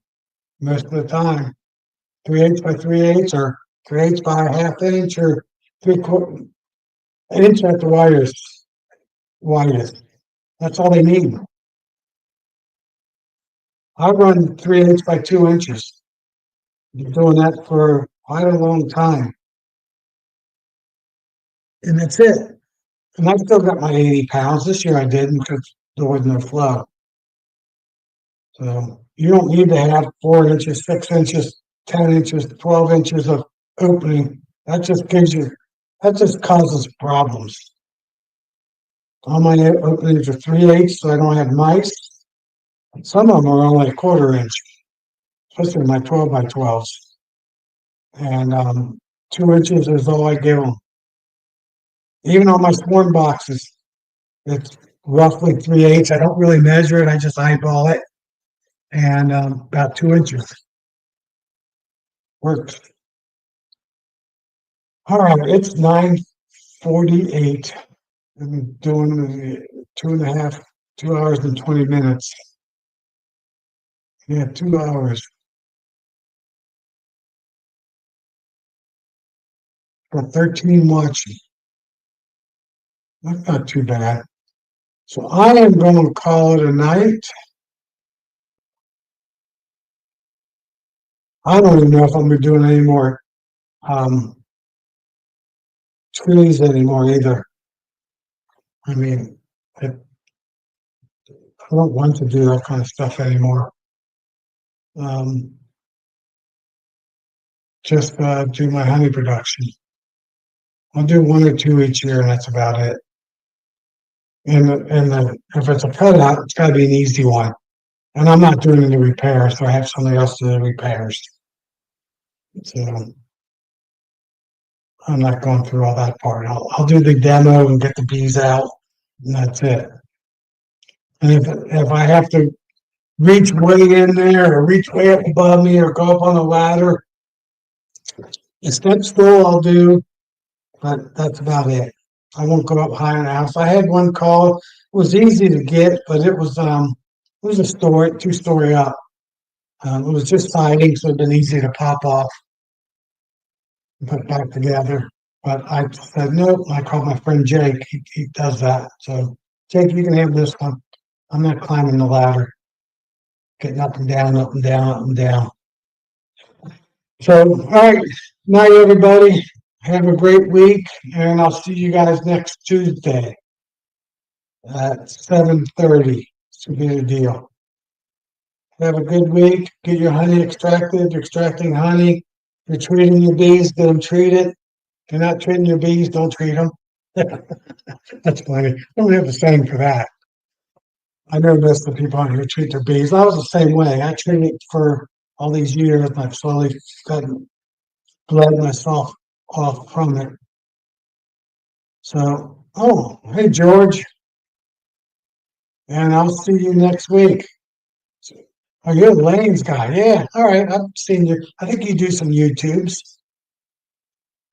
most of the time. 3/8 by 3/8 or 3/8 by 1/2 inch or 3/4 inch at the widest. That's all they need. I run 3/8 by 2 inches. Been doing that for quite a long time. And that's it. And I've still got my 80 pounds. This year I didn't because there was no flow. So you don't need to have 4 inches, 6 inches, 10 inches, 12 inches of opening. That just causes problems. All my openings are 3/8, so I don't have mice. Some of them are only 1/4 inch, especially my 12 by 12s. And 2 inches is all I give them. Even on my swarm boxes, it's roughly 3/8. I don't really measure it. I just eyeball it, and about 2 inches works. All right, it's 9:48. I've been doing 2 hours and 20 minutes. Yeah, 2 hours. Got 13 watching. That's not too bad. So I am going to call it a night. I don't even know if I'm going to be doing any more um, trees anymore either. I mean, I don't want to do that kind of stuff anymore. Just do my honey production. I'll do 1 or 2 each year, and that's about it. And if it's a cutout, it's got to be an easy one. And I'm not doing any repairs, so I have somebody else do the repairs. So I'm not going through all that part. I'll do the demo and get the bees out, and that's it. And if I have to reach way in there or reach way up above me or go up on a ladder, a step stool I'll do, but that's about it. I won't go up high in the house. I had one call. It was easy to get, but it was a story, 2 story up. It was just siding, so it'd been easy to pop off and put back together. But I said no. I called my friend Jake. He does that. So Jake, you can have this one. I'm not climbing the ladder, getting up and down, up and down, up and down. So, all right, night everybody. Have a great week, and I'll see you guys next Tuesday at 7:30. It's a good deal. Have a good week. Get your honey extracted. You're extracting honey. You're treating your bees. Get them treated. If you're not treating your bees, don't treat them. That's funny. I don't have the same for that. I know most of the people out here treat their bees. I was the same way. I treated it for all these years, and I've slowly gotten bled myself off from it. So, oh, hey, George. and I'll see you next week. Oh, you're the Lane's guy. Yeah. All right. I've seen you. I think you do some YouTubes.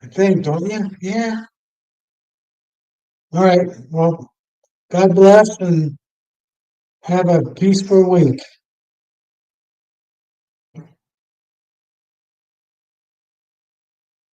I think, don't you? Yeah. All right. Well, God bless and have a peaceful week.